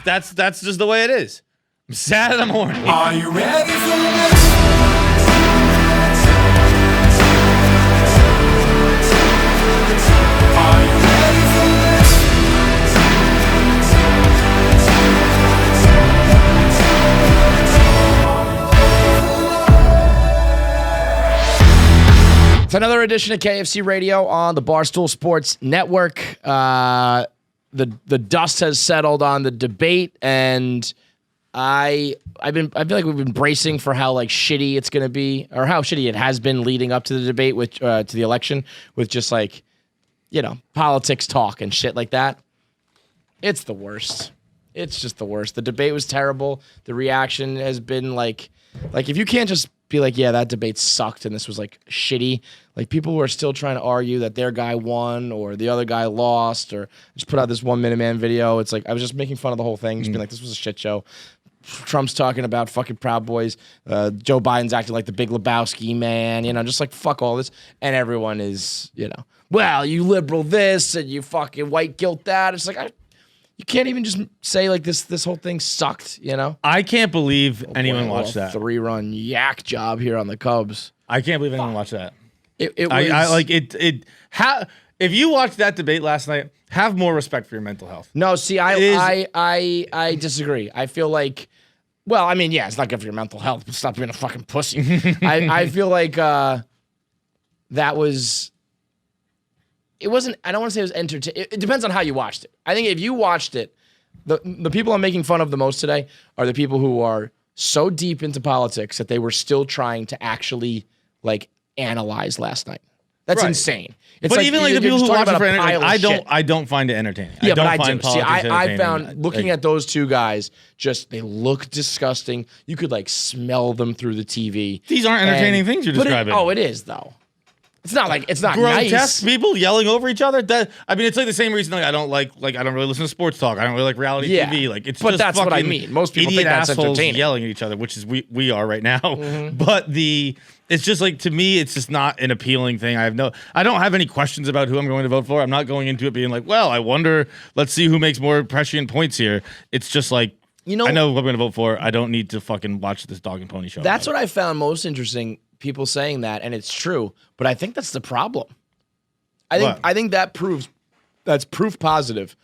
that's just the way it is. I'm sad in the morning. Are you ready for this? Are you ready for this? It's another edition of KFC Radio on the Barstool Sports Network. The dust has settled on the debate, and I feel like we've been bracing for how like shitty it's gonna be, or how shitty it has been leading up to the debate with to the election, with just like, you know, politics talk and shit like that. It's the worst. It's just the worst. The debate was terrible. The reaction has been like if you can't just be like, yeah, that debate sucked and this was like shitty. Like people who are still trying to argue that their guy won or the other guy lost, or just put out this 1 Minute Man video. It's like I was just making fun of the whole thing, just being like, this was a shit show. Trump's talking about fucking Proud Boys. Joe Biden's acting like the Big Lebowski man, you know, just like fuck all this. And everyone is, you know, well, you liberal this and you fucking white guilt that. It's like, you can't even just say like this whole thing sucked, you know? I can't believe anyone watched that 3-run yak job here on the Cubs. I can't believe anyone watched that. It was, I like it. If you watched that debate last night, have more respect for your mental health. No, see, I disagree. I feel like, well, I mean, yeah, it's not good for your mental health, but stop being a fucking pussy. I feel like that was. It wasn't. I don't want to say it was entertaining. It depends on how you watched it. I think if you watched it, the people I'm making fun of the most today are the people who are so deep into politics that they were still trying to actually like analyze last night. That's insane. It's but even like the people who watch it for entertainment, I don't find it entertaining. Yeah, I don't but find I do. See, I found entertaining. looking at those two guys, just they look disgusting. You could like smell them through the TV. These aren't entertaining things you're describing. It is though. It's not like it's not grotesque nice. People yelling over each other. That I mean, it's like the same reason like I don't really listen to sports talk. I don't really like reality TV. Like it's but just that's what I fucking mean. Most people idiot think that's assholes entertaining. yelling at each other, which is we are right now. Mm-hmm. But it's just like, to me, it's just not an appealing thing. I don't have any questions about who I'm going to vote for. I'm not going into it being like, well, I wonder, let's see who makes more prescient points here. It's just like, you know, I know who I'm going to vote for. I don't need to fucking watch this dog and pony show. That's what I found most interesting. People saying that, and it's true, but I think that's the problem. I think that's proof positive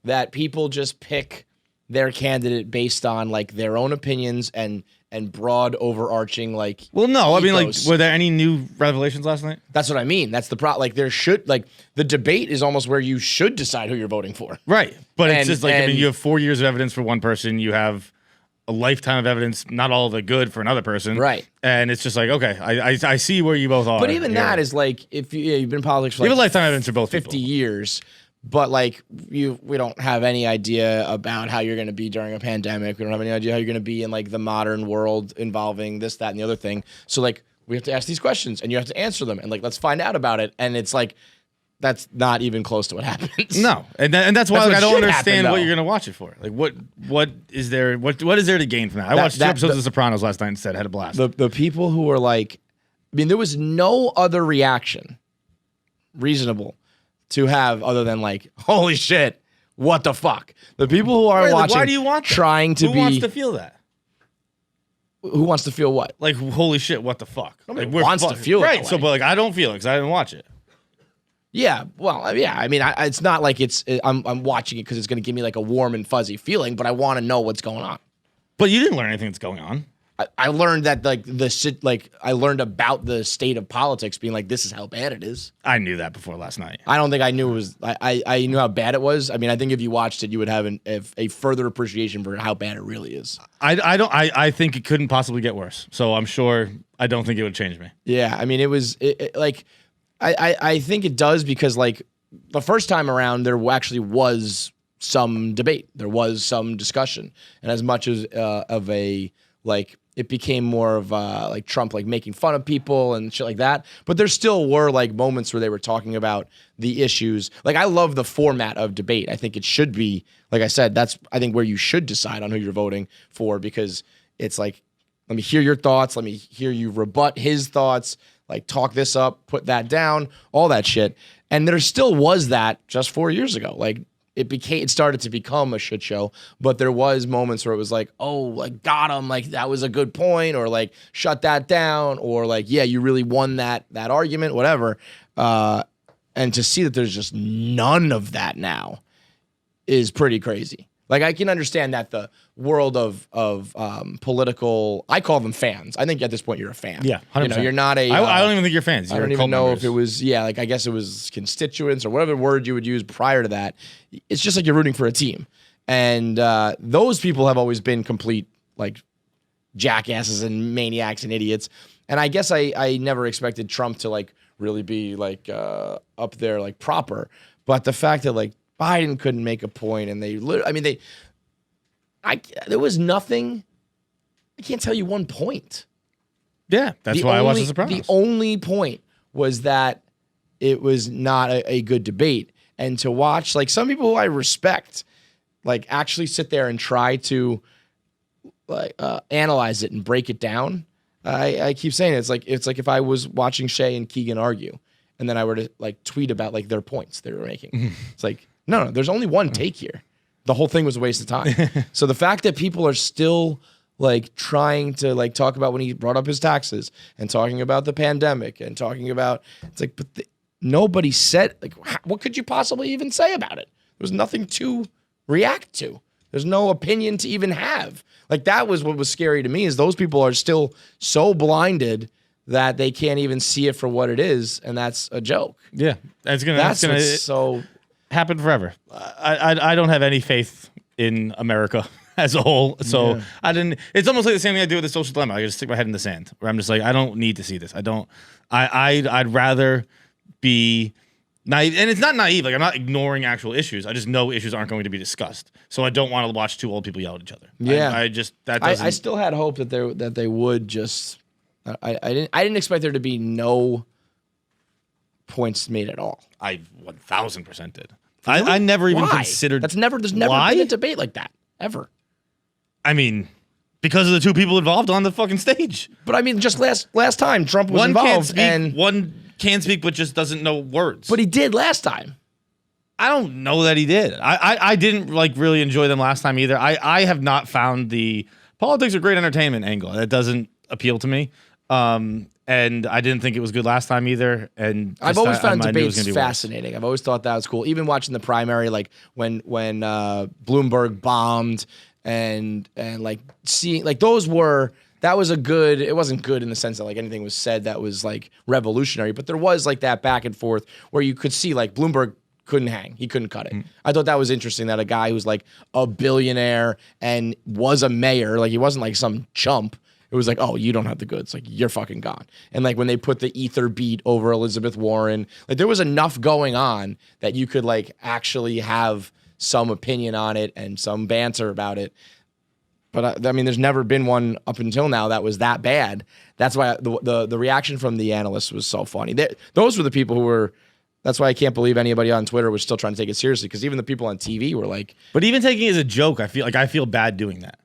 that people just pick their candidate based on like their own opinions and broad overarching like. Well, no, ethos. I mean, like, were there any new revelations last night? That's what I mean. That's the problem. Like there should the debate is almost where you should decide who you're voting for. Right, but it's just like, I mean, you have 4 years of evidence for one person. You have a lifetime of evidence, not all of it good, for another person. Right. And it's just like, okay, I see where you both are. But even that is like, if you've been in politics for like you have a lifetime evidence for both 50 people. years, but like we don't have any idea about how you're going to be during a pandemic. We don't have any idea how you're going to be in like the modern world involving this, that, and the other thing. So like we have to ask these questions and you have to answer them and like, let's find out about it. And it's like, that's not even close to what happens. No, and that's why I don't understand happen, what you're gonna watch it for. Like, what is there to gain from that? I watched 2 episodes of The Sopranos last night and said had a blast. The people who were like, I mean, there was no other reaction reasonable to have other than like, holy shit, what the fuck? The people who are watching, why do you want that? Trying to Who wants to feel that? Who wants to feel what? Like, holy shit, what the fuck? Nobody like, wants to feel right. that So, way. but like, I don't feel it because I didn't watch it. Yeah, well, yeah. I mean, it's not like I'm watching it because it's going to give me like a warm and fuzzy feeling, but I want to know what's going on. But you didn't learn anything that's going on. I learned that I learned about the state of politics being like, this is how bad it is. I knew that before last night. I don't think I knew it was. I knew how bad it was. I mean, I think if you watched it, you would have a further appreciation for how bad it really is. I think it couldn't possibly get worse. So I'm sure I don't think it would change me. Yeah, I mean, it was like. I think it does because like the first time around there actually was some debate, there was some discussion, and as much as of a like it became more of like Trump like making fun of people and shit like that, but there still were like moments where they were talking about the issues. Like I love the format of debate. I think it should be, like I said, that's I think where you should decide on who you're voting for, because it's like, let me hear your thoughts, let me hear you rebut his thoughts. Like talk this up, put that down, all that shit. And there still was that just 4 years ago. Like it started to become a shit show, but there was moments where it was like, oh, like got him, like that was a good point, or like shut that down, or like, yeah, you really won that argument, whatever. And to see that there's just none of that now is pretty crazy. Like, I can understand that the world of political, I call them fans. I think at this point you're a fan. Yeah, 100%. You know, you're not a. I don't even think you're fans. I don't even know if it was, like, I guess it was constituents or whatever word you would use prior to that. It's just like you're rooting for a team. And those people have always been complete, like, jackasses and maniacs and idiots. And I guess I never expected Trump to, like, really be, like, up there, like, proper. But the fact that, like, Biden couldn't make a point, and there was nothing. I can't tell you one point. Yeah, that's why I wasn't surprised. The only point was that it was not a good debate, and to watch like some people who I respect, like actually sit there and try to like analyze it and break it down. I keep saying it's like if I was watching Shay and Keegan argue, and then I were to like tweet about like their points they were making. It's like. No, there's only one take here. The whole thing was a waste of time. So the fact that people are still like trying to like talk about when he brought up his taxes and talking about the pandemic and talking about, it's like, but nobody said, like, what could you possibly even say about it? There was nothing to react to. There's no opinion to even have. Like, that was what was scary to me, is those people are still so blinded that they can't even see it for what it is. And that's a joke. Yeah. That's gonna so happen forever. I don't have any faith in America as a whole, so I didn't. It's almost like the same thing I do with the social dilemma. I just stick my head in the sand, where I'm just like, I don't need to see this. I'd rather be naive, and it's not naive. Like, I'm not ignoring actual issues. I just know issues aren't going to be discussed, so I don't want to watch two old people yell at each other. Yeah, I still had hope that they would just. I didn't expect there to be no points made at all. I 1000% did. Really? I never even considered. There's never been a debate like that ever. I mean, because of the two people involved on the fucking stage. But I mean, just last time Trump was involved, and one can speak but just doesn't know words. But he did last time. I don't know that he did. I didn't like really enjoy them last time either. I have not found the politics are great entertainment angle. That doesn't appeal to me. And I didn't think it was good last time either. And I've always found debates fascinating. I've always thought that was cool. Even watching the primary, like when Bloomberg bombed and like seeing like that was a good. It wasn't good in the sense that like anything was said that was like revolutionary, but there was like that back and forth where you could see like Bloomberg couldn't hang. He couldn't cut it. I thought that was interesting that a guy who's like a billionaire and was a mayor, like he wasn't like some chump. It was like, oh, you don't have the goods. Like, you're fucking gone. And like when they put the ether beat over Elizabeth Warren, like there was enough going on that you could like actually have some opinion on it and some banter about it. But I mean, there's never been one up until now that was that bad. That's why the reaction from the analysts was so funny. Those were the people who were. That's why I can't believe anybody on Twitter was still trying to take it seriously, because even the people on TV were like. But even taking it as a joke, I feel bad doing that,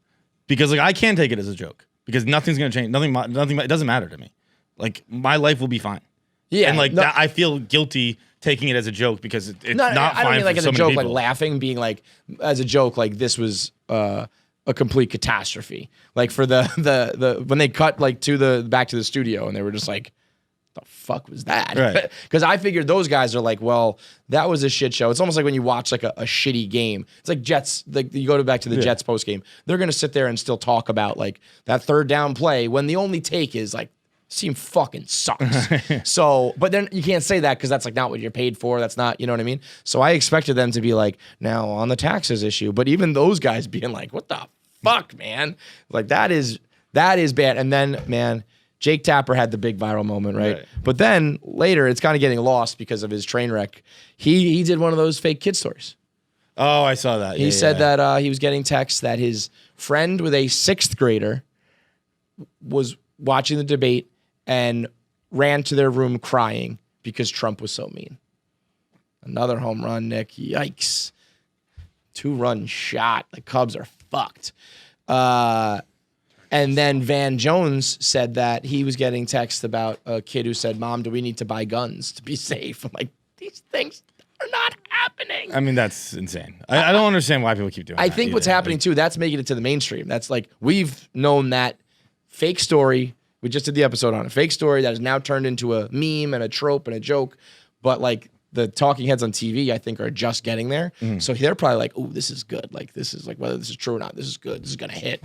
because like I can take it as a joke. Because nothing's gonna change. Nothing. It doesn't matter to me. Like, my life will be fine. Yeah, and like that, I feel guilty taking it as a joke because it's not fine. I don't mean like as a joke, people. like laughing, being like as a joke, like this was a complete catastrophe. Like for the when they cut like back to the studio and they were just like, the fuck was that? Right. Because I figured those guys are like, well, that was a shit show. It's almost like when you watch like a shitty game. It's like Jets, like you go back to the Jets post game. They're gonna sit there and still talk about like that third down play when the only take is like, team fucking sucks. So, but then you can't say that because that's like not what you're paid for. That's not, you know what I mean? So I expected them to be like, now on the taxes issue. But even those guys being like, what the fuck, man? Like that is bad. And then, man, Jake Tapper had the big viral moment, right? But then later, it's kind of getting lost because of his train wreck. He did one of those fake kid stories. Oh, I saw that. He said that he was getting texts that his friend with a 6th grader was watching the debate and ran to their room crying because Trump was so mean. Another home run, Nick. Yikes. 2-run shot. The Cubs are fucked. And then Van Jones said that he was getting texts about a kid who said, Mom, do we need to buy guns to be safe? I'm like, these things are not happening. I mean, that's insane. I don't understand why people keep doing that. I think what's happening too, that's making it to the mainstream. That's like, we've known that fake story. We just did the episode on a fake story that is now turned into a meme and a trope and a joke. But like the talking heads on TV, I think, are just getting there. So they're probably like, oh, this is good. Like, this is like, whether this is true or not, this is good. This is going to hit.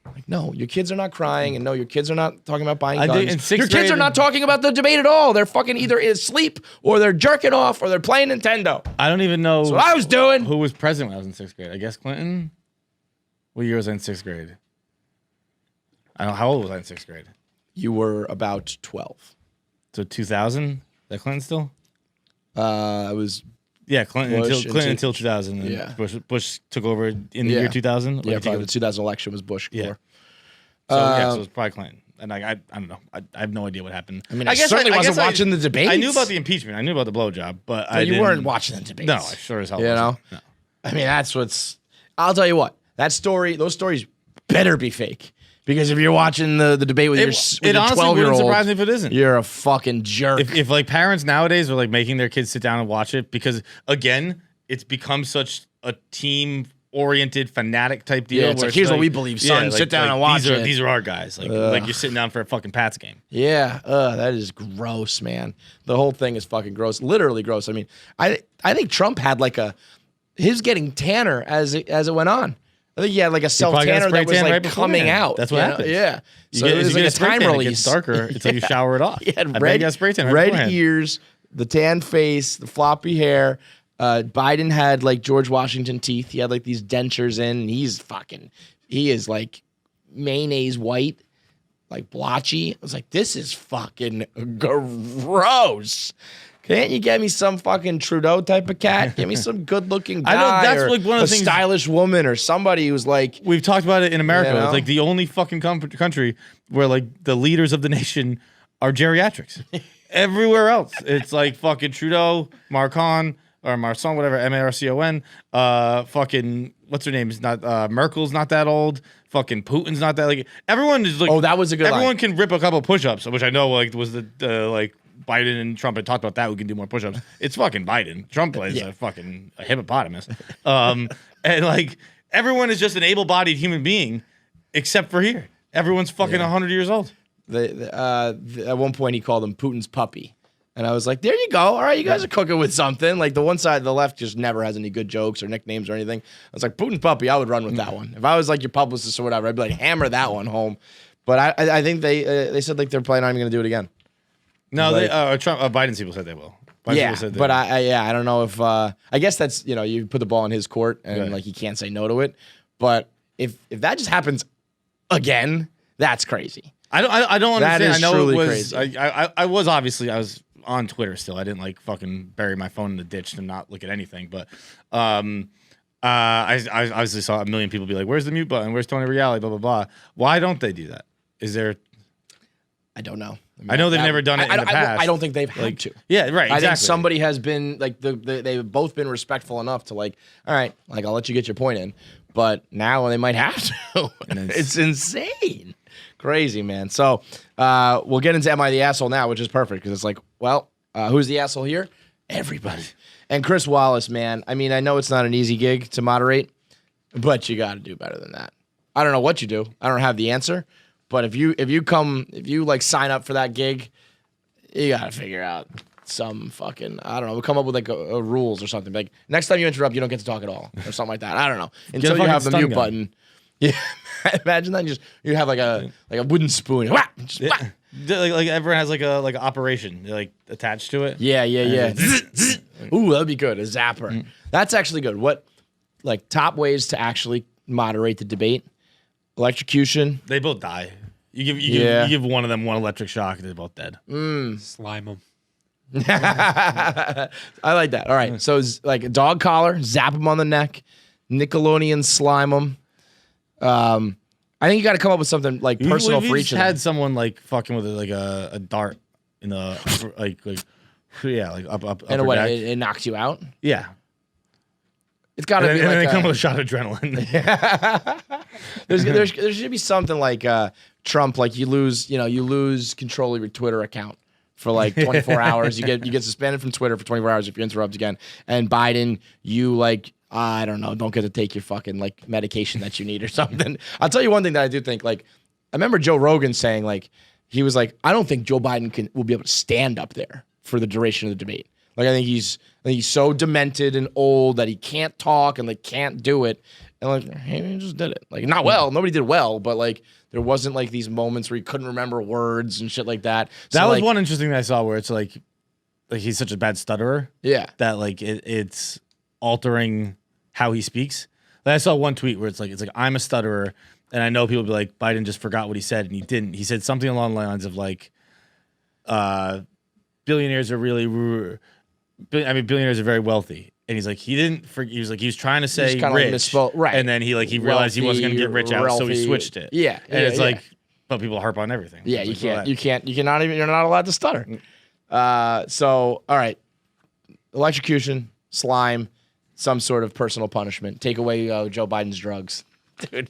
Like, no, your kids are not crying, and no, your kids are not talking about buying guns. think in sixth Your kids grade- are not talking about the debate at all. They're fucking either asleep or they're jerking off or they're playing Nintendo. I don't even know That's what I was doing. who was president when I was in 6th grade. I guess Clinton. What year was I in 6th grade? I don't know. How old was I in 6th grade? You were about 12. So 2000? That Clinton still? I was Yeah, Clinton Bush until 2000. And Yeah. Bush took over in the year 2000. Like, I think probably it the was- 2000 election was Bush. Yeah. Gore. So it was probably Clinton. And I don't know. I have no idea what happened. I mean, I certainly wasn't watching the debates. I knew about the impeachment. I knew about the blowjob, but I you didn't- weren't watching the debates. No, I sure as hell You know? wasn't. No. I mean, that's what's. I'll tell you what. That story, those stories better be fake. Because if you're watching the debate with your It honestly 12-year-old, wouldn't surprise me if it isn't. you're a fucking jerk. If like parents nowadays are like making their kids sit down and watch it, because again, it's become such a team-oriented fanatic type deal. Yeah, it's where like, here's what we believe, son. Sit down and watch these it. These are our guys. Like you're sitting down for a fucking Pats game. Yeah, that is gross, man. The whole thing is fucking gross, literally gross. I mean, I think Trump had like his getting tanner as it went on. I think he had like a self probably got tanner spray that was tan like right beforehand. coming out. That's what you know? happens. Yeah, so You it was get like a spray time tan, release. It gets darker. It's like you shower it off. He had I bet red, you got spray tan right red beforehand. ears, the tan face, the floppy hair. Biden had like George Washington teeth. He had like these dentures in. And he is like mayonnaise white, like blotchy. I was like, this is fucking gross. Can't you get me some fucking Trudeau type of cat? Give me some good looking guy. I know, that's or like one of the a things- stylish woman or somebody who's like, We've talked about it in America. You know? It's like the only fucking country where like the leaders of the nation are geriatrics. Everywhere else, it's like fucking Trudeau, Marcon, or Marcon, whatever, Marcon. Fucking what's her name? Is not Merkel's not that old. Fucking Putin's not that like. Everyone is like. Oh, that was a good line. Everyone can rip a couple push-ups, which I know like was the like. Biden and Trump had talked about that. Who can do more push-ups? It's fucking Biden. Trump plays a hippopotamus. And like everyone is just an able-bodied human being, except for here. Everyone's fucking 100 years old. At one point he called him Putin's puppy. And I was like, there you go. All right, you guys are cooking with something. Like the one side, the left just never has any good jokes or nicknames or anything. I was like, Putin's puppy, I would run with that one. If I was like your publicist or whatever, I'd be like, hammer that one home. But I think they said like they're probably not even going to do it again. No, Like- Biden's people said they will. Biden's Yeah, people said they but will. I don't know if I guess that's you put the ball in his court and Right. like he can't say no to it. But if that just happens again, that's crazy. I don't That understand. is I know truly it was. crazy. I was obviously I was on Twitter still. I didn't like fucking bury my phone in the ditch and not look at anything. But I obviously saw a million people be like, "Where's the mute button? Where's Tony Reale?" Blah blah blah. Why don't they do that? Is there? I don't know. I know they've never done it in the past. I don't think they've had to. Yeah, right. Exactly. I think somebody has been like they've both been respectful enough to like, all right, like I'll let you get your point in, but now they might have to. It's insane, crazy, man. So we'll get into "Am I the Asshole" now, which is perfect because it's like, well, who's the asshole here? Everybody. And Chris Wallace, man. I mean, I know it's not an easy gig to moderate, but you got to do better than that. I don't know what you do. I don't have the answer. But if you like sign up for that gig, you gotta figure out some fucking, I don't know, we'll come up with like a rules or something. Like next time you interrupt, you don't get to talk at all or something like that. I don't know. Until you fucking have the stun mute gun. button. Yeah, imagine that. You have like a wooden spoon. Whack, just whack. Like everyone has like a operation like attached to it. Yeah. Ooh, that'd be good. A zapper. That's actually good. What like top ways to actually moderate the debate? Electrocution. They both die. You give one of them one electric shock, and they're both dead. Slime them. I like that. All right. So it's like a dog collar, zap them on the neck, Nickelodeon slime them. I think you got to come up with something like personal for each of them. had someone like fucking with like a dart in the upper, like up In a upper way, deck. it knocks you out. Yeah. It's got And to then, be and then like they come with a shot of adrenaline. there should be something like Trump, like you lose control of your Twitter account for like 24 hours. You get suspended from Twitter for 24 hours if you interrupt again. And Biden, you like, I don't know, don't get to take your fucking like medication that you need or something. I'll tell you one thing that I do think, like, I remember Joe Rogan saying, like, he was like, I don't think Joe Biden will be able to stand up there for the duration of the debate. Like, I think he's so demented and old that he can't talk and like can't do it. And like, hey, he just did it. Like, not well. Nobody did well, but like, there wasn't like these moments where he couldn't remember words and shit like that. That So, was like, one interesting thing I saw where it's like he's such a bad stutterer. Yeah. That like it's altering how he speaks. Like, I saw one tweet where it's like I'm a stutterer, and I know people be like, Biden just forgot what he said, and he didn't. He said something along the lines of like, billionaires are really, billionaires are very wealthy. And he's like, he was trying to say rich, like misspoke, right? And then he realized he wasn't going to get rich out, so he switched it. Yeah, and it's like, but people harp on everything. Yeah, It's you like, can't, you're not allowed to stutter. So, all right, electrocution, slime, some sort of personal punishment. Take away Joe Biden's drugs, dude.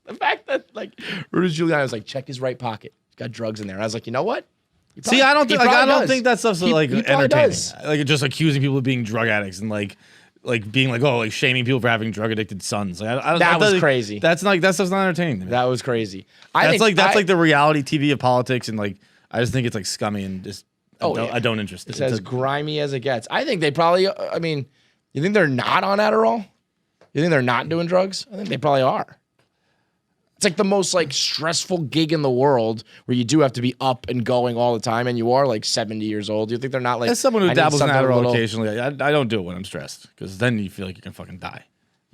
The fact that like Rudy Giuliani was like, check his right pocket, he's got drugs in there. I was like, you know what? See, I don't think that stuff's like he probably entertaining. does. Like just accusing people of being drug addicts and like being like, oh, like shaming people for having drug addicted sons. Like, That was crazy. That's not that stuff's not entertaining to me. That was crazy. That's like the reality TV of politics, and like I just think it's like scummy and just I don't interest. It's as grimy as it gets. I think they probably. I mean, you think they're not on Adderall? You think they're not doing drugs? I think they probably are. It's like the most like stressful gig in the world where you do have to be up and going all the time, and you are like 70 years old. You think they're not like as someone who I need dabbles in something Adderall little- occasionally, I don't do it when I'm stressed because then you feel like you can fucking die.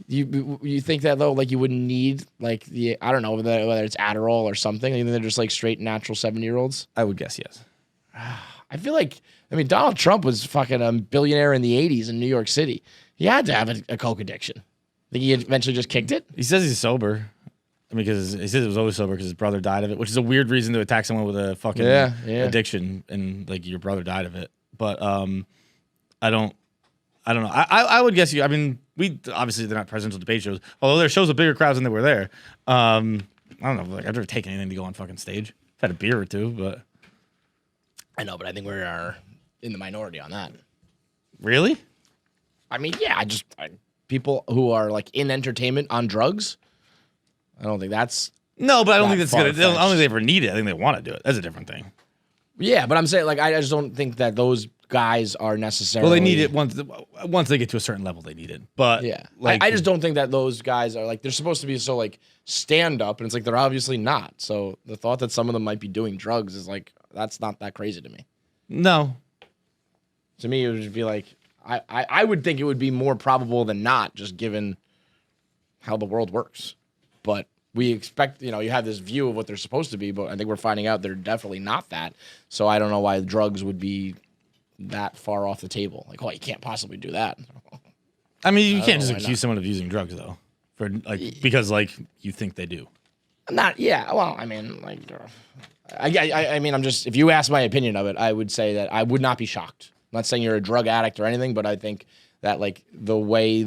You think that though, like you wouldn't need like the I don't know whether it's Adderall or something. You think they're just like straight natural 70-year-olds? I would guess yes. I feel like Donald Trump was fucking a billionaire in the 80s in New York City. He had to have a coke addiction. Think he eventually just kicked it? He says he's sober. I mean, because he says he was always sober because his brother died of it, which is a weird reason to attack someone with a fucking addiction and like your brother died of it. But I don't know. I would guess you. I mean, we obviously they're not presidential debate shows, although their shows with bigger crowds than they were there. I don't know. Like I've never taken anything to go on fucking stage. I've had a beer or two, but I know, but I think we are in the minority on that. Really? I mean, yeah, people who are like in entertainment on drugs. I don't think that's no, but I don't think that's good. I far-fetched. don't think they ever need it. I think they want to do it. That's a different thing. yeah, but I'm saying like I just don't think that those guys are necessarily. Well, they need it once they get to a certain level. They need it, but Yeah, like I just don't think that those guys are like they're supposed to be so like stand up, and it's like they're obviously not. So the thought that some of them might be doing drugs is like that's not that crazy to me. no. To me, it would just be like I would think it would be more probable than not, just given how the world works. But we expect, you have this view of what they're supposed to be, but I think we're finding out they're definitely not that. So I don't know why drugs would be that far off the table. Like, oh, you can't possibly do that. I mean, you can't just why accuse someone of using drugs though, for like because like you think they do. Not, yeah. Well, I mean, like, I mean, I'm just. If you ask my opinion of it, I would say that I would not be shocked. I'm not saying you're a drug addict or anything, but I think that like the way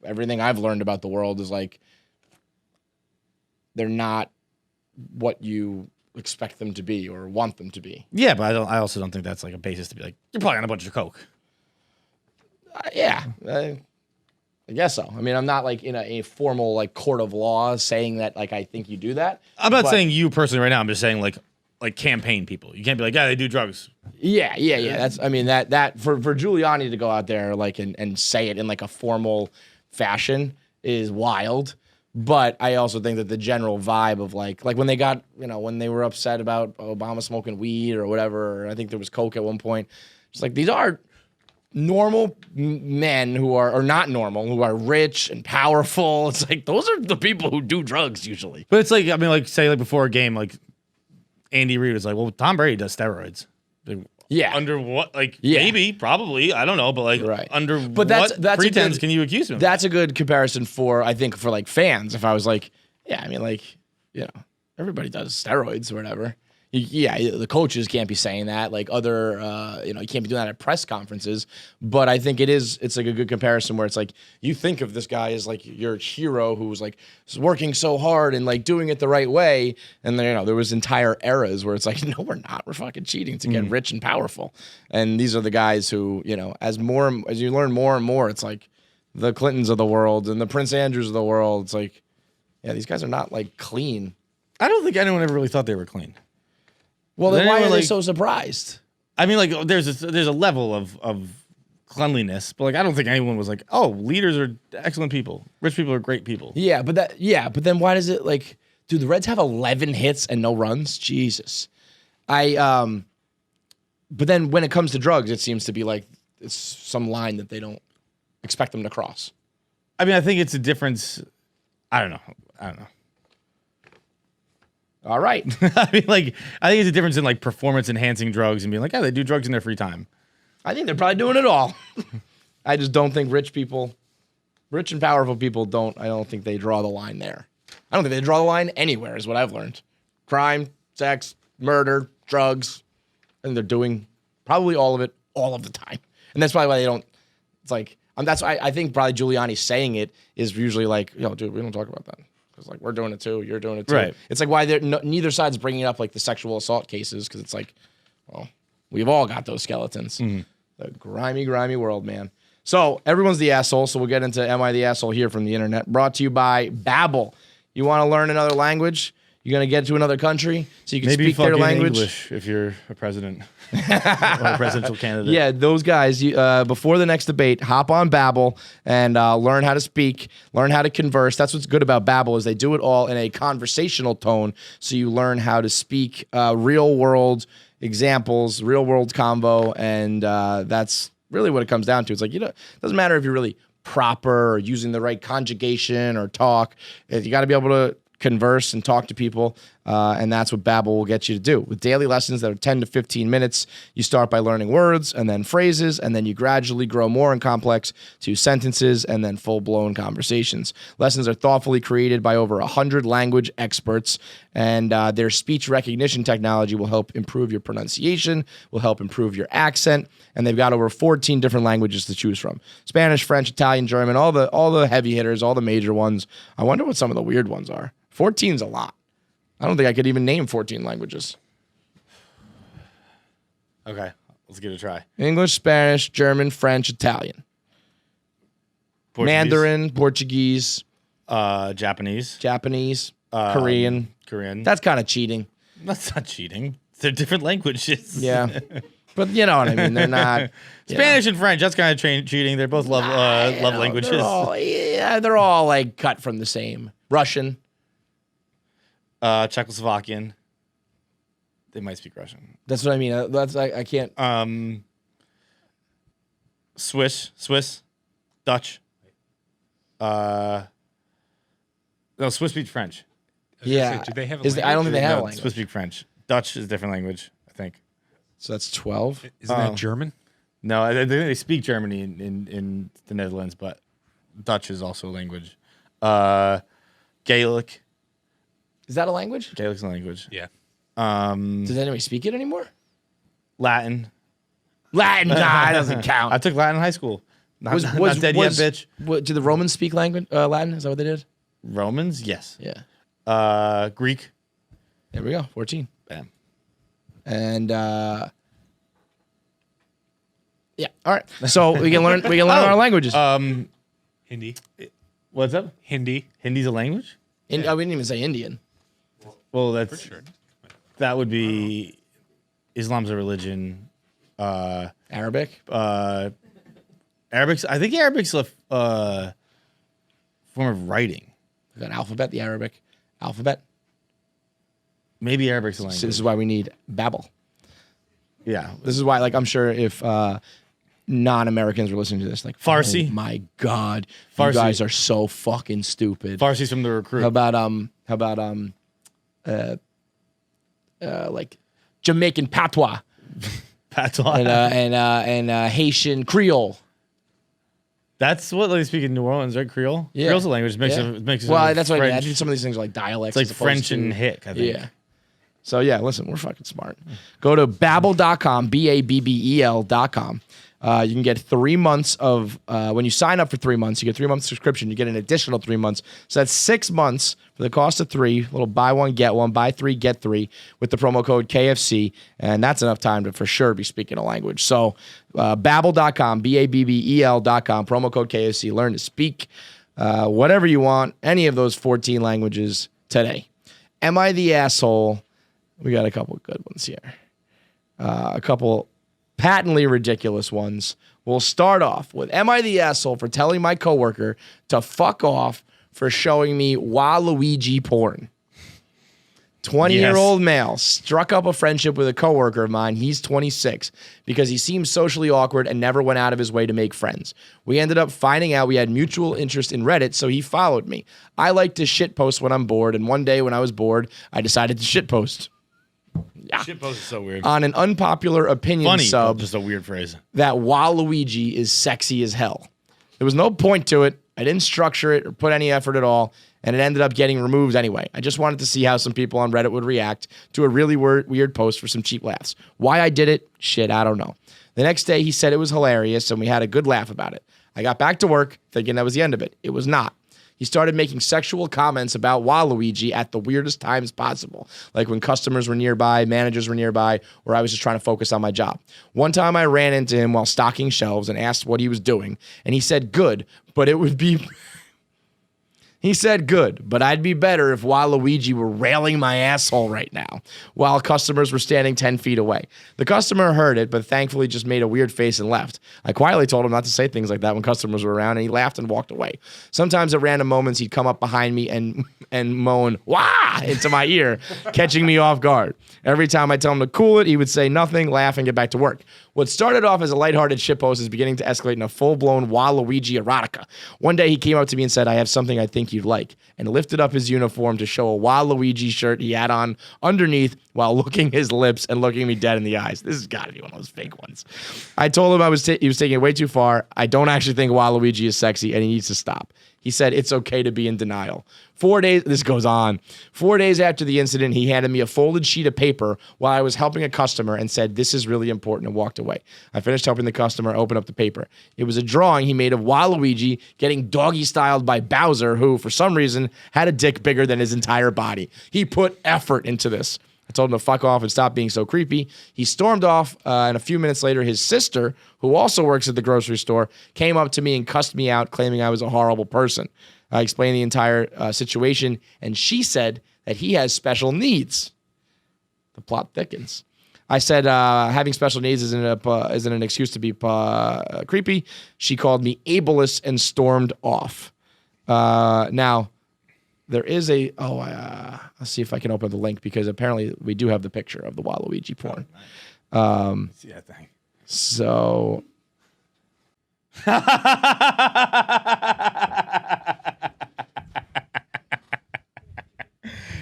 everything I've learned about the world is like they're not what you expect them to be or want them to be. Yeah, but I also don't think that's like a basis to be like you're probably on a bunch of coke. Yeah. I guess so. I mean, I'm not like in a formal like court of law saying that like I think you do that. I'm not saying you personally right now. I'm just saying like campaign people. You can't be like, yeah, they do drugs. Yeah. That's I mean that for Giuliani to go out there like and say it in like a formal fashion is wild. But I also think that the general vibe of like when they got when they were upset about Obama smoking weed or whatever, I think there was coke at one point. It's like these are normal men who are or not normal, who are rich and powerful. It's like those are the people who do drugs usually. But it's like I mean, like say like before a game, like Andy Reid was like, well, Tom Brady does steroids. Like, Yeah. Under what? Like Yeah. maybe, probably, I don't know, but like Right. under But what that's pretense can you accuse him? That's a good comparison for I think for like fans. If I was like, yeah, I mean like everybody does steroids or whatever. Yeah, the coaches can't be saying that. Like other, you can't be doing that at press conferences. But I think it's like a good comparison where it's like you think of this guy as like your hero who was like working so hard and like doing it the right way. And then, there was entire eras where it's like, no, we're not. We're fucking cheating to get rich and powerful. And these are the guys who, as you learn more and more, it's like the Clintons of the world and the Prince Andrews of the world. It's like, yeah, these guys are not like clean. I don't think anyone ever really thought they were clean. Well, then why are they like, so surprised? I mean, like there's a level of cleanliness, but like I don't think anyone was like, oh, leaders are excellent people, rich people are great people. Yeah, but then why does it like? Do the Reds have 11 hits and no runs? Jesus, But then when it comes to drugs, it seems to be like it's some line that they don't expect them to cross. I mean, I think it's a difference. I don't know. All right. I mean, like, I think it's a difference in like performance enhancing drugs and being like, they do drugs in their free time. I think they're probably doing it all. I just don't think rich and powerful people I don't think they draw the line there. I don't think they draw the line anywhere is what I've learned. Crime, sex, murder, drugs. And they're doing probably all of it all of the time. And that's probably why they don't, it's like, that's why I think probably Giuliani saying it is usually like, dude, we don't talk about that. Because like we're doing it too, you're doing it too. Right. It's like why neither side's bringing up like the sexual assault cases because it's like, well, we've all got those skeletons. The grimy, grimy world, man. So everyone's the asshole. So we'll get into Am I the Asshole here from the internet. Brought to you by Babbel. You want to learn another language? You're going to get to another country so you can speak their language? English if you're a president or a presidential candidate. Yeah, those guys, before the next debate, hop on Babbel and learn how to speak, learn how to converse. That's what's good about Babbel is they do it all in a conversational tone, so you learn how to speak real-world examples, real-world convo, and that's really what it comes down to. It's like, it doesn't matter if you're really proper or using the right conjugation or talk. You got to be able to converse and talk to people, and that's what Babbel will get you to do. With daily lessons that are 10 to 15 minutes, you start by learning words and then phrases, and then you gradually grow more and complex to sentences and then full-blown conversations. Lessons are thoughtfully created by over 100 language experts, and their speech recognition technology will help improve your pronunciation, will help improve your accent, and they've got over 14 different languages to choose from. Spanish, French, Italian, German, all the heavy hitters, all the major ones. I wonder what some of the weird ones are. 14's a lot. I don't think I could even name 14 languages. Okay, let's give it a try. English, Spanish, German, French, Italian. Portuguese, Mandarin, Portuguese, Japanese, Korean. That's kind of cheating. That's not cheating. They're different languages. Yeah. But you know what I mean. They're not Spanish and French. That's kind of cheating. They're both love languages. They're all like cut from the same. Russian. Czechoslovakian. They might speak Russian. That's what I mean. I can't. Swiss, Dutch. No, Swiss speaks French. Yeah. Do they have a I don't language? think they have a No, language. Swiss speak French. Dutch is a different language, I think. So that's 12. Isn't that German? No, I think they speak Germany in the Netherlands, but Dutch is also a language. Gaelic. Is that a language? Gaelic's a language. Yeah. Does anybody speak it anymore? Latin. Latin, nah, it doesn't count. I took Latin in high school. Not dead yet, bitch. Did the Romans speak language Latin? Is that what they did? Romans, yes. Yeah. Greek. There we go. 14. Bam. And yeah. All right. So we can learn our languages. Hindi. What's up? Hindi. Hindi's a language? We didn't even say Indian. Well, that's For sure. that would be Islam's a religion. Arabic. Arabic's. I think Arabic's a form of writing. We've got alphabet. The Arabic alphabet. Maybe Arabic's a language. So this is why we need Babbel. Yeah. This is why, like, I'm sure if non-Americans were listening to this, like, Farsi. oh my God, Farsi. you guys are so fucking stupid. Farsi's from The Recruit. How about like Jamaican patois Patois. and Haitian Creole. That's what they speak in New Orleans, right? Creole. Yeah. Creole's a language. It makes Yeah. it makes it Well, sort of that's what I mean. I French. think some of these things are like dialects. It's like as opposed French to- and Hick, I think. Yeah. So yeah, listen, we're fucking smart. Go to Babbel.com, Babbel.com. You can get 3 months of, when you sign up for 3 months, you get 3 months subscription, you get an additional 3 months. So that's 6 months for the cost of 3, little buy one, get one, buy 3, get 3 with the promo code KFC. And that's enough time to for sure be speaking a language. So Babbel.com, Babbel.com, promo code KFC. Learn to speak whatever you want, any of those 14 languages today. Am I the asshole? We got a couple good ones here. A couple patently ridiculous ones. We'll start off with, am I the asshole for telling my coworker to fuck off for showing me Waluigi porn? 20-year-old male struck up a friendship with a coworker of mine. He's 26 because he seemed socially awkward and never went out of his way to make friends. We ended up finding out we had mutual interest in Reddit, so he followed me. I like to shitpost when I'm bored, and one day when I was bored, I decided to shitpost. Yeah. Shitpost is so weird. On an unpopular opinion Funny, sub, but just a weird phrase. that Waluigi is sexy as hell. There was no point to it. I didn't structure it or put any effort at all, and it ended up getting removed anyway. I just wanted to see how some people on Reddit would react to a really weird post for some cheap laughs. Why I did it? Shit, I don't know. The next day, he said it was hilarious, and we had a good laugh about it. I got back to work thinking that was the end of it. It was not. He started making sexual comments about Waluigi at the weirdest times possible, like when customers were nearby, managers were nearby, or I was just trying to focus on my job. One time I ran into him while stocking shelves and asked what he was doing, and he said, good, but it would be... He said, good, but I'd be better if Waluigi were railing my asshole right now while customers were standing 10 feet away. The customer heard it, but thankfully just made a weird face and left. I quietly told him not to say things like that when customers were around, and he laughed and walked away. Sometimes at random moments, he'd come up behind me and moan, wah, into my ear, catching me off guard. Every time I tell him to cool it, he would say nothing, laugh, and get back to work. What started off as a lighthearted shitpost is beginning to escalate in a full-blown Waluigi erotica. One day he came up to me and said, I have something I think you'd like, and lifted up his uniform to show a Waluigi shirt he had on underneath while looking his lips and looking me dead in the eyes. This has got to be one of those fake ones. I told him he was taking it way too far. I don't actually think Waluigi is sexy, and he needs to stop. He said it's okay to be in denial. 4 days, this goes on. 4 days after the incident, he handed me a folded sheet of paper while I was helping a customer and said, this is really important, and walked away. I finished helping the customer open up the paper. It was a drawing he made of Waluigi getting doggy-styled by Bowser, who, for some reason, had a dick bigger than his entire body. He put effort into this. I told him to fuck off and stop being so creepy. He stormed off, and a few minutes later, his sister, who also works at the grocery store, came up to me and cussed me out, claiming I was a horrible person. I explained the entire situation, and she said that he has special needs. The plot thickens. I said having special needs isn't an excuse to be creepy. She called me ableist and stormed off. Now, there is a... I'll see if I can open the link, because apparently we do have the picture of the Waluigi porn. See that thing. So...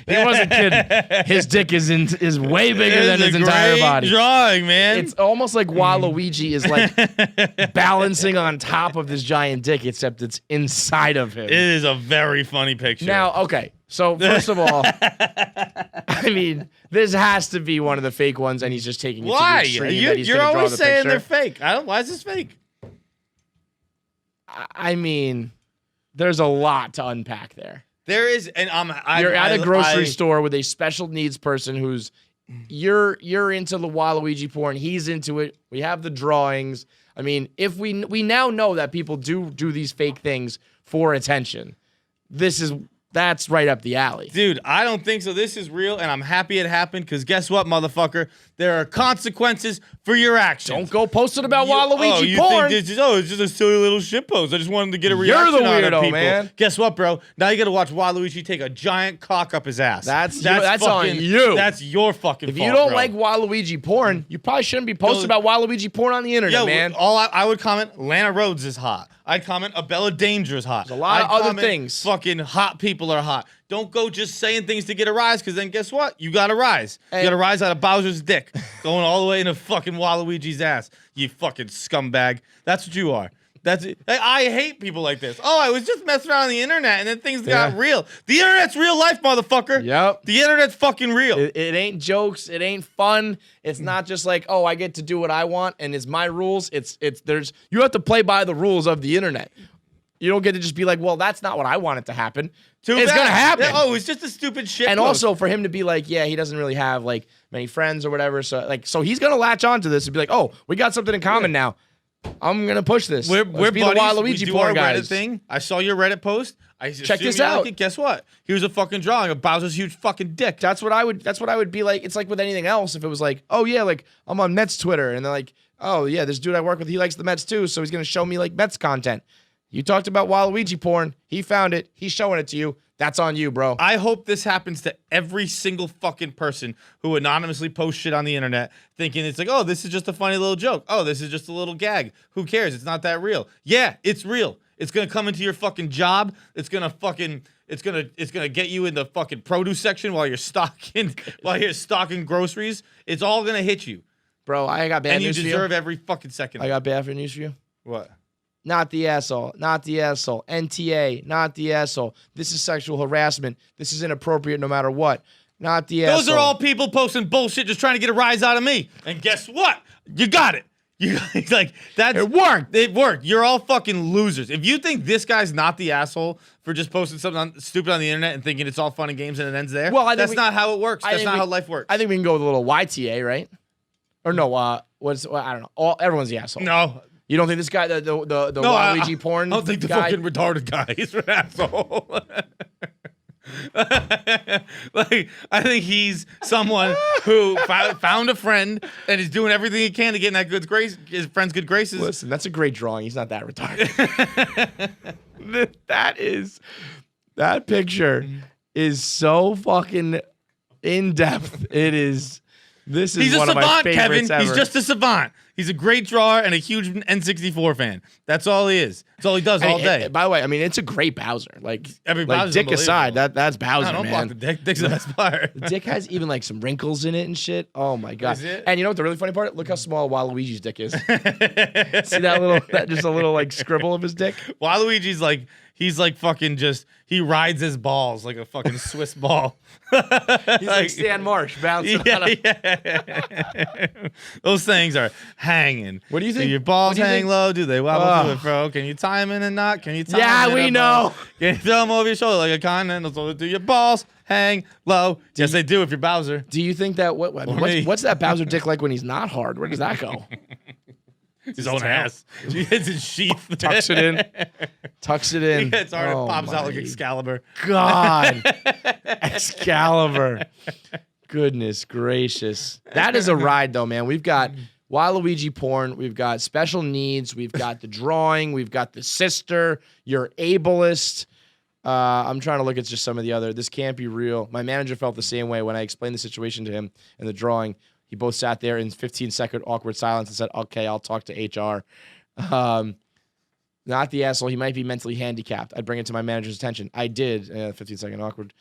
He wasn't kidding. His dick is way bigger than his entire body. Drawing, man. It's almost like Waluigi is like balancing on top of this giant dick, except it's inside of him. It is a very funny picture. Now, okay. So first of all, I mean, this has to be one of the fake ones, and he's just taking it why? to the extreme that he's You're gonna draw always the saying picture. they're fake. Why is this fake? I mean, there's a lot to unpack there. There is, and You're at a grocery store with a special needs person who's you're into the Waluigi porn. He's into it. We have the drawings. I mean, if we now know that people do these fake things for attention, that's right up the alley. Dude, I don't think so. This is real, and I'm happy it happened, because guess what, motherfucker? There are consequences for your actions. Don't go posting about Waluigi you porn. Think it's just a silly little shitpost. I just wanted to get a You're reaction the out of weirdo, people. man. Guess what, bro? Now you got to watch Waluigi take a giant cock up his ass. That's on you. That's your fucking If fault, you don't bro. like Waluigi porn, you probably shouldn't be posting about Waluigi porn on the internet, man. I would comment, Lana Rhodes is hot. I'd comment, Abella Danger is hot. There's a lot of other things. Fucking hot people are hot. Don't go just saying things to get a rise, because then guess what? You got a rise. You got a rise out of Bowser's dick, going all the way into fucking Waluigi's ass. You fucking scumbag. That's what you are. That's it. I hate people like this. Oh, I was just messing around on the internet and then things got real. The internet's real life, motherfucker. Yep. The internet's fucking real. It ain't jokes. It ain't fun. It's not just like, oh, I get to do what I want and it's my rules. You have to play by the rules of the internet. You don't get to just be like, well, that's not what I want it to happen. It's gonna happen. Yeah, oh, it's just a stupid shit. And post. also for him to be like, yeah, he doesn't really have like many friends or whatever. So he's gonna latch onto this and be like, oh, we got something in common now. I'm gonna push this. We're Let's be buddies. the Waluigi we do porn our guys. Reddit thing. I saw your Reddit post. Check this out. Like guess what? Here's a fucking drawing of Bowser's huge fucking dick. That's what I would be like. It's like with anything else. If it was like, oh yeah, like I'm on Mets Twitter, and they're like, oh yeah, this dude I work with, he likes the Mets too, so he's gonna show me like Mets content. You talked about Waluigi porn. He found it. He's showing it to you. That's on you, bro. I hope this happens to every single fucking person who anonymously posts shit on the internet thinking it's like, oh, this is just a funny little joke. Oh, this is just a little gag. Who cares? It's not that real. Yeah, it's real. It's gonna come into your fucking job. It's gonna get you in the fucking produce section while you're stocking groceries. It's all gonna hit you. Bro, I got bad And you news for you. deserve every fucking second. I got bad news for you. What? Not the asshole. Not the asshole. NTA. Not the asshole. This is sexual harassment. This is inappropriate no matter what. Not the asshole. Those are all people posting bullshit just trying to get a rise out of me. And guess what? You got it. It worked. It worked. You're all fucking losers. If you think this guy's not the asshole for just posting something stupid on the internet and thinking it's all fun and games and it ends there, Well, that's not how it works. That's not how life works. I think we can go with a little YTA, right? Or no, I don't know. Everyone's the asshole. No. You don't think this guy, the Waluigi porn I don't think the guy? fucking retarded guy is an asshole. Like, I think he's someone who found a friend and is doing everything he can to get in that good grace, his friend's good graces. Listen, that's a great drawing. He's not that retarded. That picture is so fucking in depth. This is He's one a of my savant, favorites Kevin. ever. He's just a savant. He's a great drawer and a huge N64 fan. That's all he is. That's all he does all day. By the way, I mean it's a great Bowser. Like Bowser's Dick aside, unbelievable. that's Bowser, No, don't man. block the Dick. Dick's the best player. Dick has even like some wrinkles in it and shit. Oh my god! Is it? And you know what the really funny part? Look how small Waluigi's dick is. See that just a little like scribble of his dick. Waluigi's like he's like fucking just he rides his balls like a fucking Swiss ball. He's like Stan Marsh bouncing. Yeah. Those things are hanging. What do you think? Do your balls What do you hang think? low? Do they wobble to Oh. it, bro? Can you tie them in a knot? Can you tie Yeah, them in we a know. bow? Can you throw them over your shoulder like a continental? So do your balls hang low? Yes, they do if you're Bowser. Do you think that me. what's that Bowser dick like when he's not hard? Where does that go? His own ass. It's his sheath. Tucks it in. Tucks it in. Yeah, it's hard. Oh It pops out my like Excalibur. God. Excalibur. Goodness gracious. That is a ride though, man. We've got Waluigi porn. We've got special needs. We've got the drawing. We've got the sister. You're ableist. I'm trying to look at just some of the other. This can't be real. My manager felt the same way when I explained the situation to him in the drawing. He both sat there in 15-second awkward silence and said, okay, I'll talk to HR. Not the asshole. He might be mentally handicapped. I'd bring it to my manager's attention. I did. 15-second awkward.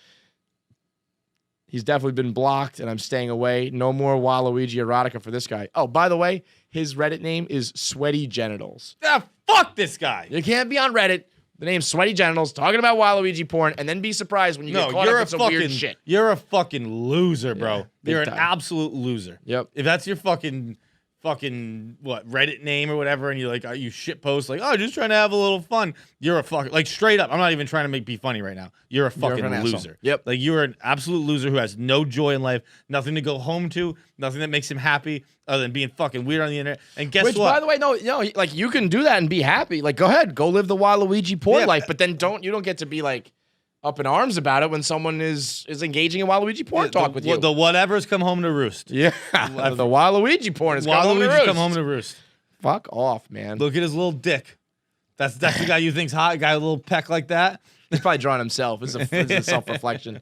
He's definitely been blocked, and I'm staying away. No more Waluigi erotica for this guy. Oh, by the way, his Reddit name is Sweaty Genitals. Ah, fuck this guy. You can't be on Reddit. The name's Sweaty Genitals, talking about Waluigi porn, and then be surprised when you get caught up with some weird shit. You're a fucking loser, bro. Yeah, big You're an time. absolute loser. Yep. If that's your fucking what Reddit name or whatever, and you like you shit post like, oh, just trying to have a little fun. You're a fucking like straight up. I'm not even trying to be funny right now. You're a fucking an asshole. loser. Yep. Like you're an absolute loser who has no joy in life, nothing to go home to, nothing that makes him happy other than being fucking weird on the internet. And guess Which, what? by the way, no, like you can do that and be happy. Like, go ahead, go live the Waluigi porn Yeah, life, but then you don't get to be like up in arms about it when someone is engaging in Waluigi porn talk with you. The whatever's come home to roost. Yeah, the Waluigi porn is Waluigi's come home to roost. Fuck off, man. Look at his little dick. That's the guy you think's hot. A guy with a little peck like that. He's probably drawing himself. This is a self-reflection.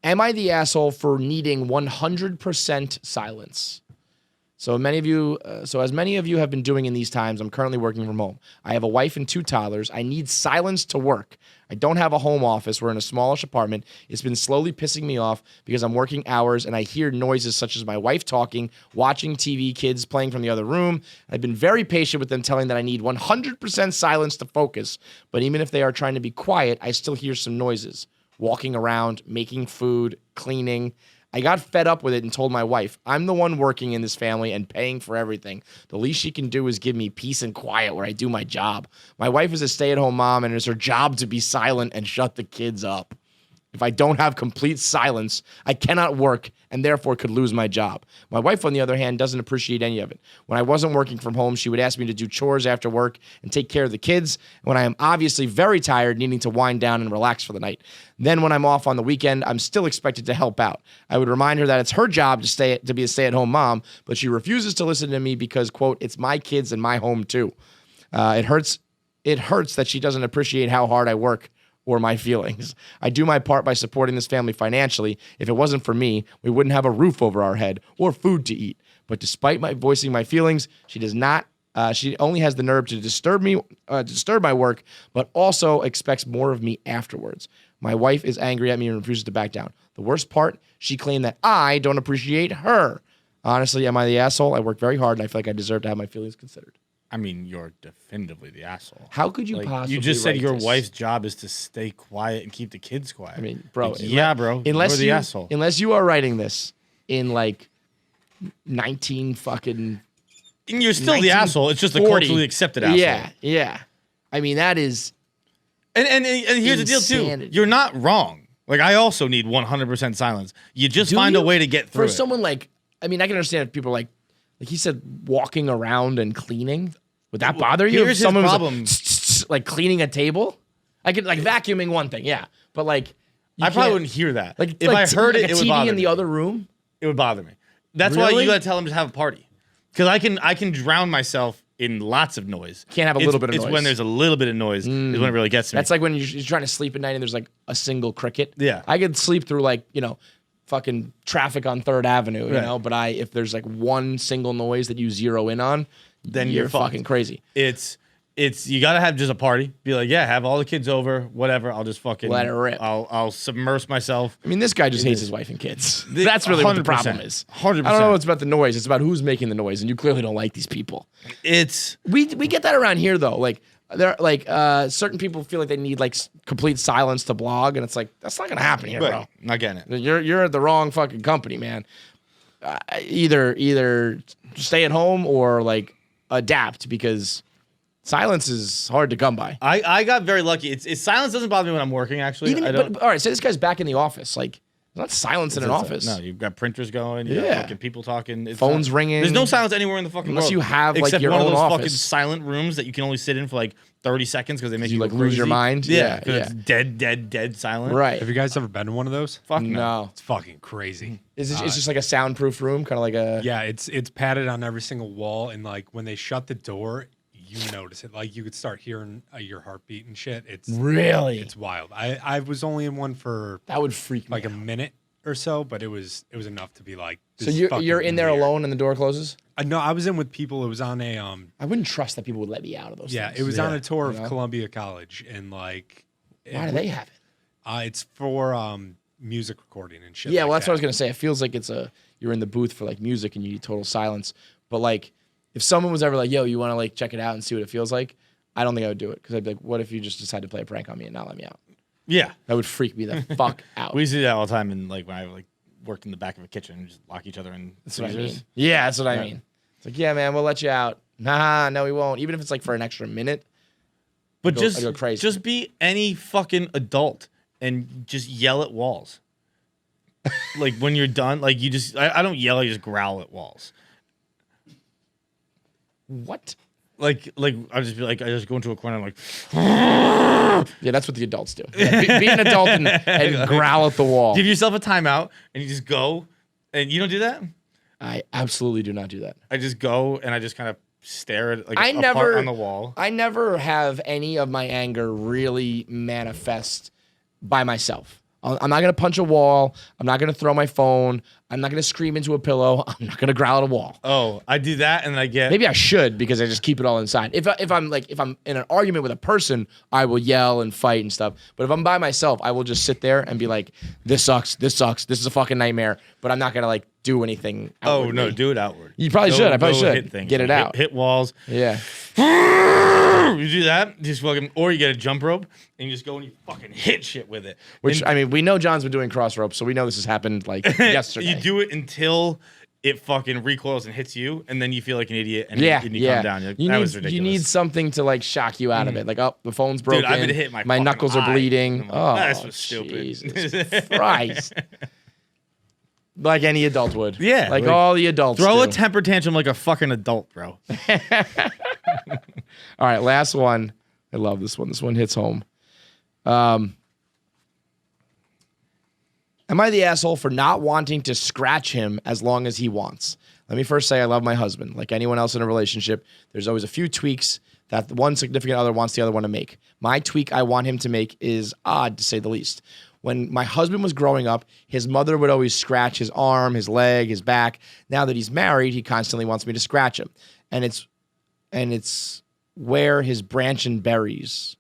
Am I the asshole for needing 100% silence? So many of you, as many of you have been doing in these times, I'm currently working from home. I have a wife and 2 toddlers. I need silence to work. I don't have a home office. We're in a smallish apartment. It's been slowly pissing me off because I'm working hours and I hear noises such as my wife talking, watching TV, kids playing from the other room. I've been very patient with them, telling that I need 100% silence to focus. But even if they are trying to be quiet, I still hear some noises. Walking around, making food, cleaning. I got fed up with it and told my wife, I'm the one working in this family and paying for everything. The least she can do is give me peace and quiet where I do my job. My wife is a stay-at-home mom and it's her job to be silent and shut the kids up. If I don't have complete silence, I cannot work and therefore could lose my job. My wife, on the other hand, doesn't appreciate any of it. When I wasn't working from home, she would ask me to do chores after work and take care of the kids. When I am obviously very tired, needing to wind down and relax for the night. Then when I'm off on the weekend, I'm still expected to help out. I would remind her that it's her job to be a stay-at-home mom, but she refuses to listen to me because, quote, it's my kids and my home too. It hurts that she doesn't appreciate how hard I work or my feelings. I do my part by supporting this family financially. If it wasn't for me, we wouldn't have a roof over our head or food to eat. But despite my voicing my feelings, she does not. She only has the nerve to disturb my work, but also expects more of me afterwards. My wife is angry at me and refuses to back down. The worst part, she claimed that I don't appreciate her. Honestly, am I the asshole? I work very hard and I feel like I deserve to have my feelings considered. I mean, you're definitively the asshole. How could you possibly? You just said write your this? wife's job is to stay quiet and keep the kids quiet. I mean, bro. Like, yeah, bro. Unless you're the asshole. Unless you are writing this in like 19 fucking. And you're still the asshole. It's just a culturally accepted asshole. Yeah, yeah. I mean, that is. And here's the deal too. Insanity. You're not wrong. Like I also need 100% silence. You just find a way to get through For someone like, I mean, I can understand if people are like he said, walking around and cleaning. Would that bother you? Here's if someone his was problem. like cleaning a table? I could like vacuuming one thing, yeah, but like I probably wouldn't hear that. Like if I heard like it, a it would TV bother in the me. other room. It would bother me. That's why Really? you gotta tell them to have a party. Because I can drown myself in lots of noise. Can't have a little bit of It's noise. when there's a little bit of noise is when it really gets me. That's like when you're trying to sleep at night and there's like a single cricket. Yeah. I could sleep through like, fucking traffic on 3rd Avenue, Right. but if there's like one single noise that you zero in on, Then you're you're fucked. fucking crazy. It's you gotta have just a party. Be like, yeah, have all the kids over, whatever. I'll just fucking Let it rip. I'll submerse myself. I mean, this guy just hates his wife and kids. That's really what the 100%. problem is. 100%. I don't know what's about the noise. It's about who's making the noise, and you clearly don't like these people. It's We get that around here though. Like there, like certain people feel like they need like complete silence to blog, and it's like that's not gonna happen here, bro. not getting it. You're at the wrong fucking company, man. Either stay at home or like adapt because silence is hard to come by. I got very lucky. It's silence doesn't bother me when I'm working. Actually, I don't. But all right, so this guy's back in the office. Like, there's not silence in an office. No, you've got printers going. You Yeah. got fucking people talking. It's Phones ringing. There's no silence anywhere in the fucking Unless world. you have, like, except your one of own those fucking office. silent rooms that you can only sit in for like 30 seconds because they make you, you like, go lose your crazy. mind? Yeah, Yeah, 'cause yeah. it's dead silent. Right. Have you guys ever been in one of those? Fuck no. No. It's fucking crazy. It's just like a soundproof room, kind of like a. Yeah, it's padded on every single wall, and like when they shut the door, you notice it. Like you could start hearing your heartbeat and shit. It's Really? it's wild. I was only in one for That would freak me like a out. minute or so, but it was enough to be like. So this is you're fucking in there weird. alone and the door closes? No, I was in with people. It was on a I wouldn't trust that people would let me out of those yeah, things. it was on a tour You know? of Columbia College, and like Why do they have it? it's for music recording and shit. Yeah, like well, that's what I was that. gonna say. It feels like you're in the booth for like music and you need total silence. But like, if someone was ever like, "Yo, you want to like check it out and see what it feels like?" I don't think I would do it because I'd be like, "What if you just decide to play a prank on me and not let me out?" Yeah, That would freak me the fuck out. we used to do that all the time. And like when I like worked in the back of a kitchen and just lock each other in That's what I freezers. mean. Yeah, that's what I mean. It's like, yeah, man, we'll let you out. Nah, no, we won't. Even if it's like for an extra minute. But I'd go crazy. just be any fucking adult and just yell at walls. Like when you're done, like you just I don't yell, I just growl at walls. What? Like I just be like I just go into a corner and I'm like Yeah, that's what the adults do. Yeah, be an adult and growl at the wall. give yourself a timeout and you just go and you don't do that? I absolutely do not do that. I just go and I just kind of stare at like I a part never on the wall. I never have any of my anger really manifest by myself. I'm not gonna punch a wall. I'm not gonna throw my phone. I'm not gonna scream into a pillow. I'm not gonna growl at a wall. Oh, I do that, and I get Maybe I should because I just keep it all inside. If I'm in an argument with a person, I will yell and fight and stuff. But if I'm by myself, I will just sit there and be like, "This sucks. This sucks. This is a fucking nightmare." But I'm not gonna like do anything. Oh outwardly. no, do it outward. You probably should. I probably should hit things. get it out. Hit walls. Yeah. You do that, just fucking, or you get a jump rope and you just go and you fucking hit shit with it. Which And I mean, we know John's been doing cross ropes, so we know this has happened like yesterday. you do it until it fucking recoils and hits you, and then you feel like an idiot, and, Yeah, and you yeah. come down. You're like, that was ridiculous. You need something to like shock you out of it. Like, oh, the phone's broken. Dude, I've been hit my fucking knuckles are eye. bleeding. I'm like, Oh, that's stupid. Jesus Christ. Like any adult would. Yeah, Like like, all the adults Throw a do. temper tantrum like a fucking adult, bro. All right, last one. I love this one. This one hits home. Am I the asshole for not wanting to scratch him as long as he wants? Let me first say I love my husband. Like anyone else in a relationship, there's always a few tweaks that one significant other wants the other one to make. My tweak I want him to make is odd, to say the least. When my husband was growing up, his mother would always scratch his arm, his leg, his back. Now that he's married, he constantly wants me to scratch him. And it's where his branch and berries.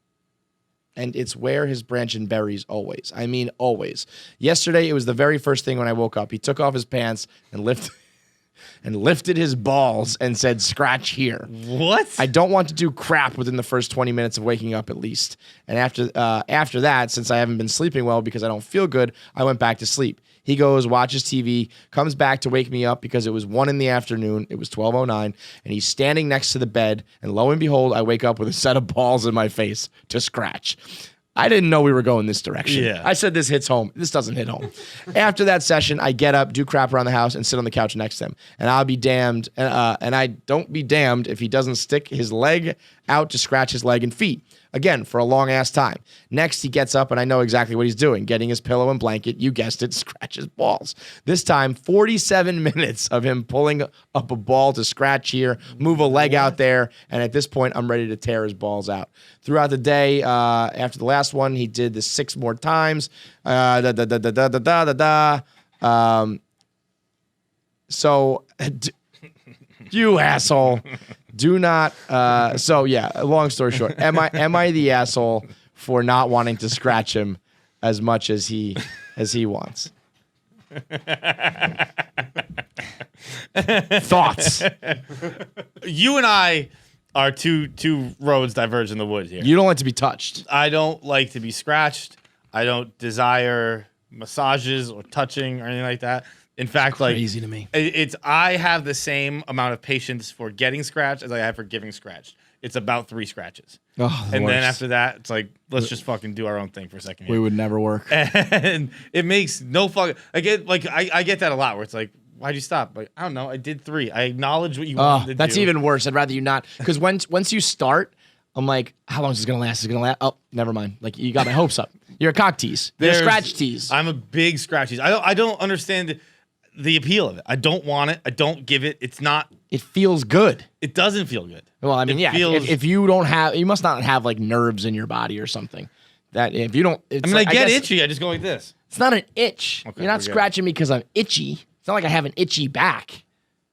And it's where his branch and berries always. I mean, always. Yesterday, it was the very first thing when I woke up. He took off his pants and lifted his balls and said, "Scratch here." What? I don't want to do crap within the first 20 minutes of waking up at least. And after that, since I haven't been sleeping well because I don't feel good, I went back to sleep. He goes, watches TV, comes back to wake me up because it was 1 p.m. It was 12:09, and he's standing next to the bed. And lo and behold, I wake up with a set of balls in my face to scratch. I didn't know we were going this direction. Yeah. I said this hits home. This doesn't hit home. After that session, I get up, do crap around the house, and sit on the couch next to him. And I'll be damned, and I don't be damned if he doesn't stick his leg out to scratch his leg and feet. Again, for a long ass time. Next, he gets up, and I know exactly what he's doing. Getting his pillow and blanket, you guessed it, scratch his balls. This time, 47 minutes of him pulling up a ball to scratch here, move a leg out there, and at this point, I'm ready to tear his balls out. Throughout the day, after the last one, he did this 6 more times. So, you asshole. Do not. So yeah. Long story short, am I the asshole for not wanting to scratch him as much as he wants? Thoughts? You and I are two roads diverge in the woods here. You don't like to be touched. I don't like to be scratched. I don't desire massages or touching or anything like that. In fact, like Crazy to me. I have the same amount of patience for getting scratched as I have for giving scratched. It's about 3 scratches. Oh, the And then worst. after that, it's like, let's just fucking do our own thing for a second. We Here. would never work. And it makes no fucking. I get that a lot where it's like, why'd you stop? Like, I don't know. I did 3. I acknowledge what you wanted to do. That's even worse. I'd rather you not, because once you start, I'm like, how long is this gonna last? Is it gonna last? Oh, never mind. Like you got my hopes up. You're a cock tease. You're a scratch tease. I'm a big scratch tease. I don't understand the appeal of it. I don't want it. I don't give it. It's not. It feels good. It doesn't feel good. Well, I mean, It yeah. feels- If you don't have, you must not have like nerves in your body or something. That if you don't, it's I mean, like, I get guess itchy. I just go like this. It's not an itch. Okay, You're not we're good. scratching me because I'm itchy. It's not like I have an itchy back.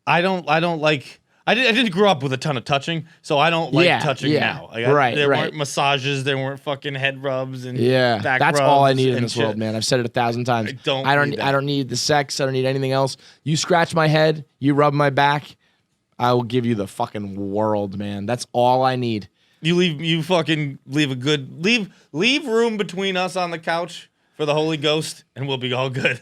I don't like. I didn't grow up with a ton of touching, so I don't like touching now. Like, Right, there right. weren't massages. There weren't fucking head rubs and Yeah, back that's rubs all I need in and this shit. world, man. I've said it 1,000 times. I don't need that. I don't need the sex. I don't need anything else. You scratch my head. You rub my back. I will give you the fucking world, man. That's all I need. You fucking leave a good leave room between us on the couch for the Holy Ghost, and we'll be all good.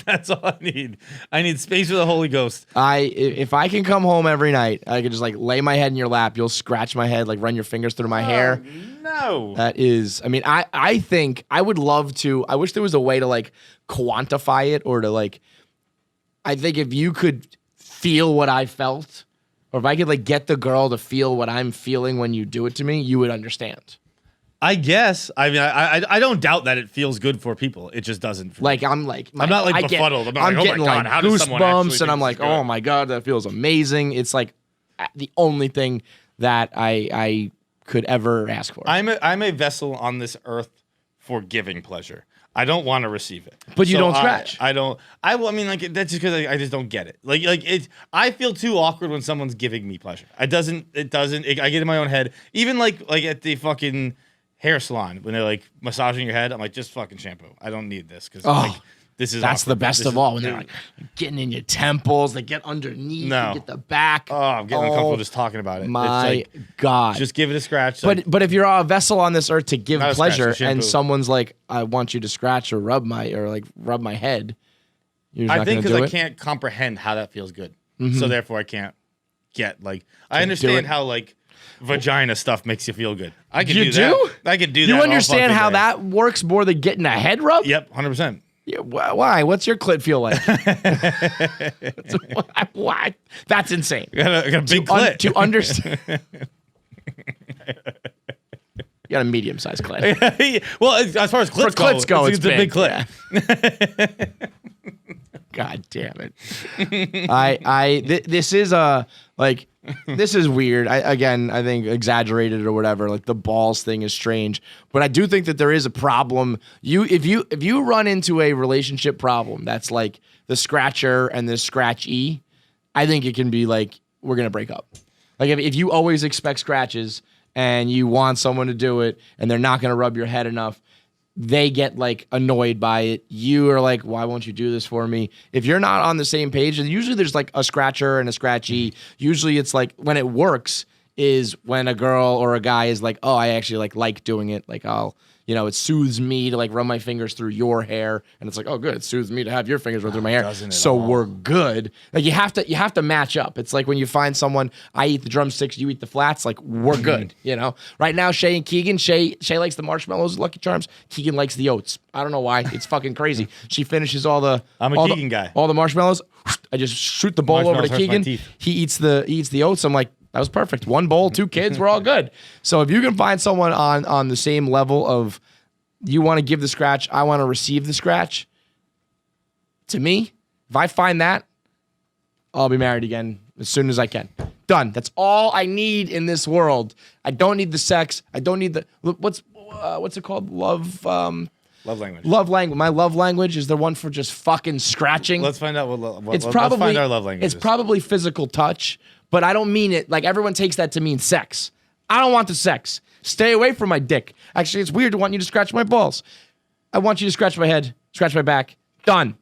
That's all I need. I need space for the Holy Ghost. If I can come home every night, I can just like lay my head in your lap. You'll scratch my head, like run your fingers through my hair. No. That is, I mean, I think I would love to. I wish there was a way to like quantify it or to like. I think if you could feel what I felt, or if I could like get the girl to feel what I'm feeling when you do it to me, you would understand. I guess. I mean, I don't doubt that it feels good for people. It just doesn't. For me. Like I'm like I'm not, like, befuddled. I'm not like, oh my getting God, like how does someone actually goosebumps, think and I'm this like, is good? oh my God, that feels amazing. It's like the only thing that I could ever ask for. I'm a vessel on this earth for giving pleasure. I don't want to receive it. But you don't scratch. I don't. I mean, like that's just because I just don't get it. Like it's. I feel too awkward when someone's giving me pleasure. It doesn't. I get in my own head. Even like at the fucking hair salon when they're like massaging your head. I'm like, just fucking shampoo. I don't need this because like this is. That's awkward. the best of all when they're like getting in your temples. They get underneath. No. They get the back. Oh, I'm getting uncomfortable just talking about it. My it's like, God. just give it a scratch. But if you're a vessel on this earth to give Not a scratch, pleasure a shampoo. and someone's like, I want you to scratch or rub my head, you're just I not think gonna because do I it? can't comprehend how that feels good, so therefore I can't get like. I it. understand how like vagina stuff makes you feel good. I can You do do? that. I can do that. You all understand fucking how day. that works more than getting a head rub? Yep, 100%. Yeah, why? What's your clit feel like? Why? That's insane. I got a big clit. To understand. You got a medium-sized clit. Well, as far as clits go, it's a big clit. Yeah. God damn it. This is this is weird. I think exaggerated or whatever. Like the balls thing is strange, but I do think that there is a problem. If you run into a relationship problem that's like the scratcher and the scratchy, I think it can be like we're gonna break up. Like if you always expect scratches and you want someone to do it and they're not gonna rub your head enough, they get like annoyed by it. You are like, why won't you do this for me? If you're not on the same page, and usually there's like a scratcher and a scratchy. Usually it's like when it works is when a girl or a guy is like, oh, I actually like doing it. Like it soothes me to like run my fingers through your hair. And it's like, oh, good. It soothes me to have your fingers run through my hair. Doesn't it So all? we're good. Like you have to match up. It's like when you find someone, I eat the drumsticks, you eat the flats, like we're good, Right now, Shay and Keegan, Shay likes the marshmallows, Lucky Charms. Keegan likes the oats. I don't know why. It's fucking crazy. She finishes all the I'm a Keegan guy. All the marshmallows. I just shoot the bowl over to Marshmallows hurts my Keegan. teeth. He eats the oats. I'm like, that was perfect. One bowl, 2 kids, we're all good. So if you can find someone on the same level of you want to give the scratch, I want to receive the scratch. To me, if I find that, I'll be married again as soon as I can. Done. That's all I need in this world. I don't need the sex. I don't need the what's it called? Love language. Love language. My love language is the one for just fucking scratching. Let's find out Let's find our love language. It's probably physical touch, but I don't mean it. Like everyone takes that to mean sex. I don't want the sex. Stay away from my dick. Actually, it's weird to want you to scratch my balls. I want you to scratch my head, scratch my back. Done.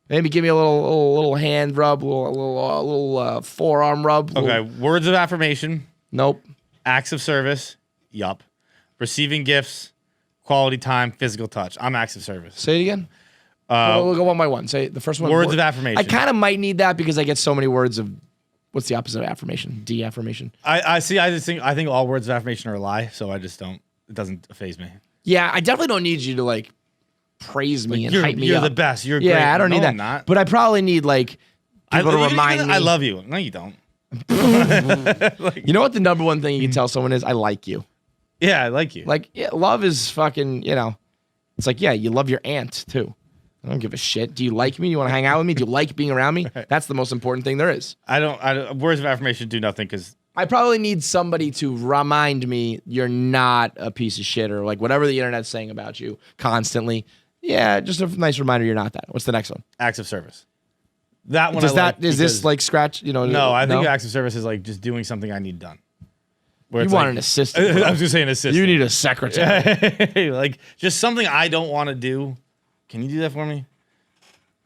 Maybe give me a little hand rub, a little forearm rub. Okay, words of affirmation, Nope. acts of service, yup. Receiving gifts, quality time, physical touch. I'm acts of service. Say it again. We'll go one by one. Say the first one. Words of affirmation. I kind of might need that because I get so many words of. What's the opposite of affirmation? De-affirmation. I see. I think all words of affirmation are a lie, so I just don't. It doesn't faze me. Yeah, I definitely don't need you to like praise me and You're, hype me you're up. the best. You're great. Yeah, I don't No, need that. I'm not. But I probably need like people to you remind can- me. I love you. No, you don't. You know what the number one thing you can tell someone is? I like you. Yeah, I like you. Like, yeah, love is fucking, it's like, yeah, you love your aunt too. I don't give a shit. Do you like me? You want to hang out with me? Do you like being around me? That's the most important thing there is. I don't. Words of affirmation do nothing because I probably need somebody to remind me you're not a piece of shit or like whatever the internet's saying about you constantly. Yeah, just a nice reminder you're not that. What's the next one? acts of service. That one. Is I like is this because- like scratch? No, I think acts of service is like just doing something I need done. Where you it's want like- an assistant. I bro. was just saying assistant. You need a secretary. like just something I don't want to do. Can you do that for me?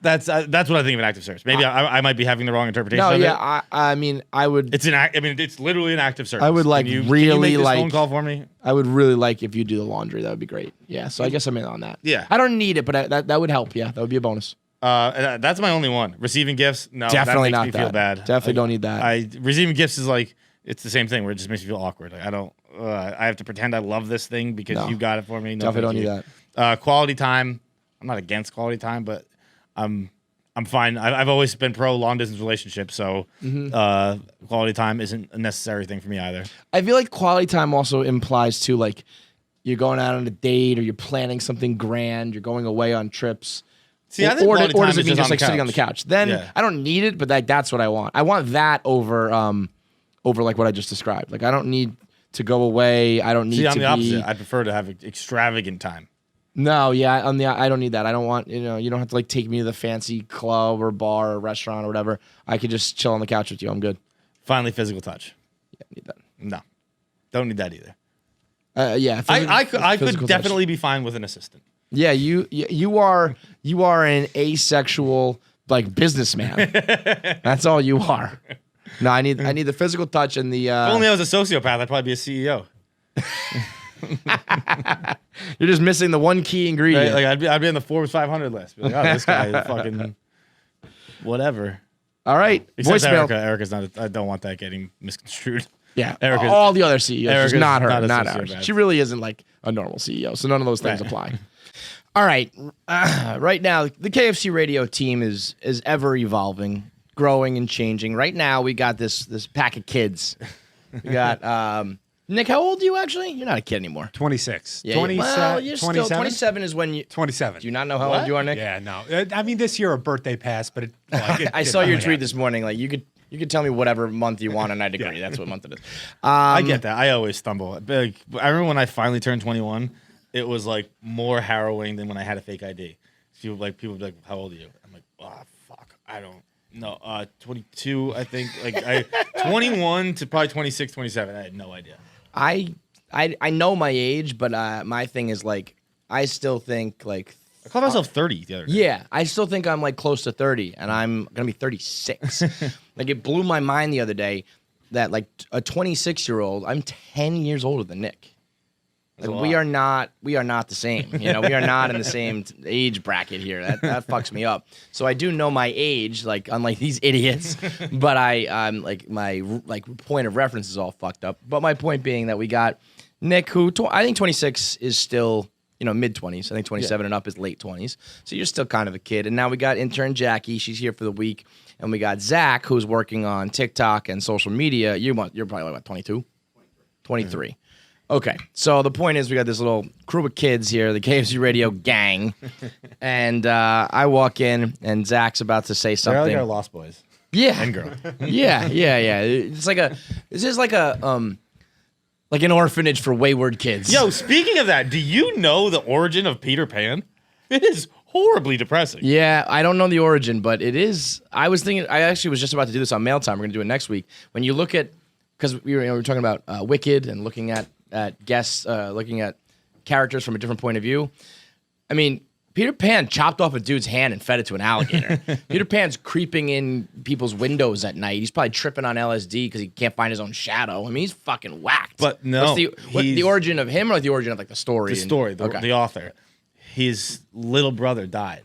That's what I think of an active service. Maybe I might be having the wrong interpretation No, of it. yeah, I mean, I would. It's an act. I mean, it's literally an active service. I would like can you really make this like phone call for me. I would really like if you do the laundry. That would be great. Yeah, so I guess I'm in on that. Yeah. I don't need it, but that would help. Yeah, that would be a bonus. And that's my only one. Receiving gifts, no, Definitely that makes not me that. feel bad. Definitely don't need that. Receiving gifts is like it's the same thing where it just makes me feel awkward. Like I don't. I have to pretend I love this thing because No. you got it for me. No, Definitely thank don't need you. Quality time. I'm not against quality time, but I'm fine. I've always been pro long distance relationship, so quality time isn't a necessary thing for me either. I feel like quality time also implies too, like you're going out on a date or you're planning something grand. You're going away on trips. See, I think or quality does time it is mean just just on like the sitting on the couch? Then Yeah. I don't need it, but that's what I want. I want that over like what I just described. Like I don't need to go away. I don't need See, to I'm the be. opposite. I prefer to have extravagant time. No, yeah, I don't need that. I don't want, you don't have to like take me to the fancy club or bar or restaurant or whatever. I could just chill on the couch with you. I'm good. Finally, physical touch. Yeah, need that. No, don't need that either. Yeah, I could physical definitely be fine with an assistant. Yeah, you are an asexual like businessman. That's all you are. No, I need the physical touch and the. If only I was a sociopath, I'd probably be a CEO. You're just missing the one key ingredient. Right? Like I'd be on the Forbes 500 list. Be like, oh, this guy is fucking whatever. All right, Except voicemail. Erica. Erica's not. I don't want that getting misconstrued. Yeah, Erica's- all the other CEOs, Erica's just not her, not a not sociopath. ours. She really isn't like a normal CEO, so none of those things apply. All right, right now the KFC radio team is ever evolving, growing and changing. Right now we got this pack of kids. We got Nick. How old are you actually? You're not a kid anymore. 26. Yeah, 27. well, you're still 27 is when you. 27. Do you not know how old you are, Nick? Yeah, no. I mean, this year a birthday passed, but I saw your tweet this morning. Like you could tell me whatever month you want, and I'd agree. That's what month it is. I get that. I always stumble. Like, I remember when I finally turned 21, it was like more harrowing than when I had a fake ID. People would be like, "How old are you?" I'm like, "Oh fuck, I don't know. 22, I think. Like 21 to probably 26, 27. I had no idea." I know my age, but my thing is like I still think like I called myself 30 the other day. yeah, I still think I'm like close to 30, and I'm gonna be 36. Like it blew my mind the other day that like a 26-year-old, I'm 10 years older than Nick. That's Like a we lot. are not the same. We are not in the same age bracket here. That fucks me up. So I do know my age, like unlike these idiots, but I'm like my point of reference is all fucked up. But my point being that we got Nick, who I think 26 is still mid 20s. I think 27 and up is late 20s. So you're still kind of a kid. And now we got intern Jackie. She's here for the week, and we got Zach, who's working on TikTok and social media. You're probably what 22, 23. Mm-hmm. Okay, so the point is we got this little crew of kids here, the KFC radio gang, and I walk in, and Zach's about to say They're something. like our Lost Boys Yeah, and girl. yeah. It's like an orphanage for wayward kids. Yo, speaking of that, do you know the origin of Peter Pan? It is horribly depressing. Yeah, I don't know the origin, but it is. I actually was just about to do this on Mail Time. We're gonna do it next week. When you look at, because we were talking about Wicked and looking at guests, looking at characters from a different point of view. I mean, Peter Pan chopped off a dude's hand and fed it to an alligator. Peter Pan's creeping in people's windows at night. He's probably tripping on LSD because he can't find his own shadow. I mean, he's fucking whacked. But no, what's the origin of him or the origin of like the story? The story, Okay. the author. His little brother died,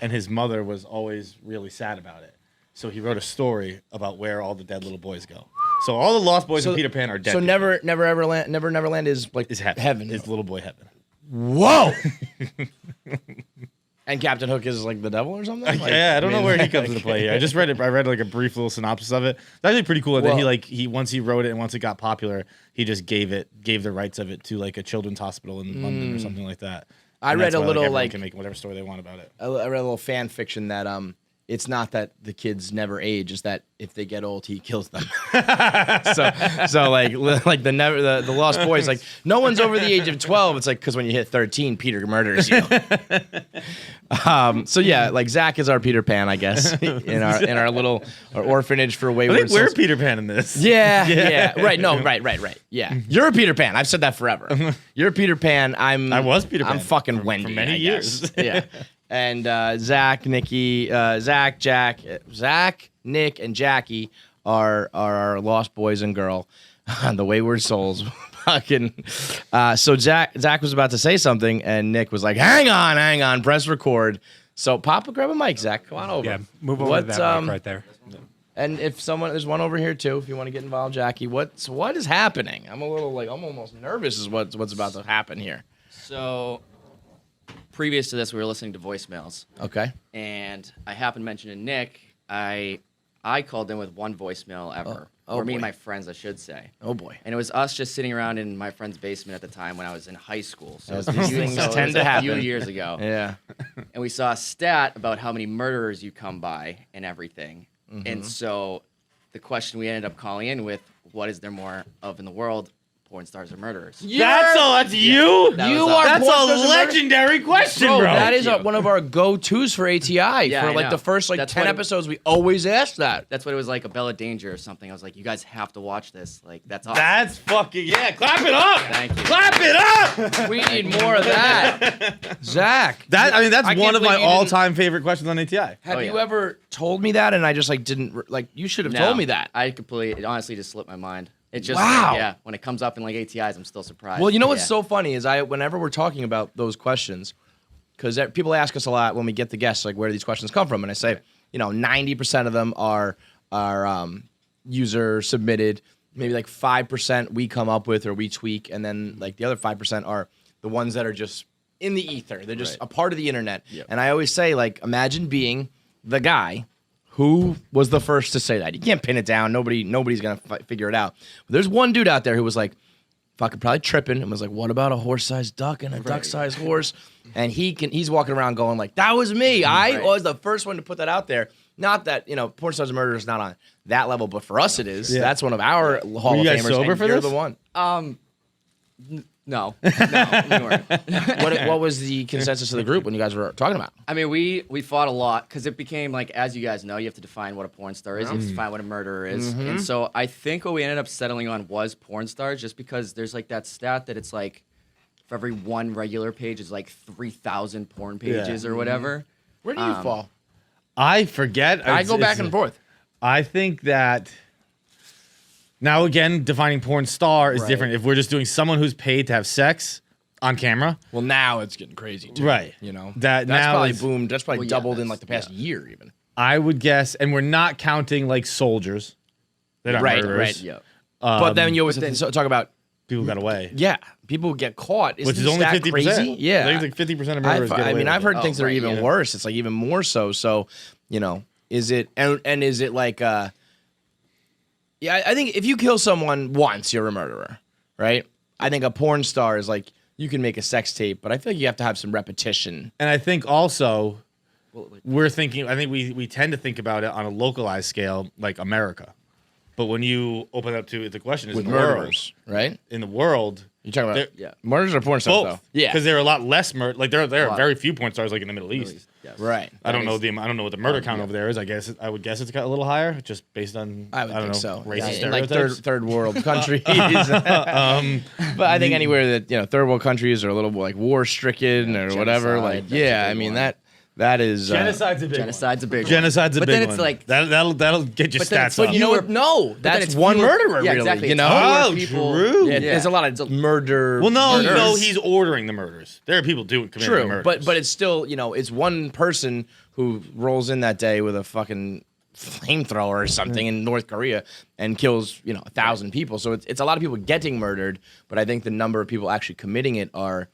and his mother was always really sad about it. So he wrote a story about where all the dead little boys go. So all the Lost Boys in Peter Pan are dead. So people. Neverland is like is heaven. heaven. Is little boy heaven. Whoa. And Captain Hook is like the devil or something? Like, Yeah, I don't know where he comes into play here. I just read it. I read like a brief little synopsis of it. It's actually pretty cool. And then he once he wrote it and once it got popular, he just gave the rights of it to like a children's hospital in London or something like that. I And read that's a why, little everyone like can make whatever story they want about it. I read a little fan fiction that it's not that the kids never age, it's that if they get old, he kills them. so like the Lost Boys, like no one's over the age of 12. It's like because when you hit 13, Peter murders you. So yeah, like Zach is our Peter Pan, I guess, in our little orphanage for I wayward think we're souls. Peter Pan in this. Yeah. Right. No. Right. Yeah. You're a Peter Pan. I've said that forever. You're a Peter Pan. I was Peter Pan I'm fucking for Wendy. many I guess. years. Yeah. And Zach, Nikki, Zach, Nick, and Jackie are our Lost Boys and girl, the wayward souls. Fucking. So Zach was about to say something, and Nick was like, "Hang on, press record." So Papa, grab a mic, Zach. Come on over. Yeah, move over to that mic right there. And if there's one over here too, if you want to get involved, Jackie. What is happening? I'm almost nervous. Is what's about to happen here. So, previous to this, we were listening to voicemails, Okay. and I happened to mention to Nick, I called in with one voicemail ever, Oh or me boy. and my friends, I should say. Oh boy. And it was us just sitting around in my friend's basement at the time when I was in high school. So As these things it tend was to a few happen. years ago. Yeah. And we saw a stat about how many murderers you come by and everything. Mm-hmm. And so the question we ended up calling in with, what is there more of in the world? porn stars or murderers. That's you. That You was, are That's porn a stars and murderers? legendary question, Bro, bro. that is you. one of our go-tos for ATI. Yeah, for I like know. the first That's 10 what- episodes, we always ask that. That's what it was like, a Bella Danger or something. I was like, you guys have to watch this. Like, that's awesome. That's fucking Clap it up. Thank you. Clap it up. We need more of that. Zach, That's I one can't of my believe you didn't- all-time favorite questions on ATI. have Oh, you yeah. ever told me that and I just like didn't like you should have No, told me that. it honestly just slipped my mind. It just, Wow. yeah, when it comes up in like ATIs, I'm still surprised. Well, you know what's Yeah. so funny is whenever we're talking about those questions, because people ask us a lot when we get the guests, like where do these questions come from? And I say, 90% of them are user submitted. Maybe like 5% we come up with or we tweak, and then like the other 5% are the ones that are just in the ether. They're just Right. a part of the internet. Yep. And I always say, like, imagine being the guy who was the first to say that. You can't pin it down. Nobody's gonna figure it out. But there's one dude out there who was like, fucking probably tripping and was like, what about a horse-sized duck and a duck-sized horse? And he's walking around going like, that was me. I Right. was the first one to put that out there. Not that, porn stars and murder is not on that level, but for us it is. Yeah. That's one of our Hall Were of you guys Famers. sober and for you're this? the one. No, we weren't. What was the consensus of the group when you guys were talking about? I mean, we fought a lot because it became like, as you guys know, you have to define what a porn star is. You have to define what a murderer is. And so I think what we ended up settling on was porn stars, just because there's like that stat that it's like for every one regular page is like 3,000 porn pages or whatever. Where do you fall? I forget. I go back and forth. I think that now again, defining porn star is Right. different. If we're just doing someone who's paid to have sex on camera, Well, now it's getting crazy, too. Right. That's now probably is- boomed. That's probably Well, yeah, doubled in that's- like the past year, even. I would guess, and we're not counting like soldiers that are Right, murderers. right. Yeah. But then you always talk about, People got away, people get caught. Isn't which is only that 50%. crazy? Yeah. I think like 50% of murderers. get away with I've it. heard things that are right, even yeah. worse. It's like even more so. So, is it and is it like I think if you kill someone once, you're a murderer, right? I think a porn star is like you can make a sex tape, but I feel like you have to have some repetition. And I think also we're thinking. I think we tend to think about it on a localized scale, like America. But when you open up to the question is With in the world, murderers, right? in the world, You're talking about Yeah. murders or porn stars, though? both. Yeah, because there are a lot less murder. Like there are lot. very few porn stars like in the Middle East. Yes. right. I don't know is- I don't know what the murder count over there is. I would guess it's got a little higher, just based on I would don't think know, so. racist In like stereotypes. third world countries. But I think anywhere that third world countries are a little like war stricken or whatever. genocide, Like that's a I big mean one. that is Genocide's a big Genocide's a big one. Genocide's a But big then one. it's like- that'll get your But then stats it's like, up. you know what? fewer- No, then that's it's one fewer- murderer, yeah, really. exactly. You It's know, Oh, people- true. Yeah, Yeah. there's a lot of murder. Well, no, murders. he's ordering the murders. There are people committing the True, murders. but it's still it's one person who rolls in that day with a fucking flamethrower or something in North Korea and kills 1,000 people. So it's a lot of people getting murdered, but I think the number of people actually committing it are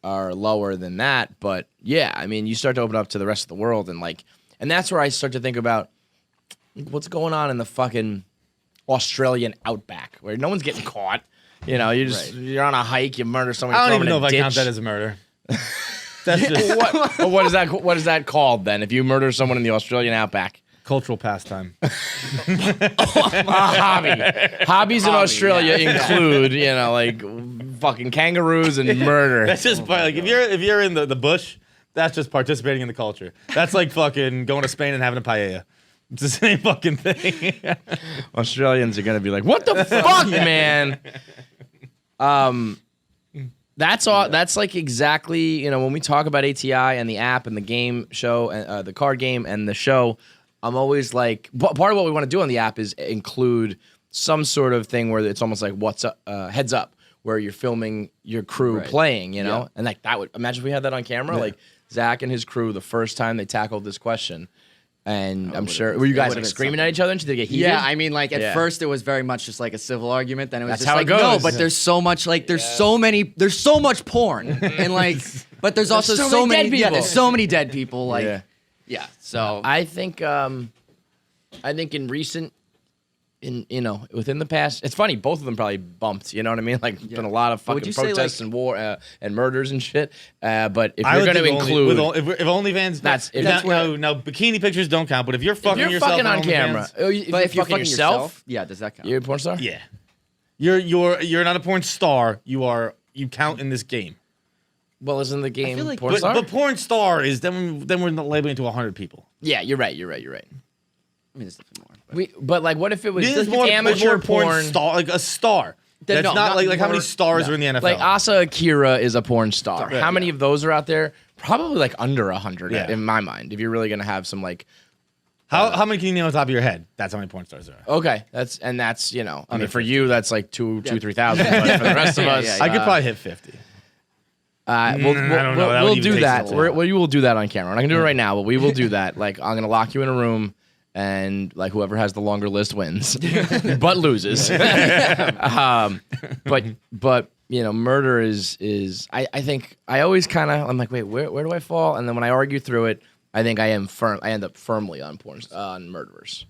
lower than that. But yeah, I mean, you start to open up to the rest of the world and that's where I start to think about what's going on in the fucking Australian outback where no one's getting caught. You're on a hike, you murder someone. I don't you even throw know them if in I a count ditch. that as a murder. That's just What is that called then? If you murder someone in the Australian outback, cultural pastime. a hobby. Hobbies in Australia include like fucking kangaroos and murder. That's just like if you're in the bush, that's just participating in the culture. That's like fucking going to Spain and having a paella. It's the same fucking thing. Australians are gonna be like, "What the fuck, man?" That's all. That's like exactly when we talk about ATI and the app and the game show and the card game and the show. I'm always like, part of what we want to do on the app is include some sort of thing where it's almost like what's up, heads up, where you're filming your crew Right. playing, Yeah. and like that would imagine if we had that on camera, like Zach and his crew the first time they tackled this question, and I'm sure were you guys would've like been screaming at each other and did they get heated? Yeah, I mean, like at Yeah. first it was very much just like a civil argument. Then it was That's just how it like no, goes. but there's so much there's so much porn and but there's also so so many many dead people. there's so many dead people. Like Yeah. yeah, so I think in recent, within the past, it's funny. Both of them probably bumped. You know what I mean? Like, been a lot of would fucking you say, protests like- and war and murders and shit. But if I you're would going to think include, if OnlyFans, That's- if now, that's where- no, bikini pictures don't count. But if you're if fucking you're yourself fucking on OnlyFans, camera, if but if you're fucking yourself, yeah, does that count? you're a porn star. yeah, You're not a porn star. You count in this game. Well, isn't the game feel like- porn But, star? but porn star is then we're not labeling it to 100 people. Yeah, you're right. I mean, there's definitely more. But But like, what if it was This just is more amateur porn star, like a star. Then That's no, not not like how many more- stars are in the NFL. Like Asa Akira is a porn star. Yeah, How many of those are out there? Probably like under 100 Yeah. in my mind. If you're really gonna have some like, how many can you name on top of your head? That's how many porn stars there are. okay, that's I mean, for you that's like 2,000-3,000, but for the rest of Yeah, us, yeah, I could probably hit 50. we'll I don't know. That would we'll even do take that. so long. We will do that on camera. We're not gonna do it right now, but we will do that. Like, I'm gonna lock you in a room. And like whoever has the longer list wins, but loses. But murder is I think I always I'm like, wait, where do I fall? And then when I argue through it, I think I end up firmly on murderers.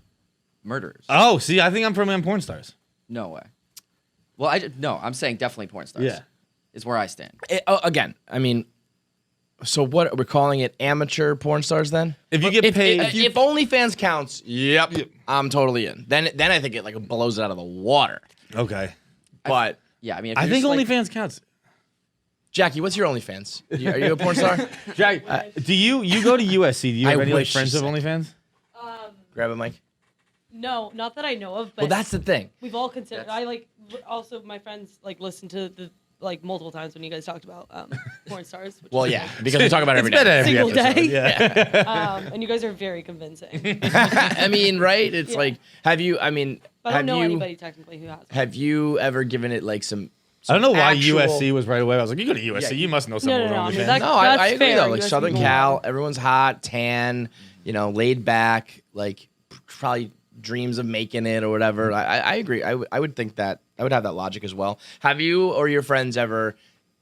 murderers. Oh, see, I think I'm firmly on porn stars. No way. Well, no, I'm saying definitely porn stars. Yeah. Is where I stand. Again, I mean, so what we're calling it amateur porn stars then? If you get paid, If OnlyFans counts, yep, I'm totally in. Then I think it like blows it out of the water. okay. But Yeah, I mean, if I you're think just, like, OnlyFans counts. Jackie, what's your OnlyFans? Are you a porn star? Jack, do you go to USC? Do you have I any like, wish friends you of said. OnlyFans? Grab it, Mike. No, not that I know of. But Well, that's the thing. we've all considered. I like also my friends like listened to the like multiple times when you guys talked about porn stars. Which Well, is yeah, because we talk about it every It's better day. every Single episode. day. Yeah. and you guys are very convincing. I mean, right? It's Yeah. like, have you? I mean, But I have don't know you? anybody technically who has. Have you ever given it like some? I don't know why actual- USC was right away. I was like, you go to USC, Yeah. you must know someone no, with I mean, OnlyFans. that- No, I That's agree fair. though. Like US Southern people. Cal, everyone's hot, tan, laid back, like probably dreams of making it or whatever. I agree. I would think that I would have that logic as well. Have you or your friends ever?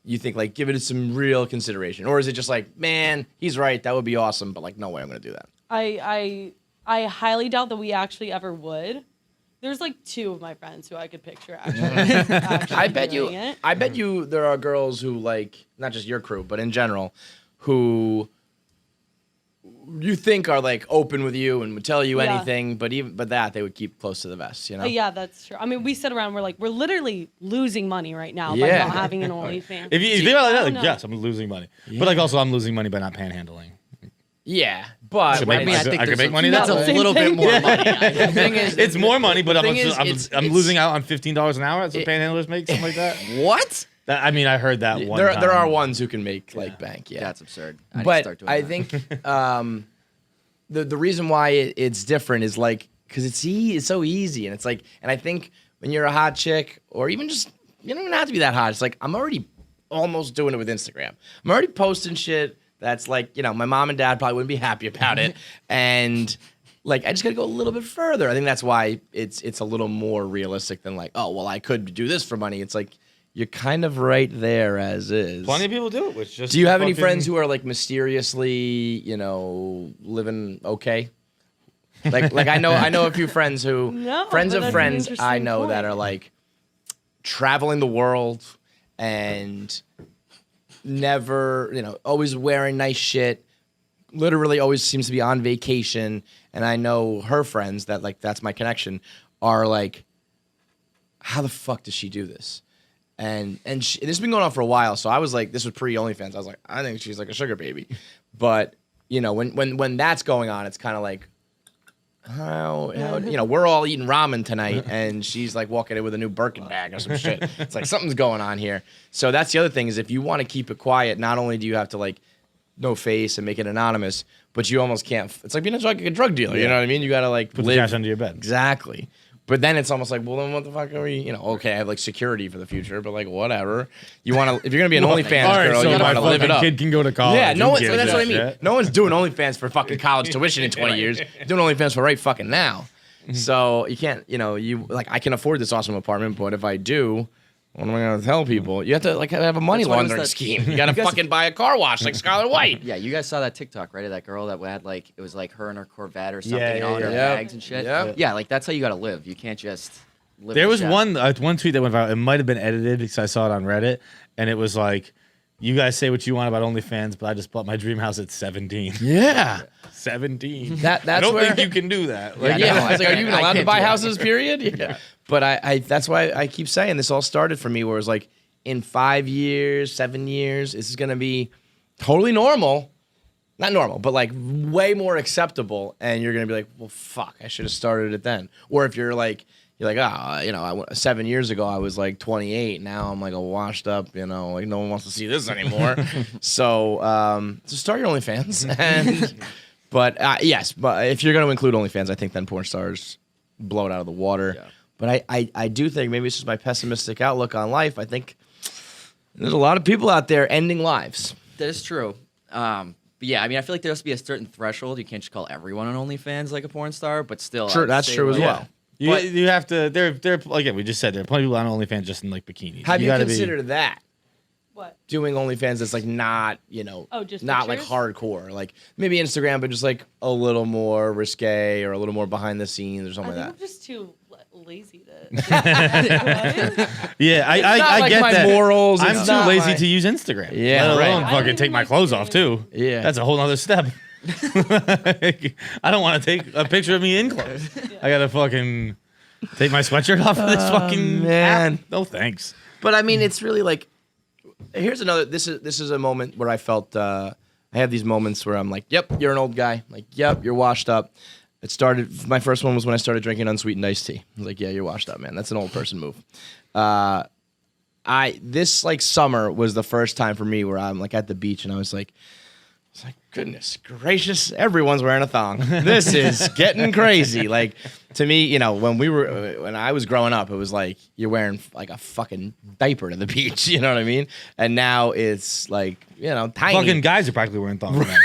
You think like give it some real consideration, or is it just like, man, he's right, that would be awesome, but like no way I'm gonna do that. I highly doubt that we actually ever would. There's like two of my friends who I could picture actually. I bet doing you. it. I bet you there are girls who like not just your crew, but in general, who you think are like open with you and would tell you Yeah. anything, but that they would keep close to the vest. You know. Yeah, that's true. I mean, we sit around. We're literally losing money right now by Yeah. not having an OnlyFans. If you think about it like I that, don't like, know. yes, I'm losing money. But like also I'm losing money by not panhandling. Yeah, but Could when make- it's- I could there's make money that's that a way. little bit Same more thing. money. The thing is, It's more money, but thing is, I'm losing out on $15 an hour. That's what panhandlers make, something like that. what? I mean, I heard that one there time. are ones who can make like bank. Yeah, That's absurd. I need to but start doing I that. think the reason why it's different is like because it's so easy and it's like and I think when you're a hot chick or even just you don't even have to be that hot. It's like I'm already almost doing it with Instagram. I'm already posting shit that's like my mom and dad probably wouldn't be happy about it and. Like I just gotta go a little bit further. I think that's why it's a little more realistic than like, oh well, I could do this for money. It's like you're kind of right there as is. Plenty of people do it. Which just Do you have any fucking- friends who are like mysteriously, living okay? Like I know a few friends who No, friends but of that's an friends interesting I know that point. are like traveling the world and never, always wearing nice shit. Literally always seems to be on vacation. And I know her friends that like that's my connection are like, how the fuck does she do this? And this has been going on for a while. So I was like, this was pre OnlyFans. I was like, I think she's like a sugar baby. But when that's going on, it's kind of like, how we're all eating ramen tonight, and she's like walking in with a new Birkin bag or some shit. It's like something's going on here. So that's the other thing is if you want to keep it quiet, not only do you have to like no face and make it anonymous, but you almost can't. It's like being a drug dealer. You know what I mean? You got to like Put the live cash under your bed. Exactly. But then it's almost like, well, then what the fuck are we? Okay, I have like security for the future, but like whatever. You want to if you're gonna be an OnlyFans All right, girl, so you my want to live it fucking up. kid can go to college. Yeah, no Who one's. gives That's a what I mean. shit? No one's doing OnlyFans for fucking college tuition in 20 years. Doing OnlyFans for right fucking now. So you can't. You like I can afford this awesome apartment, but if I do. What am I gonna tell people? You have to like have a money That's why it was laundering that- scheme. You gotta fucking buy a car wash like Scarlet White. Yeah, you guys saw that TikTok, right? Of that girl that had like it was like her and her Corvette or something, Yeah, and all yeah, her yeah. bags and shit. Yeah. Yeah, like that's how you gotta live. You can't just live. There in was shadow. one tweet that went viral. It might have been edited because I saw it on Reddit, and it was like, You guys say what you want about OnlyFans, but I just bought my dream house at 17. Yeah. 17. That's I don't where, think you can do that. Yeah, Like, no, I was like, are you even I allowed to can't buy do that. houses, period? Yeah. But I that's why I keep saying this all started for me where it's like in 5 years, 7 years, this is gonna be totally normal. Not normal, but like way more acceptable. And you're gonna be like, well, fuck, I should have started it then. Or if you're like, 7 years ago I was like 28. Now I'm like a washed up, like no one wants to see this anymore. So start your OnlyFans. But yes, but if you're going to include OnlyFans, I think then porn stars blow it out of the water. Yeah. But I do think maybe it's just my pessimistic outlook on life. I think there's a lot of people out there ending lives. That is true. But yeah, I mean, I feel like there has to be a certain threshold. You can't just call everyone on OnlyFans like a porn star, but still. Sure, I'd that's say, true as like, well. you have to. There again. We just said there are plenty of people on OnlyFans just in like bikinis. Have you gotta considered that? What? Doing OnlyFans that's like not, just not like pictures? hardcore. Like maybe Instagram, but just like a little more risque or a little more behind the scenes or I something think like I'm that. just too lazy to. Yeah, I not like get my that. morals, I'm it's too not lazy my- to use Instagram. Yeah, let right. alone I don't fucking even take my like clothes doing off it. too. Yeah. That's a whole other step. I don't want to take a picture of me in clothes. I gotta fucking take my sweatshirt off of this fucking man. app. No thanks. But I mean, it's really like, here's another. This is a moment where I felt. I have these moments where I'm like, "Yep, you're an old guy." Like, "Yep, you're washed up." It started. My first one was when I started drinking unsweetened iced tea. I was like, "Yeah, you're washed up, man. That's an old person move." This like summer was the first time for me where I'm like at the beach and I was like, goodness gracious, everyone's wearing a thong. This is getting crazy. Like to me, when I was growing up, it was like you're wearing like a fucking diaper to the beach. You know what I mean? And now it's like tiny. Fucking guys are practically wearing thongs. now.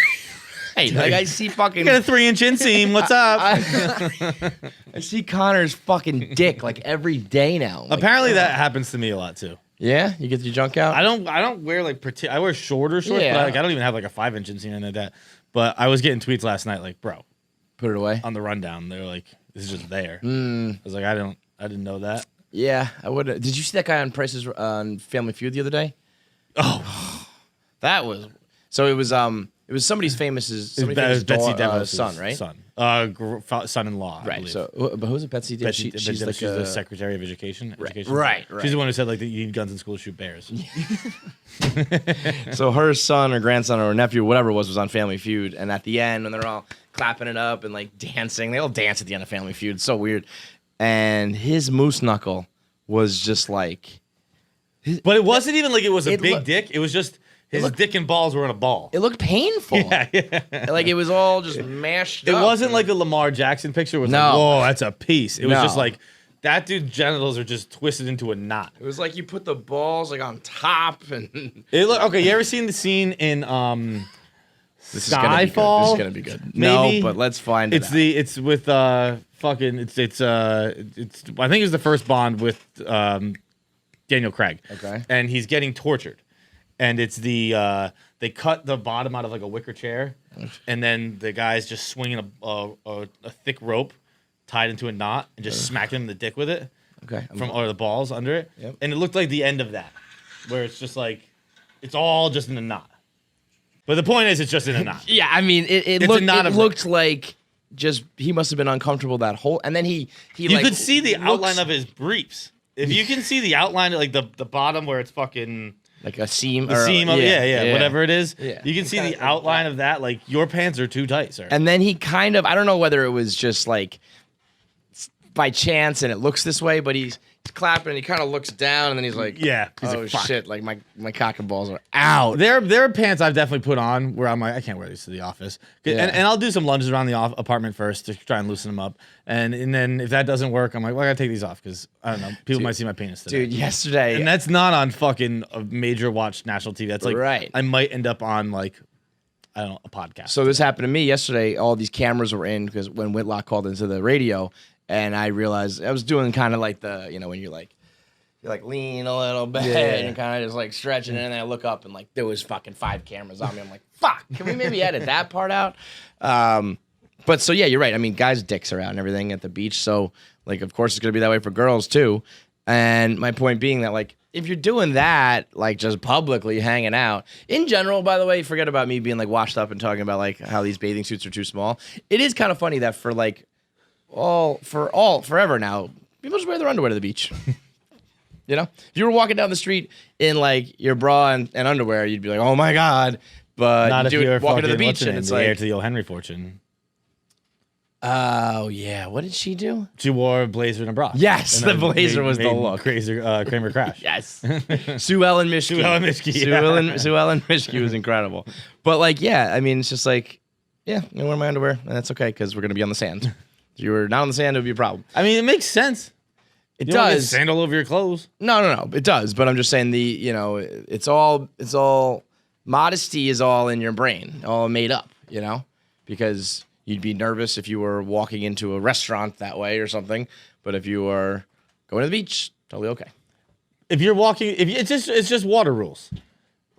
Hey, like I see fucking. Got a 3-inch inseam. What's up? I see Connor's fucking dick like every day now. Like, Apparently that happens to me a lot too. yeah, you get your junk out. I don't wear like I wear shorter shorts, Yeah. but like I don't even have like a 5-inch inseam and like that. But I was getting tweets last night like, bro, Put it away. on the rundown, they were like, this is just there. Mm. I was like, I didn't know that. Yeah, I would. Did you see that guy on Price's on Family Feud the other day? Oh, That was so. It was somebody's famous Betsy DeVos' son, right? Son-in-law. I Right. believe. So, but who's it? Betsy? Betsy, She's like the Secretary of Education. Right. She's the one who said like that you need guns in school to shoot bears. So her son or grandson or nephew, whatever it was on Family Feud, and at the end when they're all clapping it up and like dancing, they all dance at the end of Family Feud. It's so weird. And his moose knuckle was just like. But it wasn't even like it was a It big look- dick. It was just his looked- dick and balls were in a ball. It looked painful. Yeah. Like it was all just mashed It up. wasn't like a Lamar Jackson picture. It was No. like, whoa, that's a piece. It was No. just like that dude's genitals are just twisted into a knot. It was like you put the balls like on top and. It look okay. You ever seen the scene in This is gonna be good. Skyfall? This is gonna be good. Maybe? No, but let's find it. It's with fucking it's I think it's the first Bond with Daniel Craig. Okay. And he's getting tortured, and it's the they cut the bottom out of like a wicker chair, and then the guy's just swinging a thick rope tied into a knot and just smacking him in the dick with it Okay. or the balls under it, Yep. and it looked like the end of that, where it's just like it's all just in a knot. But the point is, it's just in a knot. Yeah, I mean, it It's looked not it a- looked like just he must have been uncomfortable that whole, and then he You like could see the looks outline of his briefs. If you can see the outline, like the bottom where it's fucking like a seam. the or, seam of whatever it is. Yeah. You can see the outline of that. Like your pants are too tight, sir. And then he kind of, I don't know whether it was just like by chance and it looks this way, but he's clapping and he kind of looks down and then he's like, yeah. He's oh like, "Fuck." shit, like my cock and balls are out. There are pants I've definitely put on where I'm like, I can't wear these to the office. Yeah. And I'll do some lunges around the apartment first to try and loosen them up. And then if that doesn't work, I'm like, well, I gotta take these off because I don't know, people might see my penis today. Dude, yesterday. And that's not on fucking a major watch national TV. That's like, Right. I might end up on like, I don't know, a podcast. So this happened to me yesterday. All these cameras were in because when Whitlock called into the radio, and I realized I was doing kind of like the, when you like lean a little bit and you're kind of just like stretching, and then I look up and like there was fucking 5 cameras on me. I'm like, fuck, can we maybe edit that part out? But so yeah, you're right. I mean, guys' dicks are out and everything at the beach, so like of course it's gonna be that way for girls too. And my point being that like if you're doing that, like just publicly hanging out, in general, by the way, forget about me being like washed up and talking about like how these bathing suits are too small. It is kind of funny that for like forever now, people just wear their underwear to the beach. You know, if you were walking down the street in like your bra and underwear, you'd be like, oh my God. But Not if you're walking to the fucking, beach and it's the heir like, to the O. Henry fortune. oh yeah, what did she do? She wore a blazer and a bra. Yes, And then the blazer was the made look. Kramer crash. Yes. Sue Ellen Mishke. Sue Ellen Mishke, Sue Ellen Mishke was incredible. But like, yeah, I mean, it's just like, yeah, I'm gonna wear my underwear, and that's okay because we're gonna be on the sand. If you were not on the sand, it would be a problem. I mean, it makes sense. It You don't get does. sand all over your clothes. No, it does. But I'm just saying it's all modesty is all in your brain, all made up, because you'd be nervous if you were walking into a restaurant that way or something. But if you are going to the beach, totally okay. If you're walking, it's just water rules.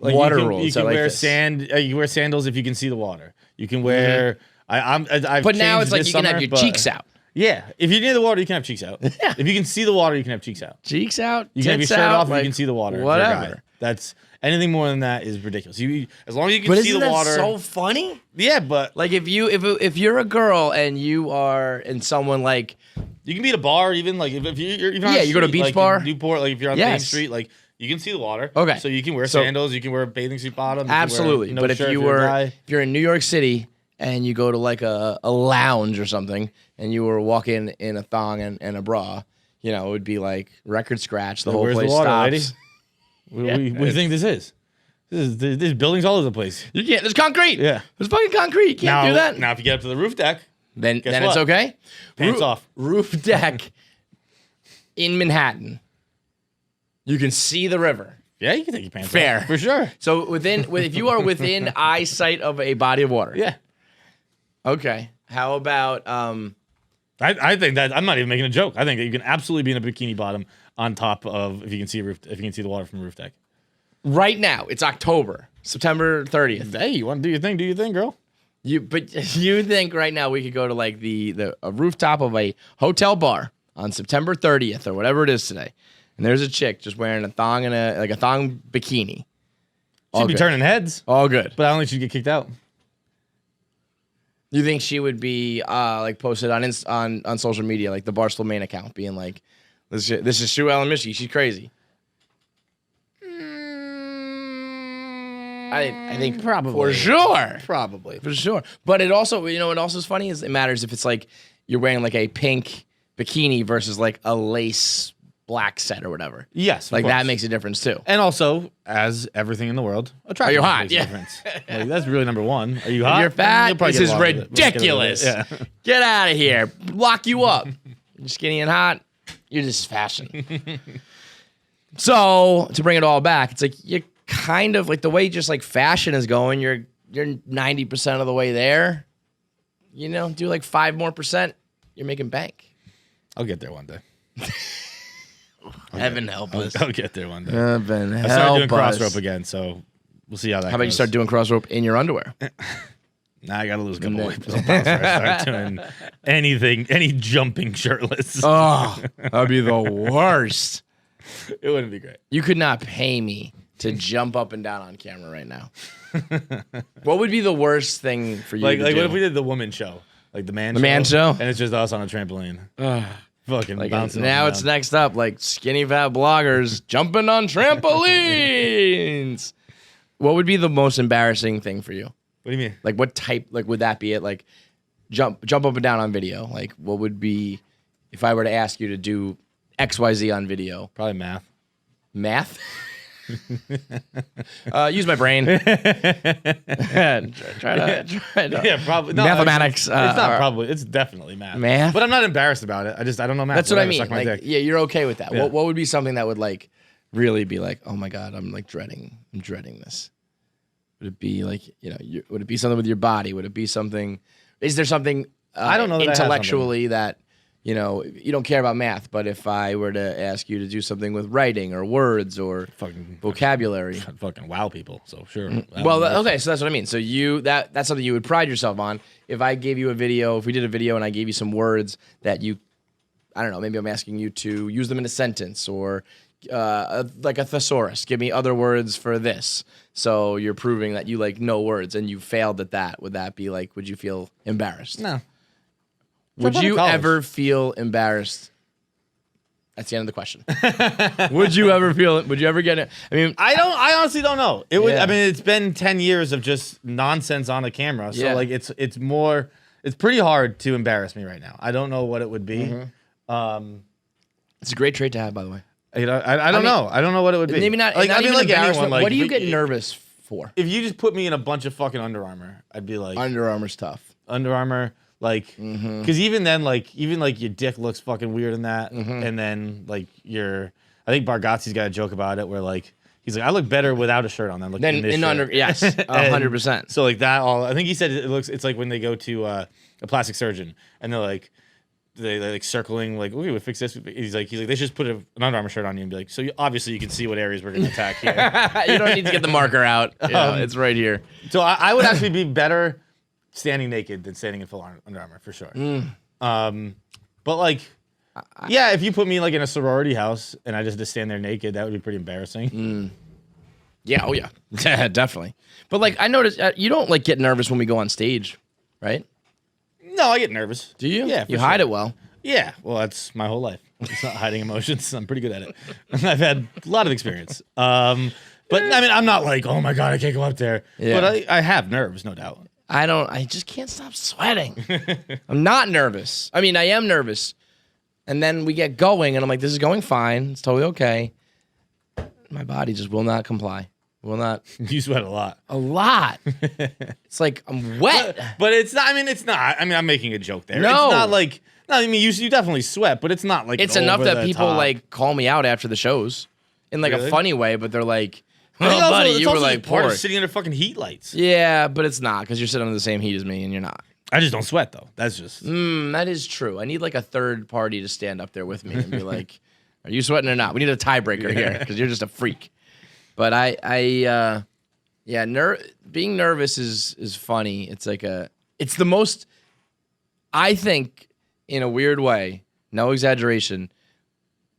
Like Water you can, rules. You can I like wear this. sand. You wear sandals if you can see the water. You can wear. I've But now changed it's like this you can have summer, your but- cheeks out. Yeah, if you're near the water, you can have cheeks out. Yeah. If you can see the water, you can have cheeks out. Cheeks out. You can have your tits shirt out, off if like, you can see the water. if you're a Whatever. guy. That's anything more than that is ridiculous. As long as you can But see isn't the that water. so funny? Yeah, but Like if you're a girl and you are in someone like you can be at a bar even like if you're even on Yeah, a you go to a street, beach like bar. in Newport, like if you're on Yes. Main Street, like you can see the water. Okay. So you can wear So- sandals, you can wear a bathing suit bottom. you can wear absolutely, no but if shirt you you're a were guy. if you're in New York City and you go to like a lounge or something and you were walking in a thong and a bra, it would be like record scratch. The whole Where's place the water, stops. lady? What do you think this is? There's buildings all over the place. You can't. There's concrete. Yeah. There's fucking concrete. You can't do that. Now, if you get up to the roof deck, then guess it's what? okay. Pants off. Roof deck in Manhattan. You can see the river. yeah, you can take your pants Fair. off. For sure. So if you are within eyesight of a body of water. Yeah. Okay. How about I think that I'm not even making a joke. I think that you can absolutely be in a bikini bottom on top of if you can see the water from the roof deck. right now? It's October, September 30th. Hey, you want to do your thing? Do your thing, girl. But you think right now we could go to like a rooftop of a hotel bar on September 30th or whatever it is today, and there's a chick just wearing a thong and a thong bikini. She'd be good. turning heads, All good. but I don't think she'd get kicked out. You think she would be like posted on social media, like the Barstool main account, being like, "This is Sue Ellen Mishke. She's crazy." I think Probably. for sure, Probably. for sure. But it also, what also is funny is it matters if it's like you're wearing like a pink bikini versus like a lace black set or whatever. Yes, of Like that course. makes a difference too. And also, as everything in the world, attractiveness Are you hot? makes a Yeah. difference. Like, that's really number one. Are you If hot? you're fat, You'll probably this get is along with it. We'll get away with ridiculous. it. Yeah. Get out of here. Lock you up. You're skinny and hot. You're just fashion. So to bring it all back, it's like you kind of like the way just like fashion is going. You're 90% of the way there. Do like 5% more. You're making bank. I'll get there one day. Heaven help us. I'll get there one day. Heaven I started doing help us. cross rope again, so we'll see how that goes. How about you start doing cross rope in your underwear? Nah, I gotta lose a couple No. weight before I start doing any jumping shirtless. Oh, that'd be the worst. It wouldn't be great. You could not pay me to jump up and down on camera right now. What would be the worst thing for you Like to what do? if we did the woman show, like the man, The man show? and it's just us on a trampoline, fucking Like bouncing. now up and it's down. next up, like skinny fat bloggers jumping on trampolines. What would be the most embarrassing thing for you? What do you mean? Like what type? Like would that be it? Like jump up and down on video. Like what would be if I were to ask you to do XYZ on video? Probably math. Math. Use my brain. try to. Yeah, probably. No, Mathematics, It's not are- probably. It's definitely math. Math? But I'm not embarrassed about it. I don't know math. That's what I Whatever, mean. suck my Like, dick. yeah, you're okay with that. Yeah. What would be something that would like really be like, oh my god, I'm dreading this. Would it be like would it be something with your body? Would it be something? Is there something? I don't know that I have intellectually that you don't care about math, but if I were to ask you to do something with writing or words or Fucking vocabulary. fucking wow people. So sure. Well, okay, so that's what I mean. So that's something you would pride yourself on. If I gave you a video, if we did a video and I gave you some words that I don't know, maybe I'm asking you to use them in a sentence or like a thesaurus. Give me other words for this. So you're proving that you like know words and you failed at that. Would that be like, would you feel embarrassed? No. Would Drop out of you college. ever feel embarrassed? That's the end of the question. Would you ever feel it? Would you ever get it? I mean, I honestly don't know. It would. Yeah. I mean, it's been 10 years of just nonsense on a camera. So Yeah. like, it's pretty hard to embarrass me right now. I don't know what it would be. it's a great trait to have, by the way. You know, I don't mean, know. I don't know what it would be. Maybe not. Like, not I mean, even like embarrassment. anyone. Like, what do you if get you- nervous for? If you just put me in a bunch of fucking Under Armour, I'd be like, Under Armour's tough. Under Armour, like, because even then, like, even like your dick looks fucking weird in that, and then like I think Bargatze's got a joke about it where like he's like, I look better without a shirt on than looking Then in under, yes, 100%. So like that all, I think he said it's like when they go to a plastic surgeon and they're like circling like, okay, we fix this. He's like they should just put an Under Armour shirt on you and be like, so obviously you can see what areas we're gonna attack here. You don't need to get the marker out. It's right here. So I would actually be better standing naked than standing in full Under Armour for sure. But like, yeah, if you put me like in a sorority house and I just had to stand there naked, that would be pretty embarrassing. Yeah. Oh yeah. Yeah, definitely. But like, I noticed you don't like get nervous when we go on stage, right? No, I get nervous. Do you? Yeah, You for hide sure. it well. Yeah, well, that's my whole life. It's not hiding emotions. I'm pretty good at it. I've had a lot of experience. But I mean, I'm not like, oh my God, I can't go up there. Yeah. But I have nerves, no doubt. I just can't stop sweating. I'm not nervous. I mean, I am nervous. And then we get going, and I'm like, this is going fine. It's totally okay. My body just will not comply. Will not. You sweat a lot. A lot. It's like I'm wet. But it's not, I mean, it's not. I mean, I'm making a joke there. No. It's not like, no, I mean, you definitely sweat, but it's not like It's enough over that the people top. like call me out after the shows in like a Really? funny way, but they're like, I think "Oh, also, buddy, it's you were also like part poor." of sitting under fucking heat lights. Yeah, but it's not because you're sitting under the same heat as me, and you're not. I just don't sweat though. That's just. That is true. I need like a third party to stand up there with me and be like, "Are you sweating or not?" We need a tiebreaker here because you're just a freak. But being nervous is funny. It's like it's the most. I think, in a weird way, no exaggeration,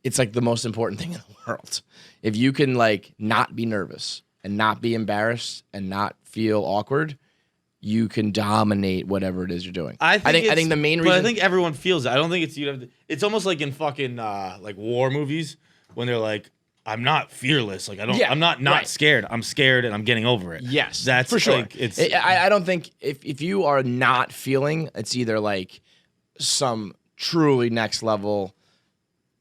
it's like the most important thing in the world. If you can like not be nervous and not be embarrassed and not feel awkward, you can dominate whatever it is you're doing. I think the main reason. But I think everyone feels it. I don't think it's you have. It's almost like in fucking like war movies when they're like, I'm not fearless. Like I don't. Yeah, I'm not right. scared. I'm scared and I'm getting over it. Yes, that's for sure. Like, it's. I don't think if you are not feeling, it's either like some truly next level,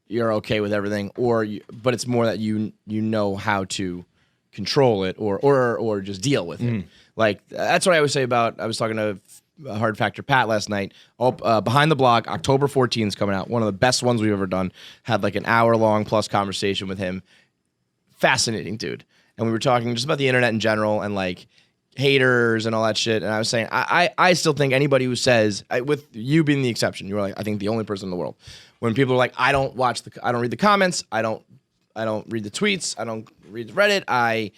you're okay with everything, but it's more that you know how to control it or just deal with it. Like that's what I always say about. I was talking to Hard Factor Pat last night. Behind the Block, October 14th is coming out. One of the best ones we've ever done. Had like an hour-long plus conversation with him. Fascinating dude. And we were talking just about the internet in general and like haters and all that shit. And I was saying, I still think anybody who says, with you being the exception, you were like, I think the only person in the world. When people are like, I don't read the comments, I don't read the tweets, I don't read the Reddit, I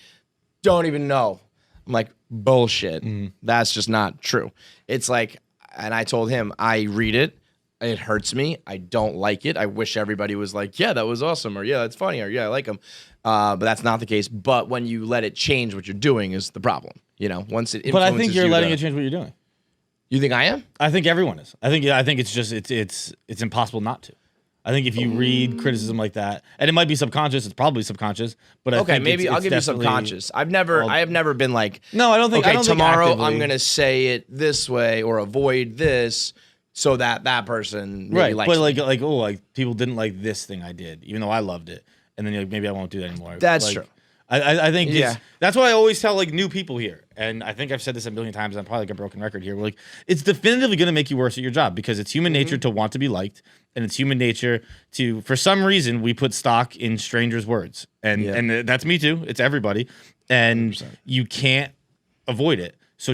don't even know. I'm like, bullshit. That's just not true. It's like, and I told him, I read it. It hurts me. I don't like it. I wish everybody was like, yeah, that was awesome. Or yeah, that's funny. Or yeah, I like him. But that's not the case. But when you let it change what you're doing is the problem. You know, once it but I think influences you're you letting to- it change what you're doing. You think I am? I think everyone is. I think it's just it's impossible not to. I think if you read criticism like that, and it might be subconscious, it's probably subconscious. But I Okay, think maybe I'll it's give you definitely- subconscious. I have never been like, No, I don't think. okay, I don't think tomorrow actively. I'm gonna say it this way or avoid this so that person maybe right, likes but me. like people didn't like this thing I did, even though I loved it, and then you're like, maybe I won't do that anymore. That's Like, true. I think Yeah. that's what I always tell like new people here, and I think I've said this a million times. I'm probably like a broken record here. We're like, it's definitively going to make you worse at your job because it's human nature to want to be liked, and it's human nature to, for some reason, we put stock in strangers' words, and that's me too. It's everybody, and 100%. you can't avoid it. So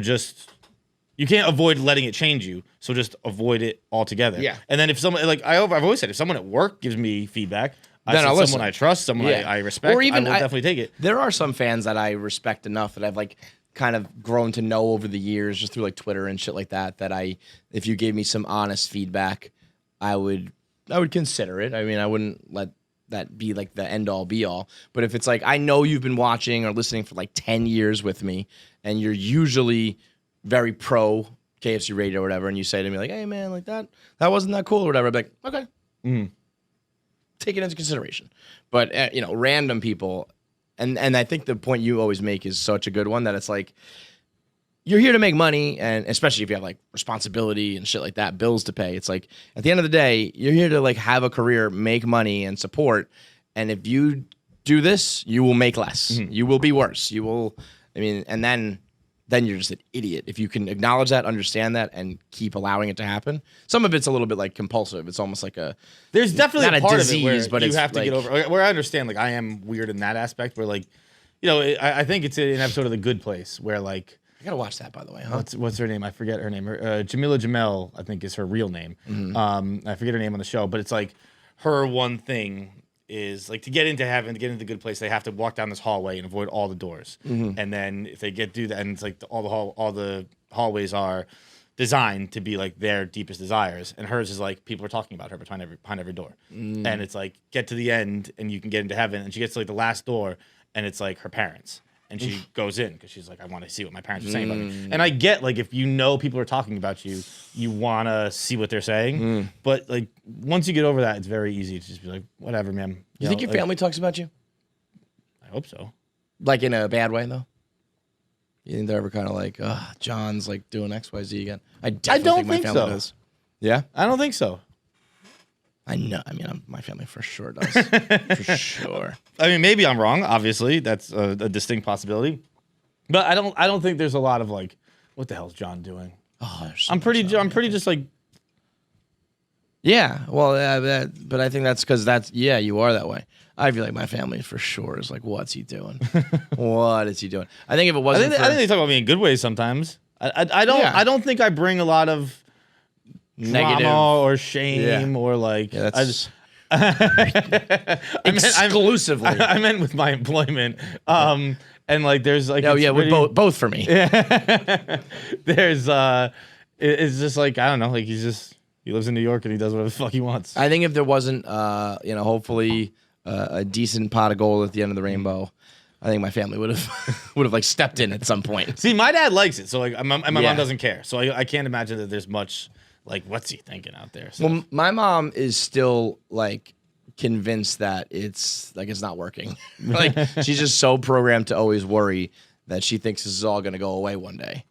you can't avoid letting it change you. So just avoid it altogether. Yeah. And then if someone like I've always said, if someone at work gives me feedback, Then I'll someone listen. I trust, someone Yeah. I respect, Or even I will definitely take it. There are some fans that I respect enough that I've like kind of grown to know over the years just through like Twitter and shit like that. That if you gave me some honest feedback, I would consider it. I mean, I wouldn't let that be like the end all be all. But if it's like, I know you've been watching or listening for like 10 years with me, and you're usually very pro KFC radio or whatever, and you say to me like, hey man, like that wasn't that cool or whatever, I'd be like, okay. Take it into consideration. But random people, and I think the point you always make is such a good one, that it's like, you're here to make money, and especially if you have like responsibility and shit like that, bills to pay. It's like, at the end of the day, you're here to like have a career, make money, and support. And if you do this, you will make less. You will be worse. You will, and then you're just an idiot. If you can acknowledge that, understand that, and keep allowing it to happen. Some of it's a little bit like compulsive. It's almost like there's definitely not a part disease, of it where but you it's have to like, get over. Where I understand, like I am weird in that aspect. Where like, I think it's an episode of The Good Place where like. I gotta watch that, by the way. Huh? What's her name? I forget her name. Jamila Jamel, I think, is her real name. I forget her name on the show, but it's like her one thing is like to get into heaven, to get into the good place, they have to walk down this hallway and avoid all the doors. And then if they do that, and it's like all the hallways are designed to be like their deepest desires, and hers is like people are talking about her behind every door, and it's like get to the end and you can get into heaven, and she gets to like the last door, and it's like her parents. And she goes in because she's like, I want to see what my parents are saying about me. And I get, like, if people are talking about you, you want to see what they're saying. But, like, once you get over that, it's very easy to just be like, whatever, man. You think your family talks about you? I hope so. Like, in a bad way, though? You think they're ever kind of like, John's, like, doing X, Y, Z again? I definitely don't think my think family so. does. Yeah? I don't think so. I know. My family for sure does. For sure. I mean, maybe I'm wrong. Obviously, that's a distinct possibility. But I don't think there's a lot of like, what the hell's John doing? Oh, so I'm pretty just like. Yeah. Well, but I think that's because you are that way. I feel like my family for sure is like, what's he doing? What is he doing? I think if it wasn't, I think they talk about me in good ways sometimes. I don't think I bring a lot of negative drama or shame or like. Yeah, that's exclusively. I meant with my employment. And like there's like we're both for me. There's it's just like I don't know, like he lives in New York and he does whatever the fuck he wants. I think if there wasn't hopefully a decent pot of gold at the end of the rainbow, I think my family would have like stepped in at some point. See, my dad likes it, so like my mom doesn't care. So I can't imagine that there's much like what's he thinking out there. So. Well, my mom is still like convinced that it's not working. Like she's just so programmed to always worry that she thinks this is all going to go away one day.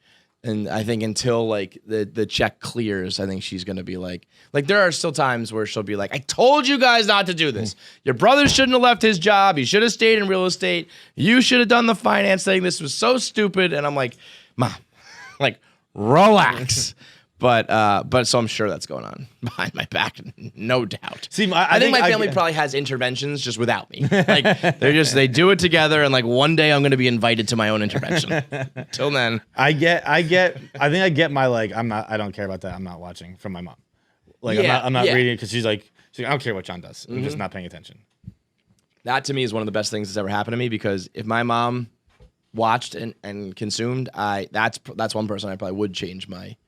And I think until like the check clears, I think she's going to be like there are still times where she'll be like, I told you guys not to do this. Your brother shouldn't have left his job. He should have stayed in real estate. You should have done the finance thing. This was so stupid. And I'm like, Mom, like relax. But so I'm sure that's going on behind my back, no doubt. See, I think my family probably has interventions just without me. Like they do it together, and like one day I'm going to be invited to my own intervention. Till then, I think I get my like I don't care about that. I'm not watching from my mom. Like I'm not reading it because she's like I don't care what John does. I'm just not paying attention. That to me is one of the best things that's ever happened to me because if my mom watched and consumed, that's one person I probably would change my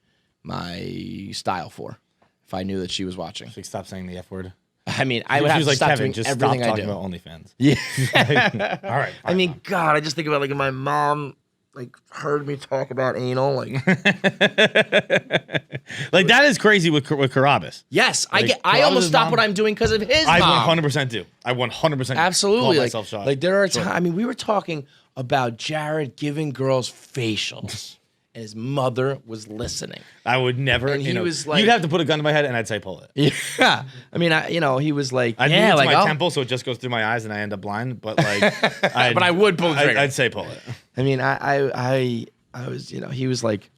style for if I knew that she was watching. Like stop saying the F word. I mean, I would have to like stop Kevin, doing just everything stop I talking do. about OnlyFans. Yeah. All right. I mean, God, I just think about like if my mom like heard me talk about anal, like like that is crazy with Carabas. yes, Like, I almost stop mom- what I'm doing because of his I mom. 100% do. I 100% Absolutely. call Like, myself shocked. like there are times. I mean, we were talking about Jared giving girls facials, and his mother was listening. I would never. And he was like- you'd have to put a gun to my head, and I'd say pull it. Yeah, I mean, he was like, I'd yeah, move it like to my I'll- temple, so it just goes through my eyes, and I end up blind. But like, but I would pull the trigger. I'd say pull it. I mean, I was, he was like,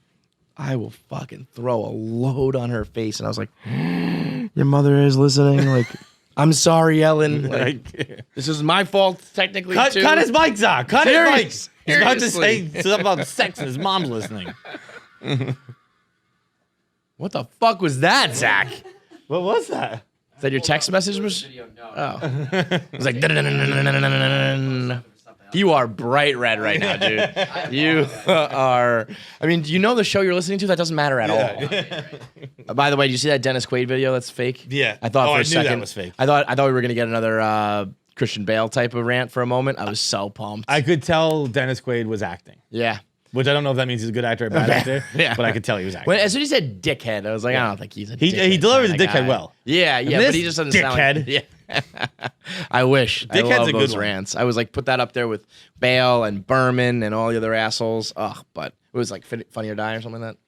I will fucking throw a load on her face, and I was like, your mother is listening. Like, I'm sorry, Ellen. Like, this is my fault, technically. Cut his mics out. Cut his mics. He's about to say Seriously. something about sex, and his mom's listening. What the fuck was that, Zach? Is What was that? that your text message was? Oh, it was like. You are bright red right now, dude. You are. I mean, do you know the show you're listening to? That doesn't matter at all. By the way, did you see that Dennis Quaid video? That's fake. Yeah. I thought Oh, for I a knew second that was fake. I thought we were gonna get another Christian Bale type of rant for a moment. I was so pumped. I could tell Dennis Quaid was acting, yeah. which I don't know if that means he's a good actor or a bad actor, Yeah. but I could tell he was acting. When, as soon as he said dickhead, I was like, I don't think he's a dickhead. He delivers a kinda dickhead guy. well. Yeah, yeah, this but he just doesn't sound like dickhead. yeah. I wish. I Dickhead's love a good those one. rants. I was like, put that up there with Bale and Berman and all the other assholes. Ugh, but it was like Funny or Die or something like that.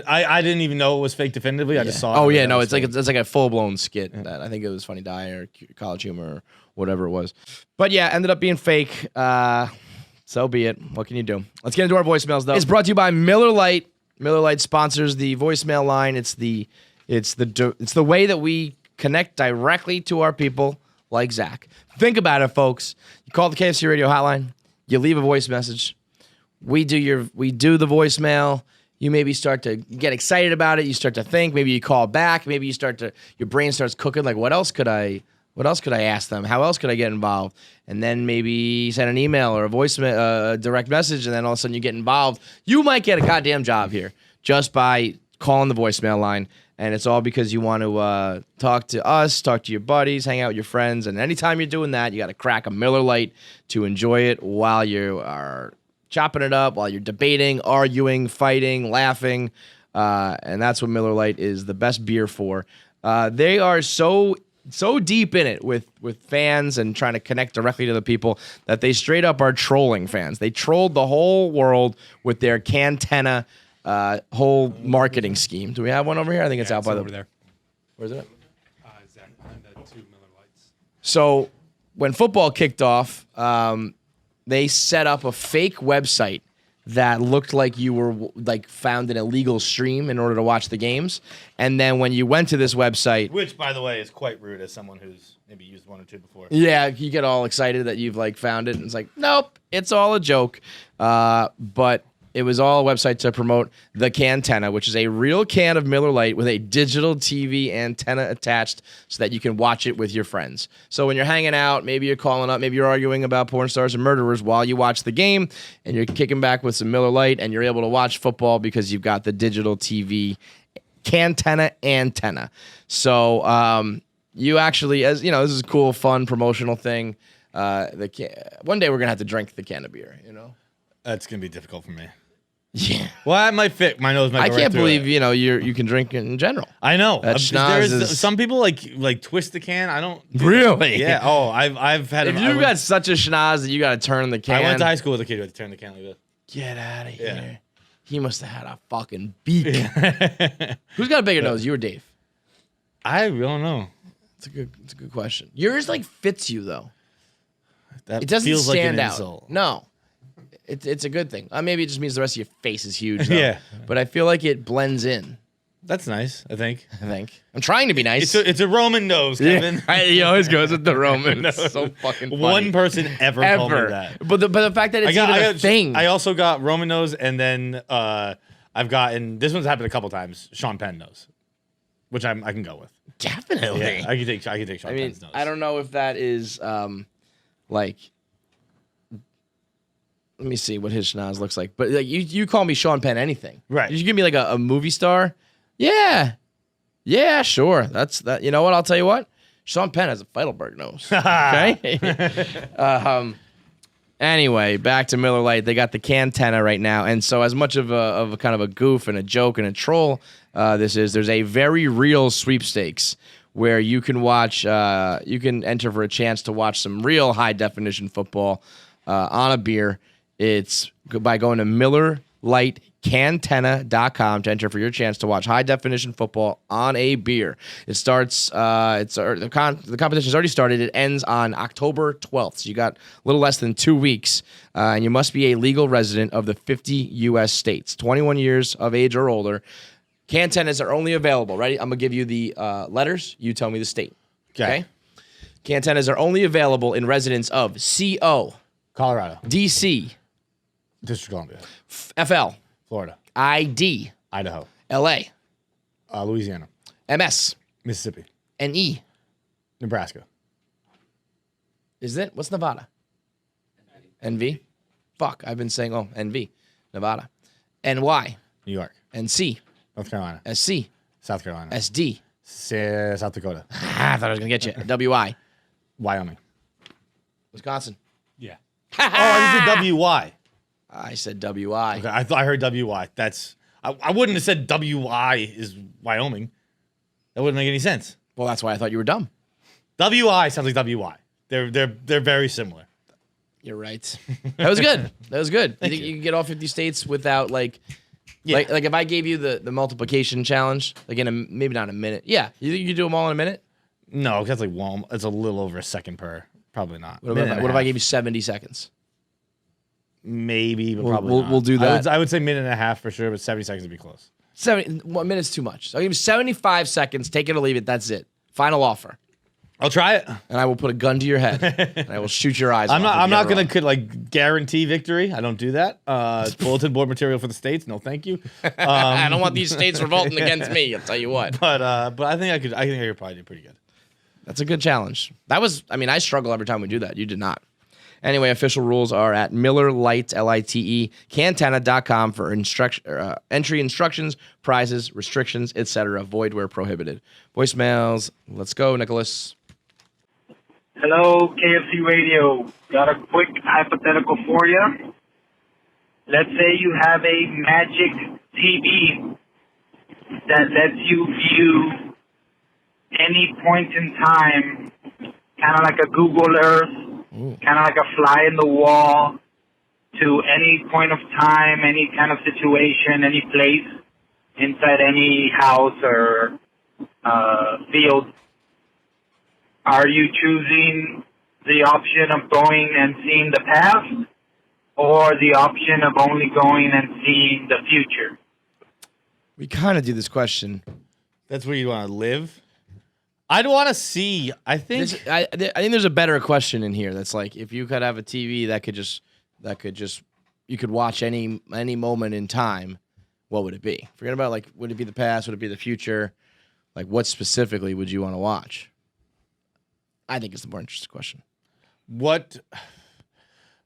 I didn't even know it was fake definitively. I just saw it. Oh and yeah, that no, was it's like fake. it's like a full blown skit. That I think it was Funny Die or College Humor or whatever it was. But yeah, ended up being fake. So be it. What can you do? Let's get into our voicemails though. It's brought to you by Miller Lite. Miller Lite sponsors the voicemail line. It's the way that we connect directly to our people like Zach. Think about it, folks. You call the KFC radio hotline. You leave a voice message. We do the voicemail. You maybe start to get excited about it. You start to think. Maybe you call back. Maybe your brain starts cooking. Like, what else could I ask them? How else could I get involved? And then maybe send an email or a direct message, and then all of a sudden you get involved. You might get a goddamn job here just by calling the voicemail line. And it's all because you want to talk to us, talk to your buddies, hang out with your friends. And anytime you're doing that, you got to crack a Miller Lite to enjoy it while you are chopping it up, while you're debating, arguing, fighting, laughing. And that's what Miller Lite is the best beer for. They are so deep in it with fans and trying to connect directly to the people that they straight up are trolling fans. They trolled the whole world with their Cantenna whole marketing scheme. Do we have one over here? I think it's out by over there. Where's it? Zach, behind the 2 Miller Lights. So when football kicked off, they set up a fake website that looked like you were like found an illegal stream in order to watch the games. And then when you went to this website, Which, by the way, is quite rude as someone who's maybe used one or two before. yeah, you get all excited that you've like found it. And it's like, nope, it's all a joke. But it was all a website to promote the Cantenna, which is a real can of Miller Lite with a digital TV antenna attached so that you can watch it with your friends. So when you're hanging out, maybe you're calling up, maybe you're arguing about porn stars and murderers while you watch the game, and you're kicking back with some Miller Lite, and you're able to watch football because you've got the digital TV Cantenna antenna. So you actually, as you know, this is a cool, fun, promotional thing. One day we're going to have to drink the can of beer, you know? That's gonna be difficult for me. Yeah. Well, that might fit. My nose might. I go right can't through believe it. you can drink in general. I know. That schnoz is- Some people like twist the can. I don't. Really? Yeah. Oh, I've had. If I you've went- got such a schnoz that you got to turn the can. I went to high school with a kid who had to turn the can like this. Get out of here. Yeah. He must have had a fucking beak. Who's got a bigger nose, you or Dave? I don't know. It's a good question. Yours like fits you though. That It doesn't feels stand like an out. insult. No. It's a good thing. Maybe it just means the rest of your face is huge. Though. Yeah. But I feel like it blends in. That's nice. I think I think I'm trying to be nice. it's a Roman nose, Kevin. He always goes with the Roman. It's so fucking funny. One person ever told me that. But the fact that it's even a thing. I also got Roman nose, and then I've gotten this one's happened a couple times. Sean Penn nose, which I can go with. Definitely. Yeah, I can take Sean I mean, Penn's nose. I don't know if that is like. Let me see what his schnoz looks like. But like you call me Sean Penn anything. Right. You give me like a movie star. Yeah. Yeah, sure. That's that. You know what? I'll tell you what. Sean Penn has a Feidelberg nose. Okay. Anyway, back to Miller Lite. They got the Cantenna right now, and so as much of a kind of a goof and a joke and a troll, there's a very real sweepstakes where you can watch. You can enter for a chance to watch some real high definition football on a beer. It's by going to MillerLiteCantenna.com to enter for your chance to watch high definition football on a beer. It starts. The competition's already started. It ends on October 12th. So you got a little less than 2 weeks, and you must be a legal resident of the 50 U.S. states, 21 years of age or older. Cantennas are only available. Ready? I'm gonna give you the letters. You tell me the state. Okay. Cantennas are only available in residents of CO, Colorado, DC, District of Columbia, FL, Florida, ID, Idaho, LA, Louisiana, MS, Mississippi, NE. Nebraska. Is it? What's Nevada? NV? Fuck, I've been saying, NV. Nevada. NY. New York, NC. North Carolina, SC. South Carolina, SD. South Dakota, I thought I was going to get you. WI. Wyoming. Wisconsin. Yeah. Oh, I said WY. I said WI. Okay, I heard WY. I wouldn't have said WI is Wyoming. That wouldn't make any sense. Well, that's why I thought you were dumb. WI sounds like WY. They're very similar. You're right. That was good. That was good. You think you can get all 50 states without like if I gave you the multiplication challenge, like maybe not a minute. Yeah. You think you could do them all in a minute? No, 'cause that's like it's a little over a second per. Probably not. What if I gave you 70 seconds? Maybe, but probably not. We'll do that. I would say minute and a half for sure, but 70 seconds would be close. 1 minute's too much. So I'll give you 75 seconds. Take it or leave it. That's it. Final offer. I'll try it. And I will put a gun to your head. And I will shoot your eyes. I'm off not gonna guarantee victory. I don't do that. Bulletin board material for the states. No, thank you. I don't want these states revolting against me. I'll tell you what. But I think I could probably do pretty good. That's a good challenge. I struggle every time we do that. You did not. Anyway, official rules are at Miller Lite, Lite, Cantana.com for entry instructions, prizes, restrictions, etc. Void where prohibited. Voicemails. Let's go, Nicholas. Hello, KFC Radio. Got a quick hypothetical for you. Let's say you have a magic TV that lets you view any point in time, kind of like a Google Earth, kind of like a fly in the wall, to any point of time, any kind of situation, any place, inside any house or field. Are you choosing the option of going and seeing the past, or the option of only going and seeing the future? We kind of do this question. That's where you want to live. I'd want to see. I think. I think there's a better question in here. That's like, if you could have a TV that could just you could watch any moment in time, what would it be? Forget about like, would it be the past? Would it be the future? Like, what specifically would you want to watch? I think it's the more interesting question. What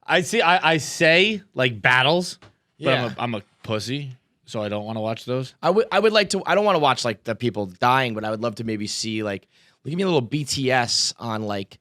I see, I say like battles, but Yeah. I'm a pussy, so I don't want to watch those. I would like to. I don't want to watch like the people dying, but I would love to maybe see like, give me a little BTS on like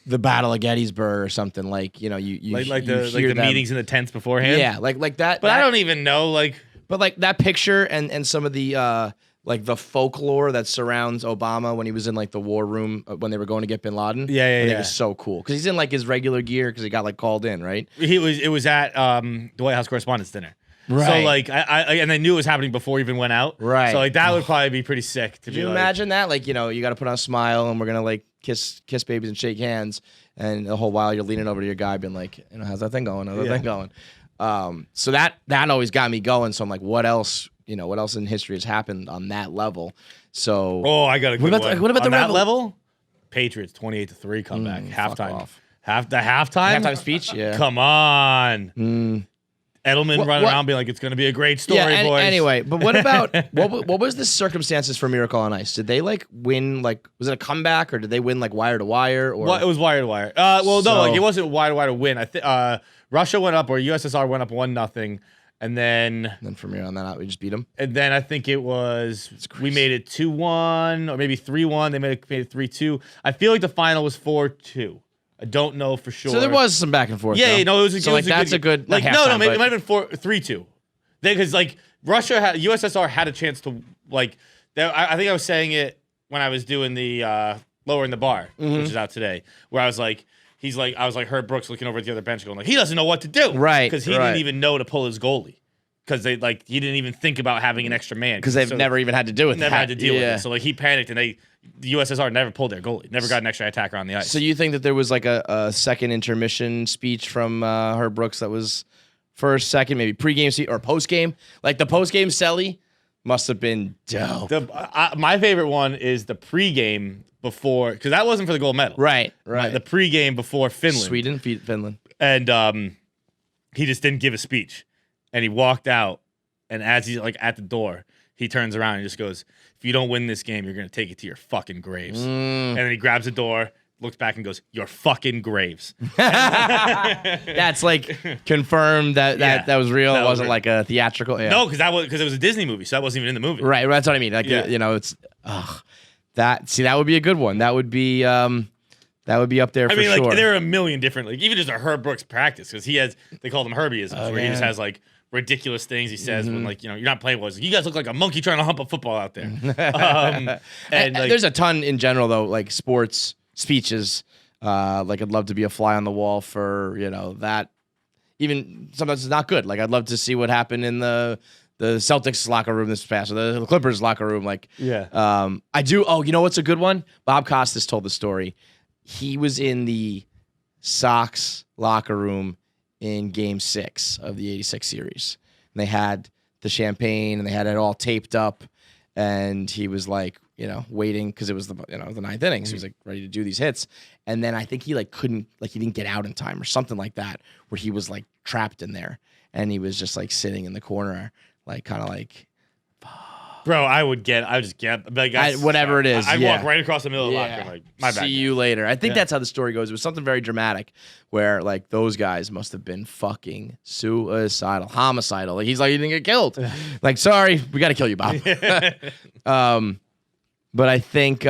the Battle of Gettysburg or something. Like, you Like you the hear them. meetings in the tents beforehand. Yeah, like that. But I don't even know like. But like that picture and some of the like the folklore that surrounds Obama when he was in like the war room when they were going to get Bin Laden. Yeah, I think yeah. it was so cool because he's in like his regular gear because he got like called in, right? It was at the White House Correspondents' Dinner. Right. So like I and I knew it was happening before he even went out. Right. So like that would probably be pretty sick to Could be you like, imagine that? Like, you got to put on a smile and we're gonna like kiss babies and shake hands, and the whole while you're leaning over to your guy, being like, how's that thing going? How's that thing going? So that always got me going. So I'm like, what else? What else in history has happened on that level? So Oh, I got a good What about one. what about on the that level? Patriots 28-3 comeback fuck halftime. off. The halftime. halftime speech? Yeah. Come on. Edelman What- running what- around being like, it's going to be a great story, boys. Anyway, but what about what was the circumstances for Miracle on Ice? Did they like win? Like, was it a comeback or did they win like wire to wire? Or Well, it was wire to wire. Well, So- no, like it wasn't wire to wire to win. I think Russia went up or USSR went up 1-0, and then from here on that out, we just beat them. I think it was we made it 2-1 or maybe 3-1. They made it 3-2. I feel like the final was 4-2. I don't know for sure. So there was some back and forth. Yeah, though. no, it was. So it like was that's a good like not no, halftime, maybe but- it might have been 3-2. Because like USSR had a chance to like. I think I was saying it when I was doing the lowering the bar, which is out today, where I was like, I was like Herb Brooks looking over at the other bench, going like, he doesn't know what to do, Right, Because he right. didn't even know to pull his goalie, because he didn't even think about having an extra man, because they've never even had to do with never that. had to deal with Yeah. it. So like he panicked, and the USSR never pulled their goalie, never got an extra attacker on the ice. So you think that there was like a second intermission speech from Herb Brooks that was first, second, maybe pregame or postgame? Like the postgame Selly must have been dope. My favorite one is the pregame before, because that wasn't for the gold medal. Right. The pregame before Finland. Sweden, Finland. And he just didn't give a speech. And he walked out, and as he's like at the door, he turns around and just goes, if you don't win this game, you're going to take it to your fucking graves. And then he grabs the door, looks back and goes, "You're fucking Graves." That's like confirmed that was real. That It was wasn't real. like a theatrical. Yeah. No, because it was a Disney movie, so that wasn't even in the movie. Right. That's what I mean. Like Yeah. it's that would be a good one. That would be up there I for mean, like sure. there are a million different, like even just a Herb Brooks practice because they call them Herbieisms, where he just yeah. has like ridiculous things he says when like you're not playing. Was you guys look like a monkey trying to hump a football out there? And like, There's a ton in general though, like sports speeches. Like I'd love to be a fly on the wall for that. Even sometimes it's not good. Like I'd love to see what happened in the Celtics locker room this past, or the Clippers locker room. Like I do. Oh, you know what's a good one? Bob Costas told the story. He was in the Sox locker room in Game 6 of the '86 series. And they had the champagne and they had it all taped up. And he was like, waiting because it was the ninth inning. So he was like ready to do these hits. And then I think he like couldn't, like he didn't get out in time or something like that, where he was like trapped in there. And he was just like sitting in the corner, like kind of like, bro, I would just get like, whatever it is. I'd yeah. walk right across the middle of the locker room, like my bad. See you later. I think that's how the story goes. It was something very dramatic where like those guys must have been fucking suicidal, homicidal. Like he's like, you didn't get killed. Like, sorry, we got to kill you, Bob. But I think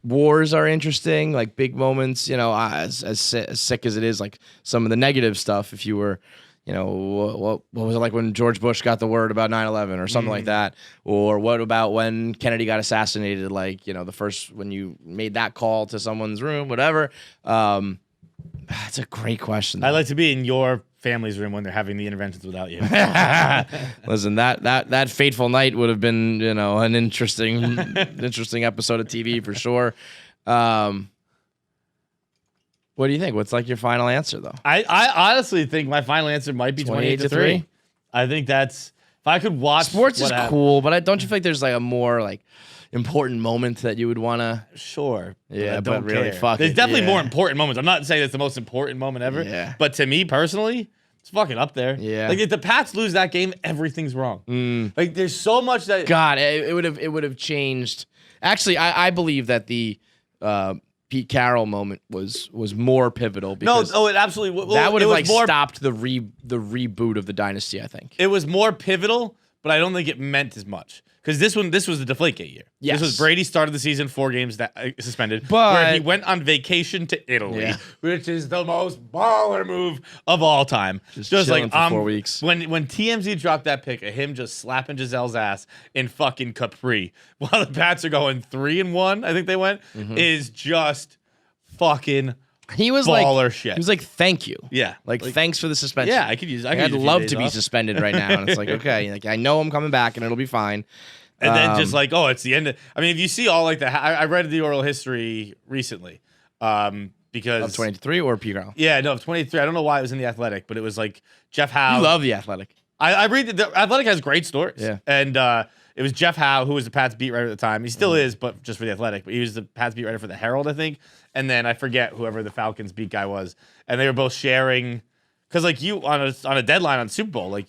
wars are interesting, like big moments, as sick as it is, like some of the negative stuff. If you were, what was it like when George Bush got the word about 9/11 or something like that? Or what about when Kennedy got assassinated? Like, the first, when you made that call to someone's room, whatever. That's a great question. I like to be in your family's room when they're having the interventions without you. Listen, that fateful night would have been, an interesting episode of TV for sure. What do you think? What's like your final answer though? I honestly think my final answer might be 28-3. I think that's, if I could watch Sports what is happened- cool, but don't you feel like there's like a more like important moment that you would want to? Sure. Yeah, I but don't really, care. fuck There's it, definitely yeah. more important moments. I'm not saying it's the most important moment ever. Yeah. But to me personally, it's fucking up there. Yeah. Like if the Pats lose that game, everything's wrong. Like there's so much that God, it would have changed. Actually, I believe that the Pete Carroll moment was more pivotal because it absolutely well, that would have it was like more, stopped the reboot of the dynasty. I think. It was more pivotal, but I don't think it meant as much. Because this was the Deflategate year. Yes. This was Brady started the season 4 games that suspended, But- where he went on vacation to Italy, Yeah. which is the most baller move of all time. Just chilling for 4 weeks. When TMZ dropped that pic of him just slapping Giselle's ass in fucking Capri while the Pats are going 3-1, I think they went, is just fucking He was baller like, shit. He was like, "Thank you." Yeah. Like thanks for the suspension. Yeah, I could use. I'd love to be suspended right now, and it's like, okay, like I know I'm coming back, and it'll be fine. And then just like, oh, it's the end. I mean, if you see all like I read the oral history recently, because Of 23 or Pete Carroll. Yeah, no, of 23. I don't know why it was in the Athletic, but it was like Jeff Howe. You love the Athletic. I read the Athletic has great stories. Yeah. And it was Jeff Howe, who was the Pats beat writer at the time. He still is, but just for the Athletic. But he was the Pats beat writer for the Herald, I think. And then I forget whoever the Falcons beat guy was. And they were both sharing, because like you on a deadline on Super Bowl, like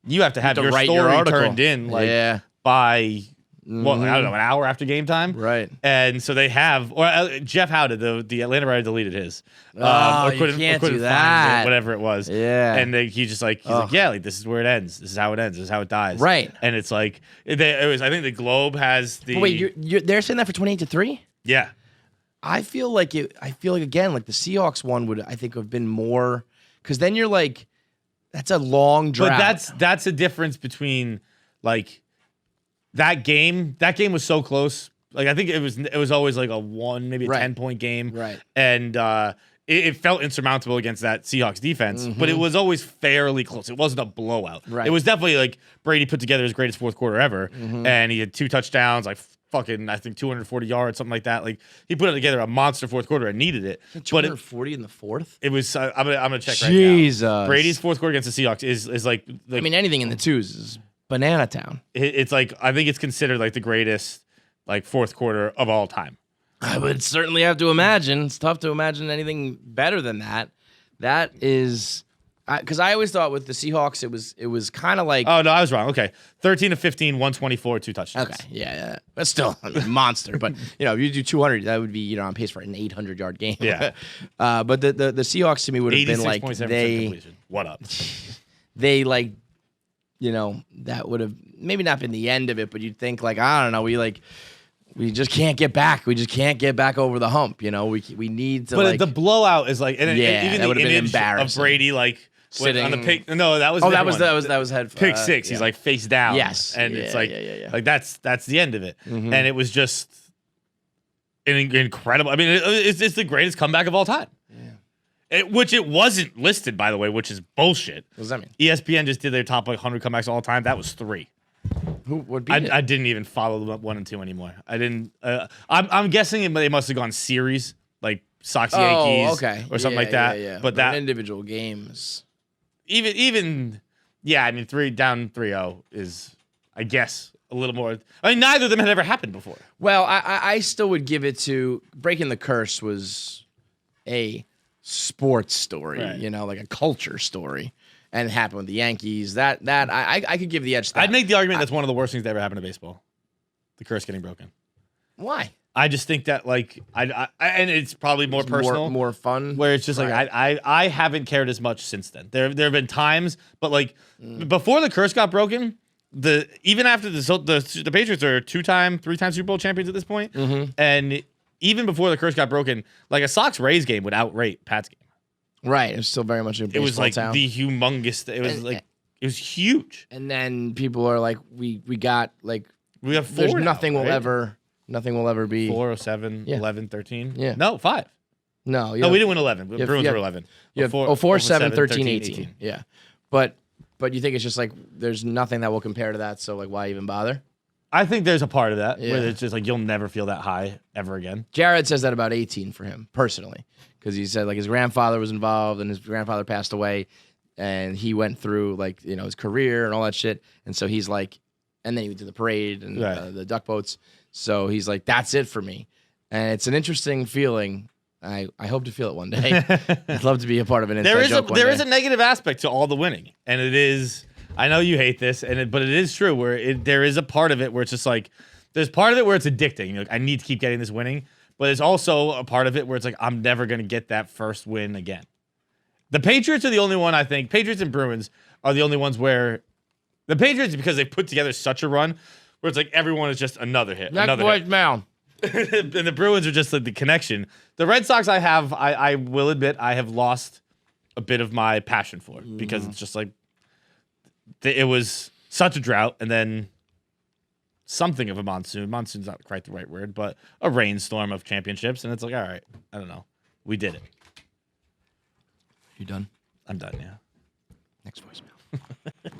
you have to have your write story your article. turned in, like Yeah. by. Well, I don't know, an hour after game time, Right. And so they have, or Jeff Howe did the Atlanta writer deleted his, Oh, or you couldn't can't do find that. it, whatever it was, Yeah. And he's like, yeah, like this is where it ends. This is how it ends. This is how it dies, Right. And it's like it was. I think the Globe has the. But wait, they're saying that for 28-3? Yeah, I feel like again, like the Seahawks one would, I think, have been more, because then you're like, that's a long drought. but that's a difference between like. That game was so close. Like I think it was always like a 1, maybe a Right. 10-point game. Right. And it felt insurmountable against that Seahawks defense, but it was always fairly close. It wasn't a blowout. Right. It was definitely like Brady put together his greatest fourth quarter ever, and he had 2 touchdowns, like fucking I think 240 yards, something like that. Like he put it together a monster fourth quarter and needed it. But 240 in the fourth? it was I'm gonna check Jesus. right now. Brady's fourth quarter against the Seahawks is like I mean, anything in the twos is banana town. it's like I think it's considered like the greatest like fourth quarter of all time. I would certainly have to imagine. It's tough to imagine anything better than that. That is Because I always thought with the Seahawks, it was kind of like. Oh no, I was wrong. Okay, 13 of 15, 124, 2 touchdowns. Okay, yeah, that's still a monster. But if you do 200, that would be on pace for an 800-yard game. Yeah. But the Seahawks to me would have been like 86.7% completion. What up? They like, that would have maybe not been the end of it, but you'd think like I don't know, we just can't get back. We just can't get back over the hump. We need to. But the blowout is like, and Yeah, even that the would've been image of embarrassing. Brady like Sitting on the pick. No, that was Oh, a that different was one. that was head Pick six. yeah. He's like face down. Yes. and it's like yeah. like that's the end of it. Mhm. And it was just an incredible. I mean, it's the greatest comeback of all time. Which it wasn't listed, by the way, which is bullshit. What does that mean? ESPN just did their top 100 comebacks of all time. That was 3. Who would be? I didn't even follow them 1 and 2 anymore. I didn't. I'm guessing they must have gone series like Sox Yankees okay. or something like that. Yeah. But that individual games. even yeah, I mean 3-0 is I guess a little more. I mean neither of them had ever happened before. Well, I still would give it to breaking the curse was a sports story, Right. like a culture story, and it happened with the Yankees. That I could give the edge to that. I'd make the argument that's one of the worst things that ever happened to baseball. The curse getting broken. Why? I just think that like I and it's probably more personal, more fun. where it's just like Right. I haven't cared as much since then. There have been times, but like before the curse got broken, even after the Patriots are 3-time Super Bowl champions at this point, and even before the curse got broken, like a Sox Rays game would outrate Pat's game. Right. It was still very much a baseball It was like town. the humongous. It was like it was huge. And then people are like, we got like We have 4 there's now, nothing right? will ever be 4, 7, Yeah. 11, 13. Yeah. No, 5. No, No, we didn't win 11. The have- Bruins you were have- 11. You have 4, 7, 13, 18. Yeah. But you think it's just like there's nothing that will compare to that, so like why even bother? I think there's a part of that Yeah. where it's just like you'll never feel that high ever again. Jared says that about 18 for him personally, because he said like his grandfather was involved and his grandfather passed away, and he went through like his career and all that shit, and so he's like, and then he went to the parade and Right. the duck boats, so he's like, that's it for me, and it's an interesting feeling. I hope to feel it one day. I'd love to be a part of an inside joke one There day. is a negative aspect to all the winning, and it is. I know you hate this, but it is true. There is a part of it where it's just like there's part of it where it's addicting. You're like, I need to keep getting this winning, but there's also a part of it where it's like I'm never gonna get that first win again. The Patriots are the only one I think. Patriots and Bruins are the only ones where the Patriots, because they put together such a run where it's like everyone is just another hit, Next another hit. voicemail. And the Bruins are just like the connection. The Red Sox, I will admit, I have lost a bit of my passion for because it's just like it was such a drought, and then something of a monsoon. Monsoon's not quite the right word, but a rainstorm of championships, and it's like, all right, I don't know, we did it. You done? I'm done. Yeah. Next voicemail.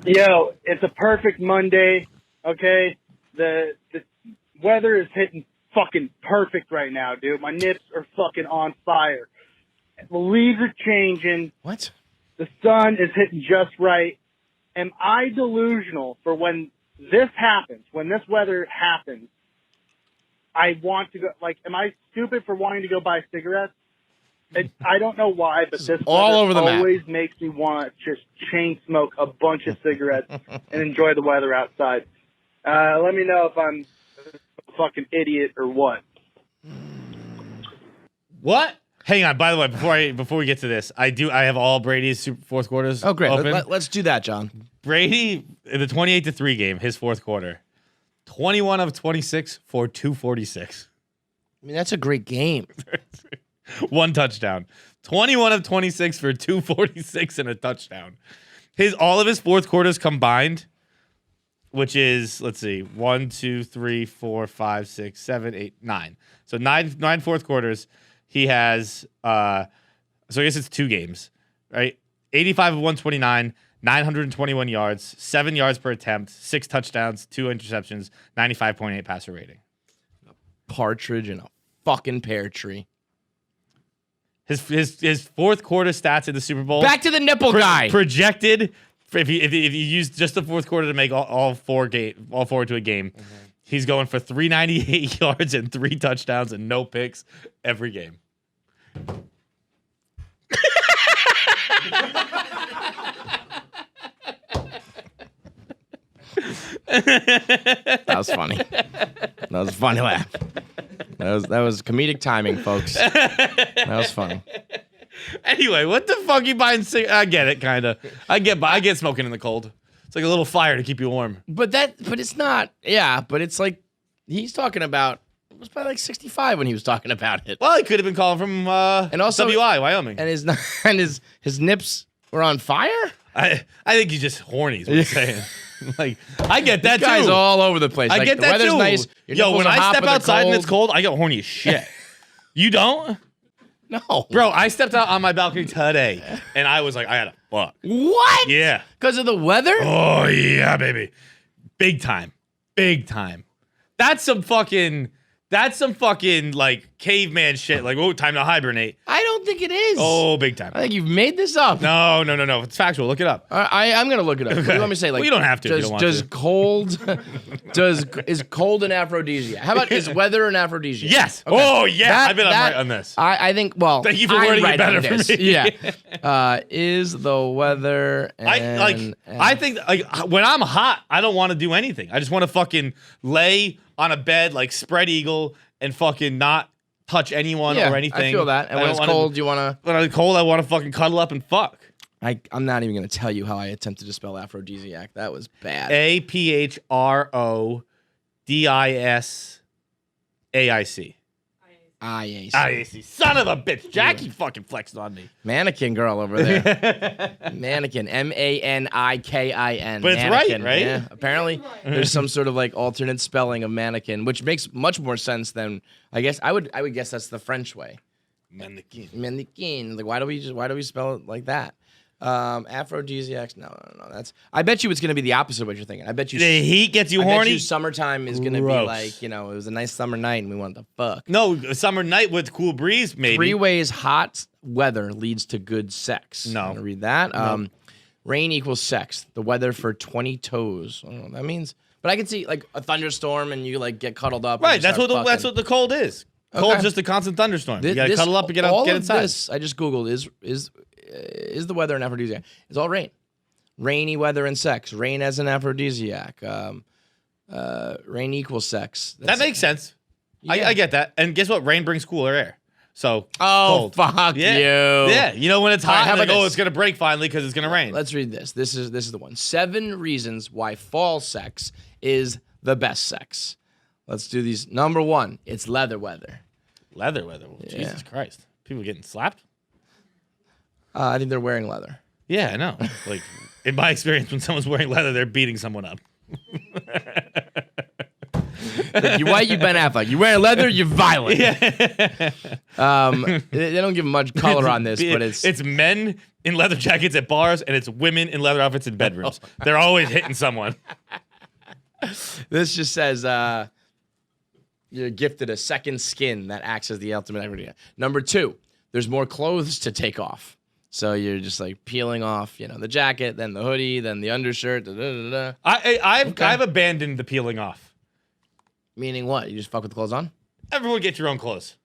Yo, it's a perfect Monday. Okay, the weather is hitting fucking perfect right now, dude. My nips are fucking on fire. The leaves are changing. What? The sun is hitting just right. Am I delusional for when this happens, when this weather happens, I want to go, like, am I stupid for wanting to go buy cigarettes? I don't know why, but this all weather over the map. always makes me want to just chain smoke a bunch of cigarettes and enjoy the weather outside. Let me know if I'm a fucking idiot or what. What? Hang on. By the way, before we get to this, I have all Brady's fourth quarters. Oh, great. Open. Let's do that, John. Brady in the 28-3 game, his fourth quarter, 21 of 26 for 246. I mean, that's a great game. 1 touchdown. 21 of 26 for 246 and a touchdown. All of his fourth quarters combined, which is, let's see, 1, 2, 3, 4, 5, 6, 7, 8, 9. So nine fourth quarters. He has, so I guess it's 2 games, right? 85 of 129, 921 yards, 7 yards per attempt, 6 touchdowns, 2 interceptions, 95.8 passer rating. Partridge in a fucking pear tree. His fourth quarter stats in the Super Bowl. Back to the nipple guy. Projected, if you use just the fourth quarter to make all four into a game, he's going for 398 yards and 3 touchdowns and no picks every game. That was funny. That was a funny laugh. That was comedic timing, folks. That was funny. Anyway, what the fuck you buying? I get it, kind of. I get smoking in the cold. It's like a little fire to keep you warm. But it's not. Yeah, but it's like he's talking about. It was probably like 65 when he was talking about it. Well, he could have been calling from And also- WI, Wyoming. And his nips were on fire. I think he's just horny. Is what I'm saying. Like I get that This guy's too. all over the place. I Like, get the that weather's too. nice. Your Yo, nipples when are I hot, step but they're outside and it's cold. cold, I get horny as shit. You don't? No, Bro, I stepped out on my balcony today and I was like, I gotta fuck. What? Yeah. Because of the weather? Oh yeah, baby. Big time. Big time. That's some fucking like caveman shit. Like, oh, time to hibernate. I don't think it is. Oh, big time. I think you've made this up. No. It's factual. Look it up. I'm gonna look it up. What do you want me to say? Like, Well, you don't have to if you don't want does to. cold is cold an aphrodisiac? How about is weather an aphrodisiac? Yes. Okay. Oh yeah. I've been right on this. I think. Well, Thank you for I'm wording it right better on for this. me. Yeah. Is the weather? I think like when I'm hot, I don't want to do anything. I just want to fucking lay on a bed, like spread eagle, and fucking not touch anyone yeah, or anything. I feel that. And I when don't it's wanna- cold, you want When it's cold, I want to fucking cuddle up and fuck. to. I'm not even gonna tell you how I attempted to spell aphrodisiac. That was bad. APHRODISAIC. IAC. IAC. Son of a bitch. Jackie fucking flexed on me. Mannequin girl over there. Mannequin. MANIKIN. But it's Mannequin. right? Yeah. Apparently, there's some sort of like alternate spelling of mannequin, which makes much more sense than I guess I would guess that's the French way. Mannequin. Mannequin. Like why do we spell it like that? Aphrodisiacs. No. I bet you it's gonna be the opposite of what you're thinking. I bet you The heat gets you I bet horny? you summertime is gonna be Gross. like, it was a nice summer night and we wanted to fuck. No, a summer night with cool breeze, maybe. 3 ways hot weather leads to good sex. No. I'm gonna read that. Rain equals sex. The weather for 20 toes. I don't know what that means. But I can see like a thunderstorm and you like get cuddled up. Right, and that's start what fucking. the cold is. Cold's Okay. just a constant thunderstorm. You gotta This- cuddle up and all get of inside. This, I just Googled is the weather an aphrodisiac? It's all rain. Rainy weather and sex. Rain as an aphrodisiac. Rain equals sex. That makes sense. Yeah. I get that. And guess what? Rain brings cooler air. So Oh, cold. fuck Yeah. you. Yeah. You know when it's All right, hot, how and like, about oh, this? it's gonna break finally because it's gonna rain. Let's read this. This is the one. 7 reasons why fall sex is the best sex. Let's do these. Number 1, it's leather weather. Leather weather. Well, Yeah. Jesus Christ. People getting slapped? I think they're wearing leather. Yeah, I know. Like in my experience, when someone's wearing leather, they're beating someone up. Like, you white, you Ben Affleck. You wearing leather, you're violent. They don't give much color on this, but it's men in leather jackets at bars and it's women in leather outfits in bedrooms. They're always hitting someone. this just says you're gifted a second skin that acts as the ultimate equity. Number 2, there's more clothes to take off. So you're just like peeling off, the jacket, then the hoodie, then the undershirt. I've abandoned the peeling off. Meaning what? You just fuck with the clothes on? Everyone get your own clothes.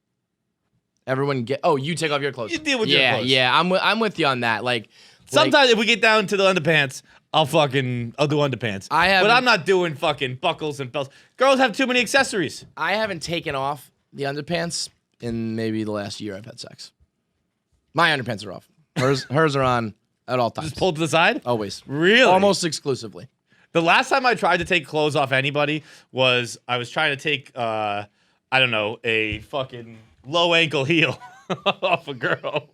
Everyone get. Oh, you take off your clothes. You deal with your yeah, clothes. Yeah, I'm with you on that. Like Sometimes if we get down to the underpants, I'll do underpants. But I'm not doing fucking buckles and belts. Girls have too many accessories. I haven't taken off the underpants in maybe the last year I've had sex. My underpants are off. Hers are on at all times. Just pulled to the side? Always. Really? Almost exclusively. The last time I tried to take clothes off anybody was I was trying to take, a fucking low ankle heel off a girl.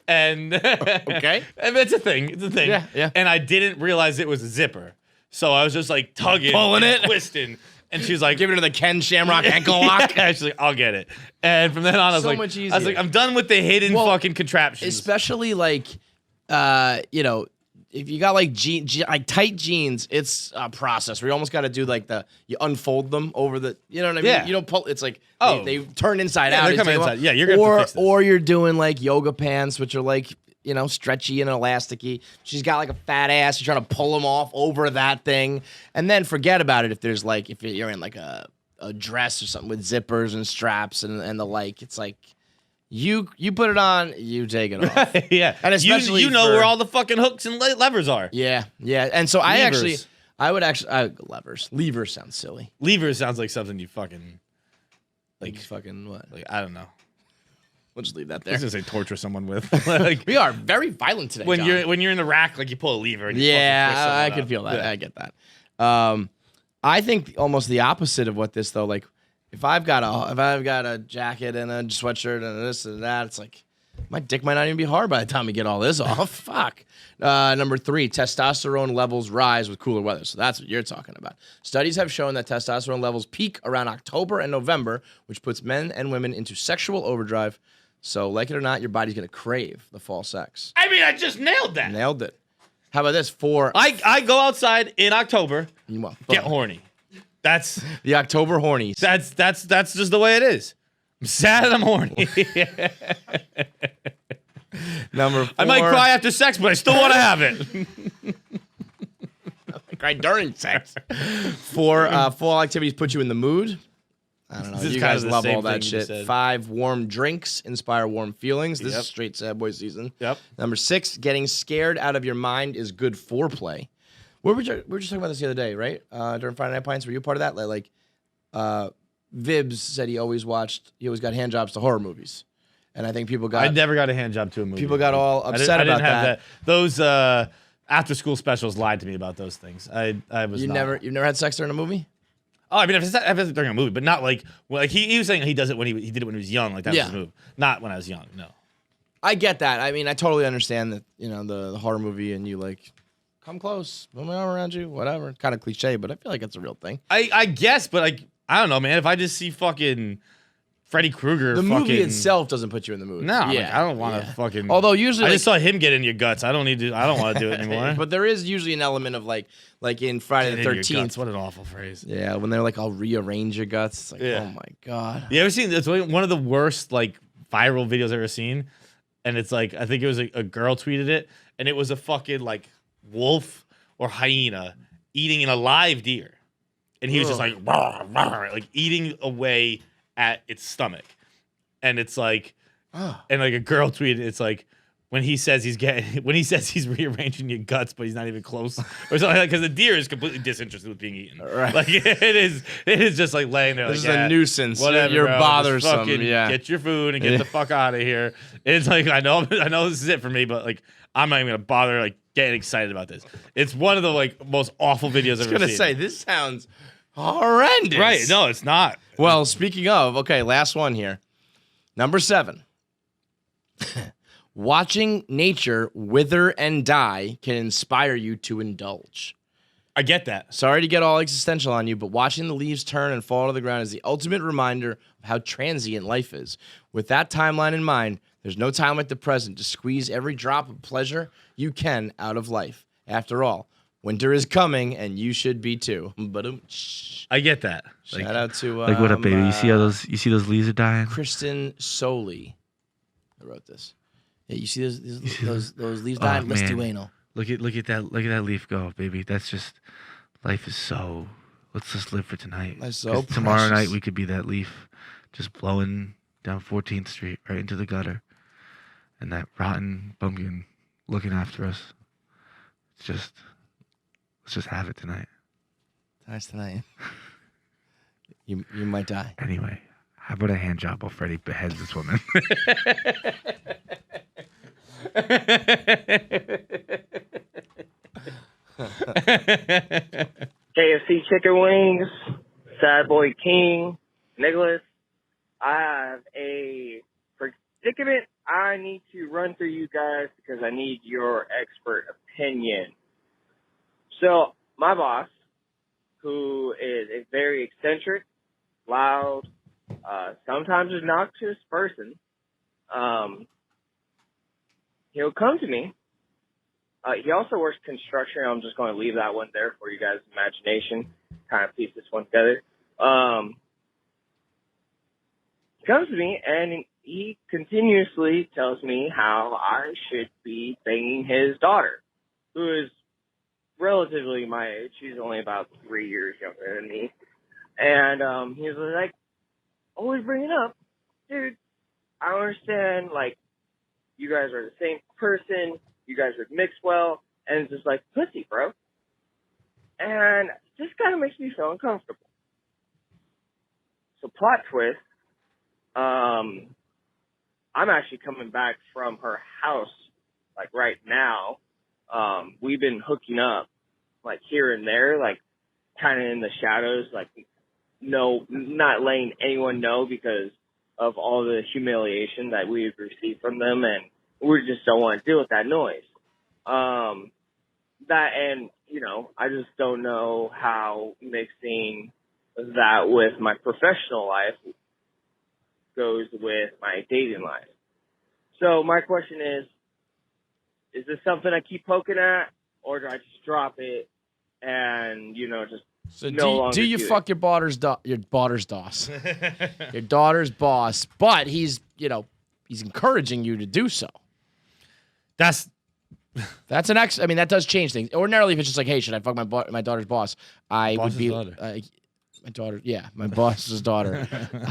And Okay. and it's a thing. It's a thing. Yeah. And I didn't realize it was a zipper. So I was just like tugging, Pulling and it. twisting. And she was like, Giving her the Ken Shamrock ankle lock. Yeah, she's like, I'll get it. And from then on, I was So like, much I was like, easier. I'm done with the hidden Well, fucking contraptions. Especially like, if you got like like tight jeans, it's a process where you almost got to do like you unfold them over the, you know what I mean? Yeah. You don't pull. It's like Oh. they turn inside Yeah, out. they're and coming take them inside. off. Yeah, you're gonna have to fix this. Or you're doing like yoga pants, which are like stretchy and elasticy. She's got like a fat ass. You're trying to pull them off over that thing, and then forget about it if there's like if you're in like a dress or something with zippers and straps and the like. It's like You put it on, you take it off. Yeah, And especially you know for- where all the fucking hooks and levers are. Yeah. And so Levers. levers sounds silly. Levers sounds like something you fucking Like fucking what? like. I don't know. We'll just leave that I there. was gonna say torture someone with. Like We are very violent today. when John. you're in the rack, like you pull a lever. And you fucking twist Yeah, I someone can up. feel that. Yeah. I get that. I think almost the opposite of what this though. Like, if I've got a jacket and a sweatshirt and this and that, it's like my dick might not even be hard by the time we get all this off. Fuck. Number 3, testosterone levels rise with cooler weather. So that's what you're talking about. Studies have shown that testosterone levels peak around October and November, which puts men and women into sexual overdrive. So, like it or not, your body's gonna crave the fall sex. I mean, I just nailed that. Nailed it. How about this? I go outside in October, Well, get horny. That's the October hornies. that's just the way it is. I'm sad and I'm horny. Number 4. I might cry after sex, but I still want to have it. Cry during sex. 4, fall activities put you in the mood. I don't know. This is You kind guys of the love same all that thing you shit. said. 5, warm drinks inspire warm feelings. This Yep. is straight sad boy season. Yep. Number 6, getting scared out of your mind is good foreplay. We were just talking about this the other day, right? During Friday Night Pints, were you a part of that? Like, Vibs said he always got hand jobs to horror movies, and I think people got. I never got a hand job to a movie. People got all upset I didn't about have that. Those after school specials lied to me about those things. I was You've never had sex during a movie? Oh, I mean, if it's during a movie, but not like he was saying he does it when he did it when he was young, like that was his move. Not when I was young. No. I get that. I mean, I totally understand that, the horror movie and you like come close, put my arm around you, whatever. Kind of cliche, but I feel like it's a real thing. I guess, but like I don't know, man. If I just see fucking Freddy Krueger, The movie itself doesn't put you in the mood. No, like, I don't want to fucking. Although usually I just saw him get in your guts. I don't want to do it anymore. but there is usually an element of like in Friday Get the in your 13th. guts. What an awful phrase. Yeah, when they're like, I'll rearrange your guts. It's like, Yeah. oh my God. You ever seen? It's one of the worst like viral videos I've ever seen, and it's like I think it was a girl tweeted it, and it was a fucking like wolf or hyena eating an alive deer, and he was just like "Rah, rah," like eating away at its stomach, and it's like, and like a girl tweeted, it's like. When he says he's rearranging your guts, but he's not even close, or something like that, because the deer is completely disinterested with being eaten. Right. Like it is just like laying there. This like, is a nuisance. Whatever, You're bro. Just bothersome. fucking Yeah. Get your food and get the fuck out of here. It's like I know this is it for me, but like I'm not even gonna bother like getting excited about this. It's one of the like most awful videos I've ever I was gonna seen. say this sounds horrendous. Right? No, it's not. Well, speaking of, okay, last one here. Number 7. Watching nature wither and die can inspire you to indulge. I get that. Sorry to get all existential on you, but watching the leaves turn and fall to the ground is the ultimate reminder of how transient life is. With that timeline in mind, there's no time like the present to squeeze every drop of pleasure you can out of life. After all, winter is coming, and you should be too. I get that. Shout out to Like what up, baby? You see those leaves are dying? Kristen Soley. I wrote this. Yeah, you see those leaves Oh, dying? Let's man. do anal. Look at that leaf go, baby. That's just life is so. Let's just live for tonight. That's so 'Cause tomorrow precious. night we could be that leaf, just blowing down 14th Street right into the gutter, and that rotten pumpkin looking after us. Let's just have it tonight. That's tonight. You might die. Anyway, how about a hand job while Freddie beheads this woman? KFC chicken wings, Sad Boy King, Nicholas. I have a predicament I need to run through you guys because I need your expert opinion. So, my boss, who is a very eccentric, loud, sometimes obnoxious person, he'll come to me. He also works construction. I'm just going to leave that one there for you guys' imagination. Kind of piece this one together. He comes to me and he continuously tells me how I should be banging his daughter, who is relatively my age. She's only about 3 years younger than me. And he's like, always bringing up, dude, I understand, like, you guys are the same person, you guys would mix well, and it's just like, pussy, bro. And this kind of makes me feel uncomfortable. So plot twist, I'm actually coming back from her house, like, right now. We've been hooking up, like, here and there, like, kind of in the shadows, like, no, not letting anyone know because of all the humiliation that we've received from them, and we just don't want to deal with that noise. That, and, you know, I just don't know how mixing that with my professional life goes with my dating life. So my question is this something I keep poking at, or do I just drop it and, you know, just So no longer do you do fuck it? your daughter's boss, your daughter's boss? But he's, you know, he's encouraging you to do so. That's That's I mean, that does change things. Ordinarily, if it's just like, hey, should I fuck my daughter's boss? I would Boss's be daughter. my daughter. Yeah, my boss's daughter.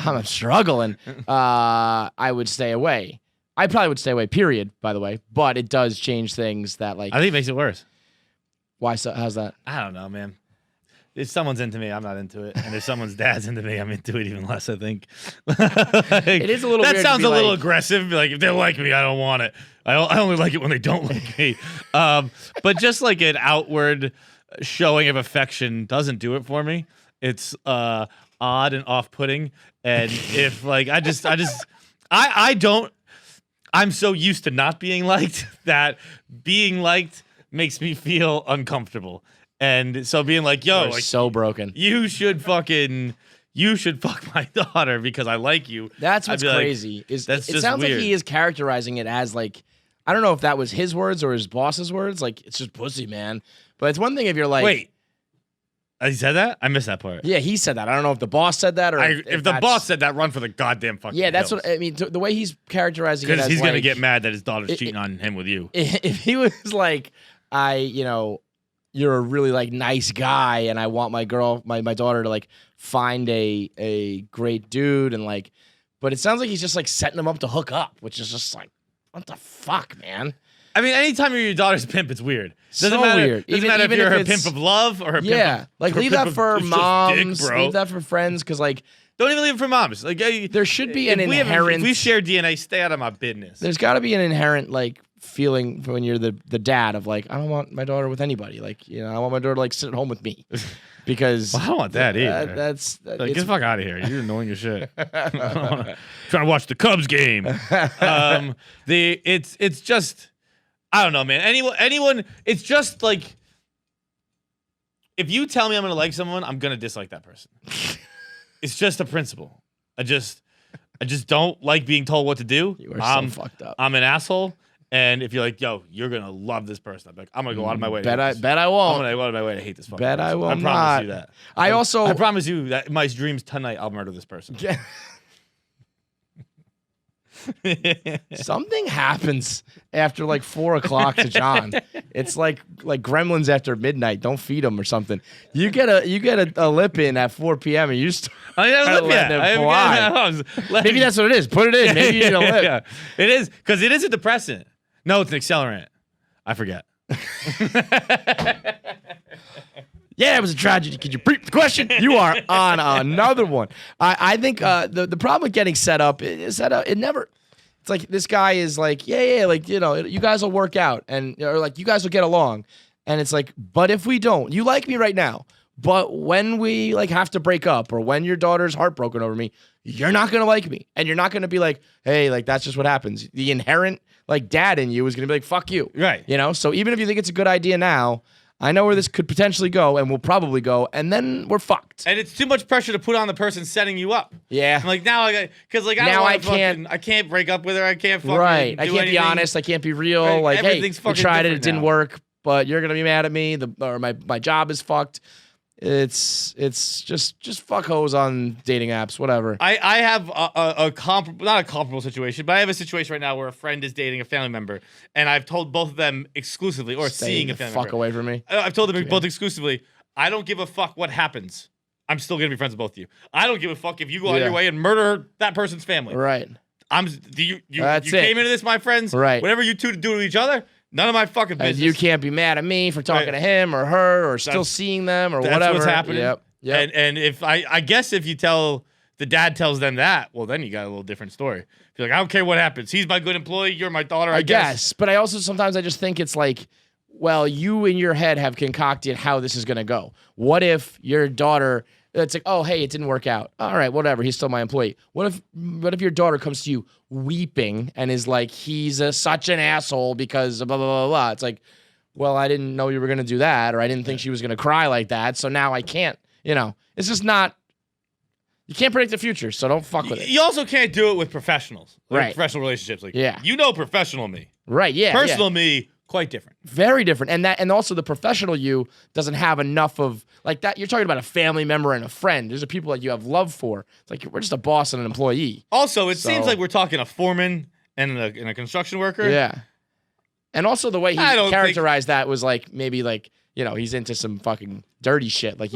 I'm struggling. I would stay away. I probably would stay away. Period. By the way, but it does change things that like. I think it makes it worse. Why? So? How's that? I don't know, man. If someone's into me, I'm not into it, and if someone's dad's into me, I'm into it even less. I think It is a little. that weird to sounds be a little like- aggressive. Like if they like me, I don't want it. I only like it when they don't like me. But just like an outward showing of affection doesn't do it for me. It's odd and off-putting, and if like I don't. I'm so used to not being liked that being liked makes me feel uncomfortable. And so being like, yo, You're like, so broken. you should fuck my daughter because I like you. That's I'd what's be like, crazy. Is that's it just sounds weird. like he is characterizing it as like, I don't know if that was his words or his boss's words. Like it's just pussy, man. But it's one thing if you're like, Wait, he said that? I missed that part. yeah, he said that. I don't know if the boss said that or If the that's- boss said that, run for the goddamn fucking Yeah, that's hills. what I mean. The way he's characterizing it, Because as he's gonna like, get mad that his daughter's it- cheating on him with you. If he was like, you're a really like nice guy, and I want my daughter to like find a great dude, and like, but it sounds like he's just like setting him up to hook up, which is just like, what the fuck, man? I mean, anytime you're your daughter's pimp, it's weird. Doesn't So matter. weird. Doesn't Even- matter if even you're if her it's- pimp of love or her Yeah, pimp of, like her leave pimp that of for just dick, moms, bro. leave that for friends, because like Don't even leave it for moms. Like there should be if an we inherent. if we share DNA, stay out of my business. There's got to be an inherent like feeling when you're the dad of like, I don't want my daughter with anybody. Like, you know, I want my daughter to like sit at home with me because Well, I don't want that either. That's Like, get the fuck out of here. You're annoying as shit. Trying to watch the Cubs game. It's just, I don't know, man. Anyone, it's just like, if you tell me I'm going to like someone, I'm going to dislike that person. It's just a principle. I just don't like being told what to do. You are so fucked up. I'm an asshole. And if you're like, yo, you're going to love this person, I'm like, I'm going to go out of my way. Bet to I hate this. bet I I'm won't. going to go out of my way to hate this fucking Bet I person. will I promise not. you that. I I promise you that in my dreams tonight, I'll murder this person. Something happens after like 4 o'clock to John. It's like gremlins after midnight. Don't feed him or something. You get a lip in at 4 p.m. and you just I haven't lived yet. let it fly. Maybe that's what it is. Put it in. Maybe you need a lip. Yeah. It is because it is a depressant. No, it's an accelerant. I forget. Yeah, it was a tragedy. Could you repeat the question? You are on another one. I think the problem with getting set up is that it never. It's like this guy is like, yeah, like, you know, you guys will work out and or like you guys will get along, and it's like, but if we don't, you like me right now, but when we like have to break up or when your daughter's heartbroken over me, you're not gonna like me, and you're not gonna be like, hey, like that's just what happens. The inherent like dad in you is gonna be like, fuck you, Right. You know. So even if you think it's a good idea now, I know where this could potentially go, and will probably go, and then we're fucked. And it's too much pressure to put on the person setting you up. Yeah. I'm like now I got because like Now I I can't break up with her. I can't fucking Right. I do can't be anything. honest. I can't be real. Right, Like, hey, we everything's fucking tried it. It different didn't now. work, but you're gonna be mad at me. Or my job is fucked. It's just fuck hoes on dating apps. Whatever. I have a not a comparable situation, but I have a situation right now where a friend is dating a family member, and I've told both of them exclusively, or Stay seeing the a family fuck member. away from me. I've told them both exclusively. I don't give a fuck what happens. I'm still gonna be friends with both of you. I don't give a fuck if you go on Yeah. your way and murder that person's family. Right. You That's came it. into this, my friends. Right. Whatever you two do to each other, none of my fucking And business. you can't be mad at me for talking to him or her or still seeing them or That's whatever. what's happening. Yep. And if I guess if you tell the dad tells them that, well, then you got a little different story. If you're like, I don't care what happens. He's my good employee. You're my daughter. I guess. But I also sometimes I just think it's like, well, you in your head have concocted how this is going to go. What if your daughter? It's like, oh, hey, it didn't work out. All right, whatever. He's still my employee. What if your daughter comes to you weeping and is like, he's such an asshole because blah blah blah blah. It's like, well, I didn't know you were going to do that, or I didn't think she was going to cry like that, so now I can't. It's just not. You can't predict the future, so don't fuck with it. You also can't do it with professionals, Right. Professional relationships, like Yeah. professional me, Right? Yeah. personal me, quite different. Very different. And also the professional you doesn't have enough of like that. You're talking about a family member and a friend. These are people that you have love for. It's like we're just a boss and an employee. Also, it seems like we're talking a foreman and a construction worker. Yeah. And also the way he I don't characterized that was like maybe like, he's into some fucking dirty shit. Like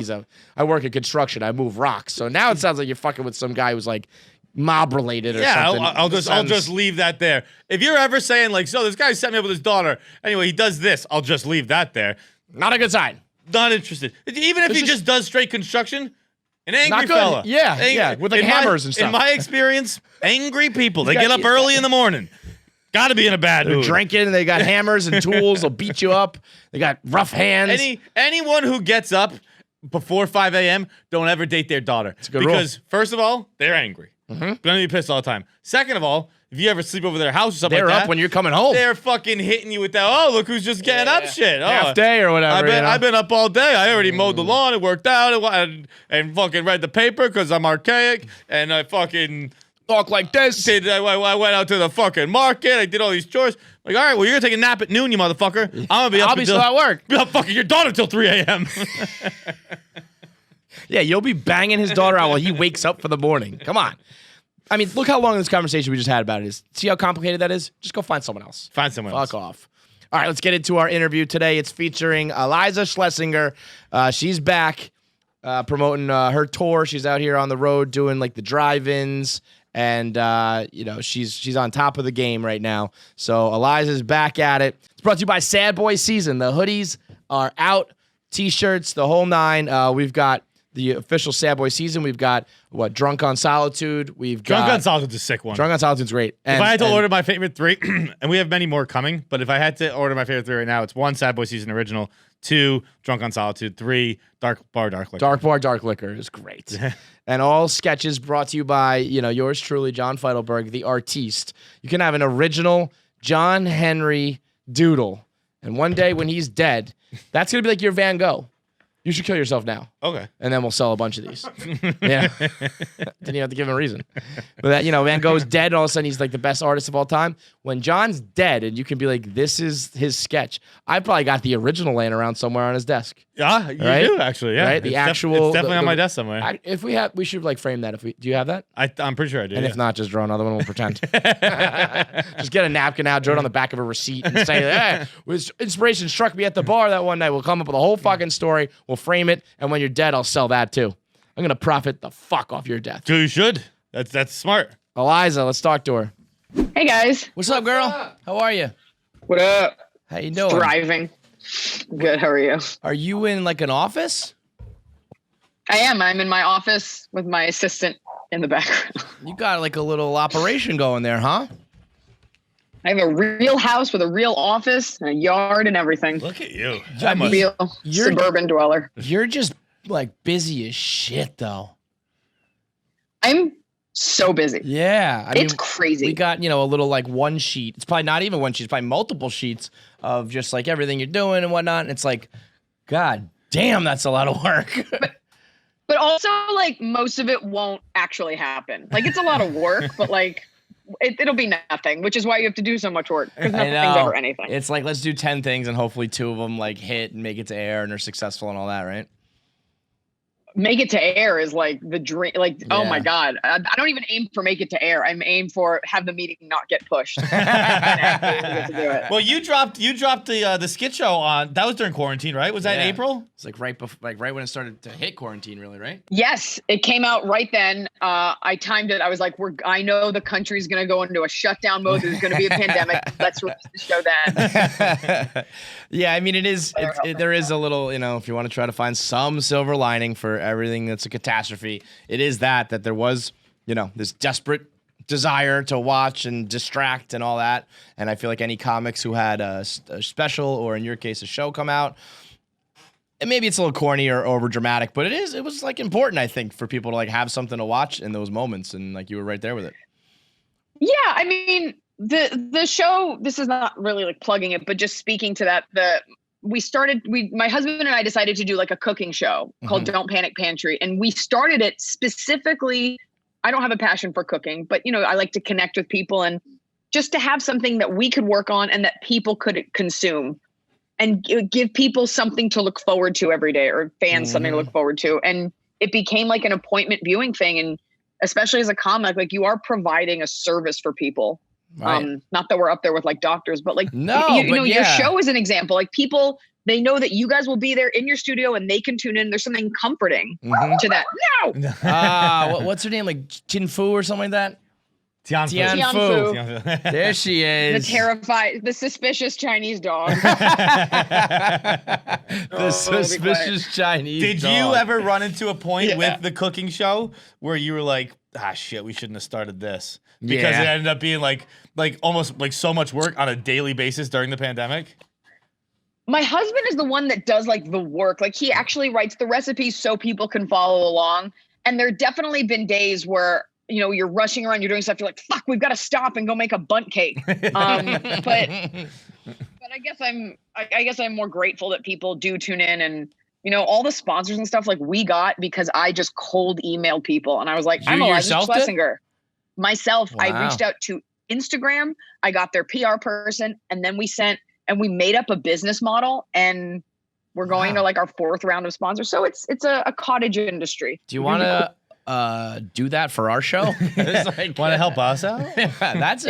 I work in construction, I move rocks. So now it sounds like you're fucking with some guy who's like mob related or something. I'll just leave that there. If you're ever saying like, so this guy set me up with his daughter, anyway, he does this, I'll just leave that there. Not a good sign. Not interested. Even if he just does straight construction, an angry Not good. fella. Yeah, with like hammers and stuff. In my experience, angry people, they get up early in the morning. Got to be in a bad They're mood. drinking, they got hammers and tools, they'll beat you up. They got rough hands. Anyone who gets up before 5 a.m., don't ever date their daughter. It's a good because first of all, they're angry. Mm-hmm. Gonna be pissed all the time. Second of all, if you ever sleep over their house or something They're like that, up when you're coming home. they're fucking hitting you with that, oh, look who's just getting up shit. Oh, Half day or whatever. I've been up all day. I already mowed the lawn and worked out and fucking read the paper because I'm archaic and I fucking talk like this. I went out to the fucking market. I did all these chores. Like, all right, well, you're gonna take a nap at noon, you motherfucker. I'm gonna be up. I'll be still at work. Be up fucking your daughter till 3 a.m. Yeah, you'll be banging his daughter out while he wakes up for the morning. Come on. I mean, look how long this conversation we just had about it is. See how complicated that is? Just go find someone else. Find someone else. Fuck off. All right, let's get into our interview today. It's featuring Iliza Shlesinger. She's back promoting her tour. She's out here on the road doing like the drive-ins. And, she's on top of the game right now. So Eliza's back at it. It's brought to you by Sad Boy Season. The hoodies are out, T-shirts, the whole nine. We've got the official Sad Boy Season. We've got, Drunk on Solitude. Drunk on Solitude's a sick one. Drunk on Solitude's great. If I had to order my favorite three, and we have many more coming, but if I had to order my favorite three right now, it's 1, Sad Boy Season Original, 2, Drunk on Solitude, 3, Dark Bar, Dark Liquor. Dark Bar, Dark Liquor is great. And all sketches brought to you by, yours truly, John Feidelberg, the artiste. You can have an original John Henry doodle. And one day when he's dead, that's going to be like your Van Gogh. You should kill yourself now. Okay. And then we'll sell a bunch of these. Yeah. Then you have to give him a reason. But that, Van Gogh's dead, and all of a sudden he's like the best artist of all time. When John's dead, and you can be like, this is his sketch. I probably got the original laying around somewhere on his desk. Yeah, you right? do actually. Yeah, right? The it's actual. it's definitely on my desk somewhere. If we should like frame that. Do you have that? I'm pretty sure I do. And if not, just draw another one. We'll pretend. Just get a napkin out, draw it on the back of a receipt, and say, "Hey, inspiration struck me at the bar that one night." We'll come up with a whole fucking story. We'll frame it, and when you're dead, I'll sell that too. I'm gonna profit the fuck off your death. So you should. That's smart. Eliza, let's talk to her. Hey guys. What's up, girl? How are you? What up? How you doing? Driving. Good. How are you? Are you in like an office? I am. I'm in my office with my assistant in the background. You got like a little operation going there, huh? I have a real house with a real office and a yard and everything. Look at you. I'm a real suburban dweller. You're just like busy as shit, though. I'm so busy. Yeah. It's crazy. We got, a little like one sheet. It's probably not even one sheet. It's probably multiple sheets of just like everything you're doing and whatnot. And it's like, God damn, that's a lot of work. But also, like, most of it won't actually happen. Like, it's a lot of work, but like, it'll be nothing, which is why you have to do so much work. Because nothing's ever anything. It's like, let's do 10 things and hopefully 2 of them like hit and make it to air and are successful and all that, right? Make it to air is like the dream. Like, oh my God. I don't even aim for make it to air. I'm aim for have the meeting not get pushed. Well, you dropped the skit show on, that was during quarantine, right? Was that in April? It's like right before, like right when it started to hit quarantine, really, right? Yes, it came out right then. I timed it. I was like, I know the country's going to go into a shutdown mode. There's going to be a pandemic. Let's release the show then. Yeah, I mean, there is a little, you know, if you want to try to find some silver lining for everything that's a catastrophe, it is that there was, you know, this desperate desire to watch and distract and all that. And I feel like any comics who had a special, or in your case, a show come out, and maybe it's a little corny or over dramatic, but it was like important, I think, for people to like have something to watch in those moments. And like you were right there with it. Yeah, I mean, the show, this is not really like plugging it, but just speaking to that, my husband and I decided to do like a cooking show called Don't Panic Pantry. And we started it specifically, I don't have a passion for cooking, but you know, I like to connect with people and just to have something that we could work on and that people could consume and give people something to look forward to every day, or fans something to look forward to. And it became like an appointment viewing thing. And especially as a comic, like you are providing a service for people. Right. Not that we're up there with like doctors, but like, your show is an example. Like people, they know that you guys will be there in your studio and they can tune in. There's something comforting to that. No. What's her name? Like Jin Fu or something like that? Tian Fu. There she is. The suspicious Chinese dog. Suspicious Chinese Did dog. you ever run into a point with the cooking show where you were like, shit, we shouldn't have started this? Because it ended up being like almost like so much work on a daily basis during the pandemic? My husband is the one that does like the work. Like he actually writes the recipes so people can follow along. And there definitely been days where, you know, you're rushing around, you're doing stuff, you're like, fuck, we've got to stop and go make a bundt cake. But I guess I'm more grateful that people do tune in, and you know, all the sponsors and stuff like we got because I just cold emailed people and I was like, I'm Iliza Shlesinger. Myself, wow. I reached out to Instagram, I got their PR person, and then we made up a business model, and we're going to like our 4th round of sponsors. So it's a cottage industry. Do you want to do that for our show? Like, want to help us out? That's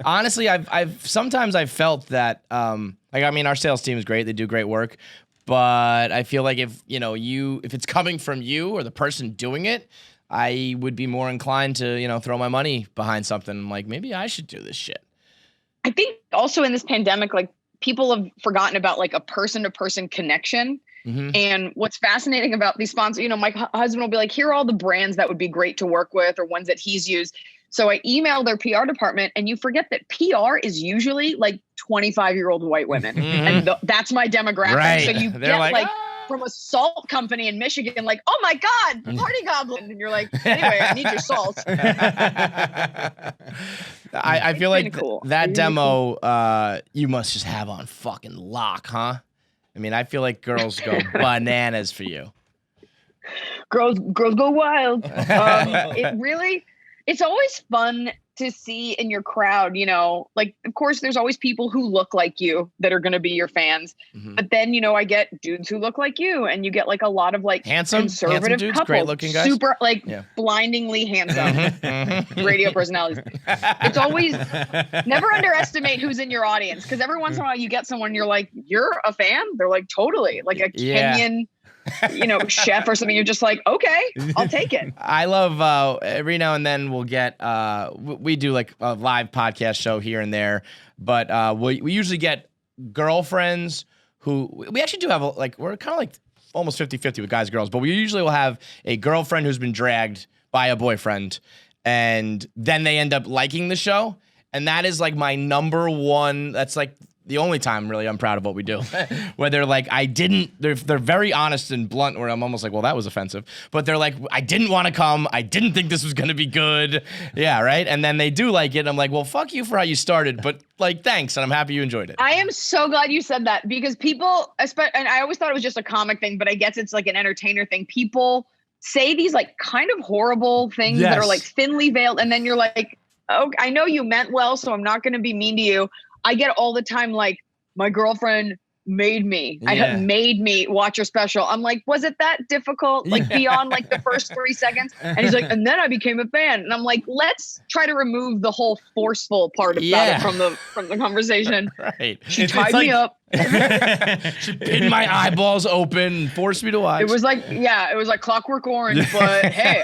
honestly, I've sometimes felt that like, I mean, our sales team is great, they do great work, but I feel like if it's coming from you or the person doing it, I would be more inclined to, you know, throw my money behind something. I'm like, maybe I should do this shit. I think also in this pandemic, like people have forgotten about like a person-to-person connection. And what's fascinating about these sponsors, you know, my husband will be like, here are all the brands that would be great to work with or ones that he's used. So I email their PR department, and you forget that PR is usually like 25-year-old white women. And that's my demographic. Right. So you get like from a salt company in Michigan, like, oh my God, Party Goblin. And you're like, anyway, I need your salt. I feel like that demo you must just have on fucking lock, huh? I mean, I feel like girls go bananas for you. Girls go wild. It's always fun to see in your crowd, you know, like, of course, there's always people who look like you that are going to be your fans. But then, you know, I get dudes who look like you, and you get like a lot of like conservative dudes, couples, great looking guys, super like blindingly handsome radio personalities. It's always never underestimate who's in your audience, because every once in a while you get someone you're like, you're a fan? They're like, totally, like a Kenyan you know, chef or something. You're just like, okay, I'll take it. I love every now and then we'll get we do like a live podcast show here and there, but we usually get girlfriends who we actually do have we're kind of like almost 50-50 with guys and girls, but we usually will have a girlfriend who's been dragged by a boyfriend, and then they end up liking the show. And that is like my number one. That's like the only time really I'm proud of what we do. Where they're like, they're very honest and blunt, where I'm almost like, well, that was offensive. But they're like, I didn't want to come. I didn't think this was going to be good. Yeah, right? And then they do like it. I'm like, well, fuck you for how you started. But like, thanks. And I'm happy you enjoyed it. I am so glad you said that, because people, and I always thought it was just a comic thing, but I guess it's like an entertainer thing. People say these like kind of horrible things that are like thinly veiled. And then you're like, oh, I know you meant well, so I'm not going to be mean to you. I get all the time, like, my girlfriend made me. I Yeah. have made me watch your special. I'm like, was it that difficult? Like beyond like the first 3 seconds? And he's like, and then I became a fan. And I'm like, let's try to remove the whole forceful part about it from the conversation. Right. She tied me up. She pinned my eyeballs open and forced me to watch. It was like Clockwork Orange, but hey,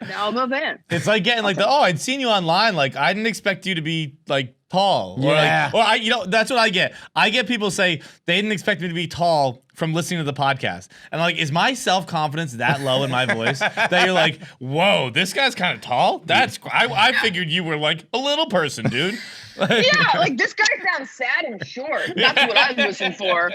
now I'm a fan. It's like getting like I'd seen you online. Like I didn't expect you to be like tall. Yeah. Or that's what I get. I get people say they didn't expect me to be tall from listening to the podcast. And like, is my self-confidence that low in my voice that you're like, whoa, this guy's kind of tall? I figured you were like a little person, dude. Like this guy sounds sad and short. That's what I listen for.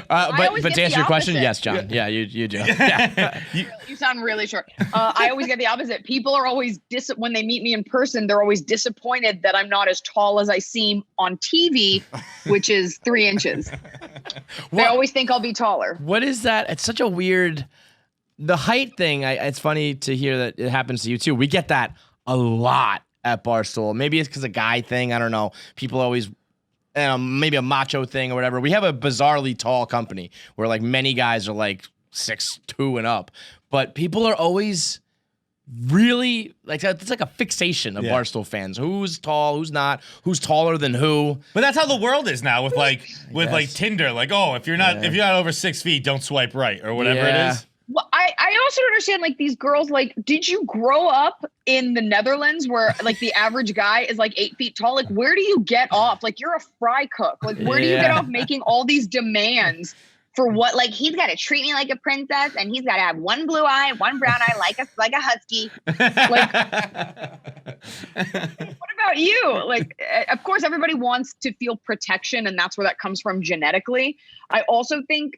But to answer your question, yes, John. Yeah, you do. Yeah. You sound really short. I always get the opposite. People are always when they meet me in person, they're always disappointed that I'm not as tall as I seem on TV, which is 3 inches. They always think I'll be taller. What is that? It's such a weird. The height thing. It's funny to hear that it happens to you too. We get that a lot at Barstool. Maybe it's because a guy thing. I don't know. People always, maybe a macho thing or whatever. We have a bizarrely tall company where like many guys are like 6'2" and up, but people are always really like it's like a fixation of Barstool fans. Who's tall? Who's not? Who's taller than who? But that's how the world is now with like Tinder. Like, if you're not over 6 feet, don't swipe right or whatever it is. Well, I also don't understand, like, these girls, like, did you grow up in the Netherlands where, like, the average guy is, like, 8 feet tall? Like, where do you get off? Like, you're a fry cook. Like, where do you get off making all these demands for what? Like, he's got to treat me like a princess, and he's got to have one blue eye, one brown eye, like a husky. Like, what about you? Like, of course, everybody wants to feel protection, and that's where that comes from genetically. I also think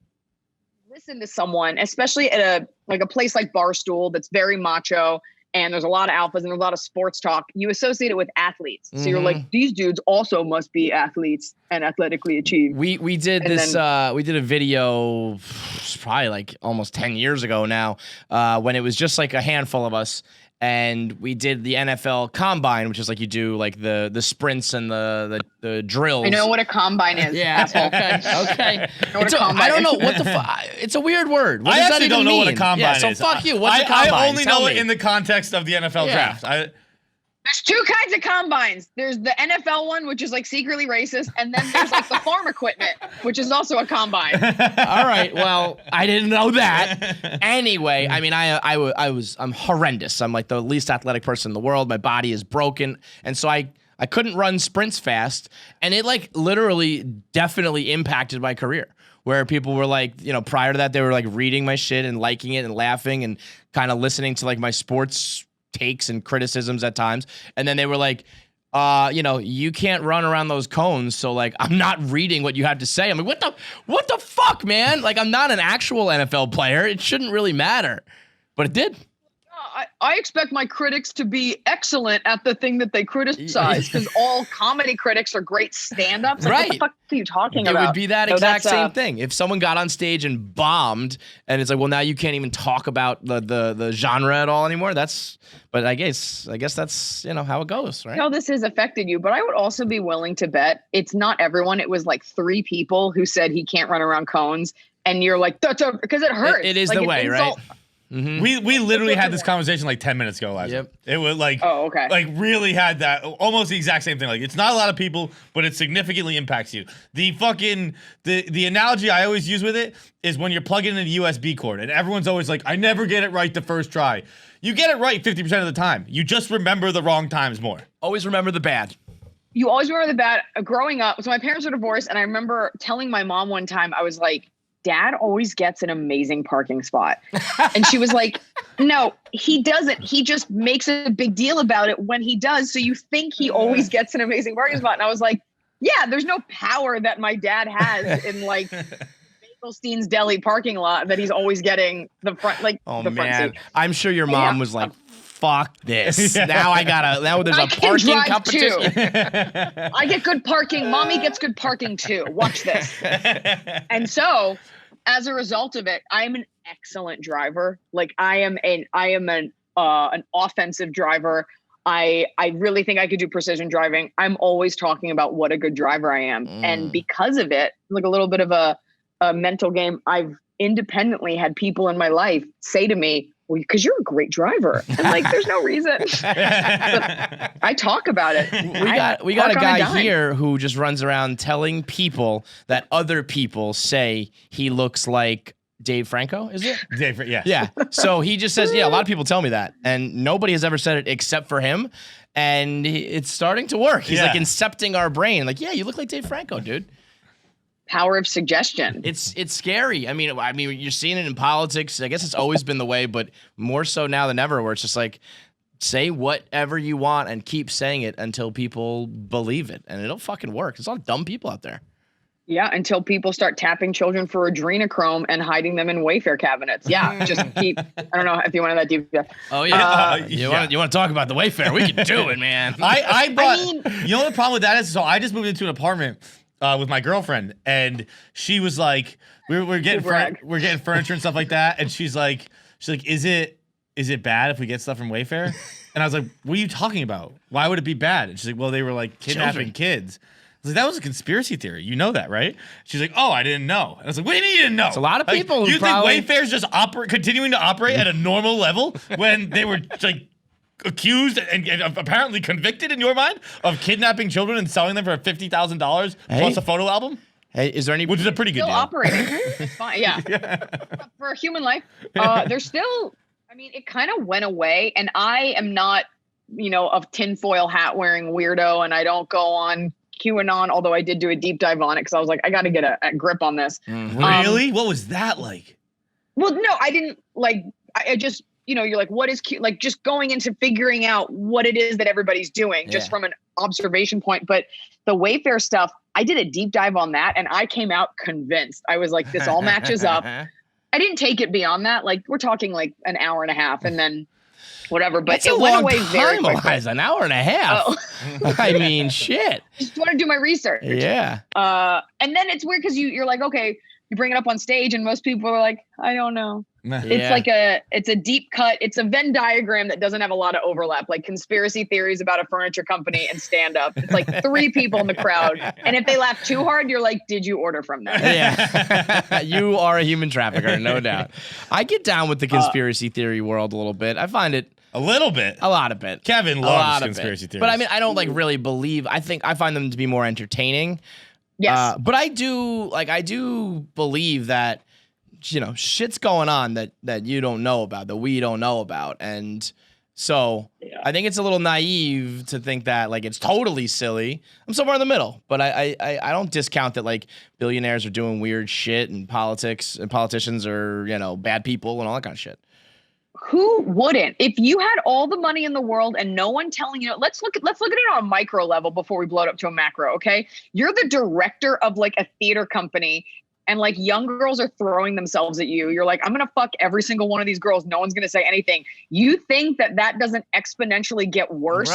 listen to someone, especially at a place like Barstool that's very macho and there's a lot of alphas and there's a lot of sports talk, you associate it with athletes. So you're like, these dudes also must be athletes and athletically achieved. We did this. We did a video probably like almost 10 years ago now when it was just like a handful of us. And we did the NFL Combine, which is like you do like the sprints and the drills. I know what a combine is. Yeah. Okay. I don't know what the fuck. It's a weird word. What I does that actually even don't know mean? what a combine is. So fuck you. What's a combine? I only Tell know me. it in the context of the NFL draft. There's 2 kinds of combines. There's the NFL one, which is like secretly racist, and then there's like the farm equipment, which is also a combine. All right. Well, I didn't know that. Anyway, I mean, I'm horrendous. I'm like the least athletic person in the world. My body is broken, and so I couldn't run sprints fast, and it like literally definitely impacted my career. Where people were like, prior to that, they were like reading my shit and liking it and laughing and kind of listening to like my sports takes and criticisms at times. And then they were like, you can't run around those cones. So like, I'm not reading what you have to say. I'm like, what the fuck, man? Like, I'm not an actual NFL player. It shouldn't really matter, but it did. I expect my critics to be excellent at the thing that they criticize because all comedy critics are great stand-ups. Like, right. What the fuck are you talking about? It would be that exact same thing. If someone got on stage and bombed and it's like, well, now you can't even talk about the genre at all anymore. But I guess that's, how it goes, right? How this has affected you. But I would also be willing to bet it's not everyone. It was like 3 people who said he can't run around cones. And you're like, because it hurts. It is like, the way, right? Mm-hmm. We literally had this conversation like 10 minutes ago, Eliza. Yep. It was like, okay. Really had that almost the exact same thing. Like, it's not a lot of people, but it significantly impacts you. The analogy I always use with it is when you're plugging in a USB cord and everyone's always like, I never get it right the first try. You get it right 50% of the time. You just remember the wrong times more. Always remember the bad. You always remember the bad. Growing up, so my parents were divorced, and I remember telling my mom one time, I was like, Dad always gets an amazing parking spot. And she was like, no, he doesn't. He just makes a big deal about it when he does. So you think he always gets an amazing parking spot. And I was like, yeah, there's no power that my dad has in like Stein's Deli parking lot that he's always getting the front, like the front seat. I'm sure your mom was like, fuck this. Now there's a parking competition. I get good parking. Mommy gets good parking too. Watch this. And so as a result of it, I'm an excellent driver. Like I am an offensive driver. I really think I could do precision driving. I'm always talking about what a good driver I am. And because of it, like a little bit of a mental game, I've independently had people in my life say to me, well, because you're a great driver. And like, there's no reason. But I talk about it. We got a guy here who just runs around telling people that other people say he looks like Dave Franco, is it? Dave, yeah. Yeah. So he just says, yeah, a lot of people tell me that. And nobody has ever said it except for him. And it's starting to work. He's like incepting our brain. Like, yeah, you look like Dave Franco, dude. Power of suggestion. It's scary. I mean, you're seeing it in politics. I guess it's always been the way, but more so now than ever, where it's just like, say whatever you want and keep saying it until people believe it. And it'll fucking work. There's a lot of dumb people out there. Yeah, until people start tapping children for adrenochrome and hiding them in Wayfair cabinets. Yeah, just keep. I don't know if you wanted that deep. Oh yeah, you want to talk about the Wayfair? We can do it, man. I you know what the problem with that is? So I just moved into an apartment with my girlfriend, and she was like, we're getting furniture and stuff like that, and she's like, is it bad if we get stuff from Wayfair? And I was like, what are you talking about? Why would it be bad? And she's like, well, they were like kidnapping kids. I was like, that was a conspiracy theory. You know that, right? She's like, oh, I didn't know. And I was like, what do you mean you didn't know? It's a lot of people who you think Wayfair's just continuing to operate at a normal level when they were like accused and apparently convicted in your mind of kidnapping children and selling them for $50,000 plus a photo album? Hey, is there any? Which is a pretty good still deal. Operating. Fine, yeah. For a human life, there's still. I mean, it kind of went away, and I am not, a tinfoil hat wearing weirdo, and I don't go on QAnon, although I did do a deep dive on it because I was like, I got to get a grip on this. Really? What was that like? Well, no, I didn't like. I just, you're like, what is Q? Like, just going into figuring out what it is that everybody's doing, just from an observation point. But the Wayfair stuff, I did a deep dive on that, and I came out convinced. I was like, this all matches up. I didn't take it beyond that. Like, we're talking like an hour and a half, and then whatever. But it went away very quickly. An hour and a half. Oh. I mean, shit. Just want to do my research. Yeah. And then it's weird because you're like, okay, you bring it up on stage, and most people are like, I don't know. It's like it's a deep cut. It's a Venn diagram that doesn't have a lot of overlap, like conspiracy theories about a furniture company and stand up. It's like 3 people in the crowd. And if they laugh too hard, you're like, did you order from them? Yeah. You are a human trafficker, no doubt. I get down with the conspiracy theory world a little bit. I find it a little bit. A lot of it. Kevin loves conspiracy theories. But I mean, I don't like really believe. I find them to be more entertaining. Yes. But I do believe that, shit's going on that you don't know about, that we don't know about. And so I think it's a little naive to think that like it's totally silly. I'm somewhere in the middle, but I don't discount that like billionaires are doing weird shit and politics and politicians are, bad people and all that kind of shit. Who wouldn't? If you had all the money in the world and no one telling you, let's look at it on a micro level before we blow it up to a macro, okay? You're the director of like a theater company and like young girls are throwing themselves at you. You're like, I'm going to fuck every single one of these girls. No one's going to say anything. You think that doesn't exponentially get worse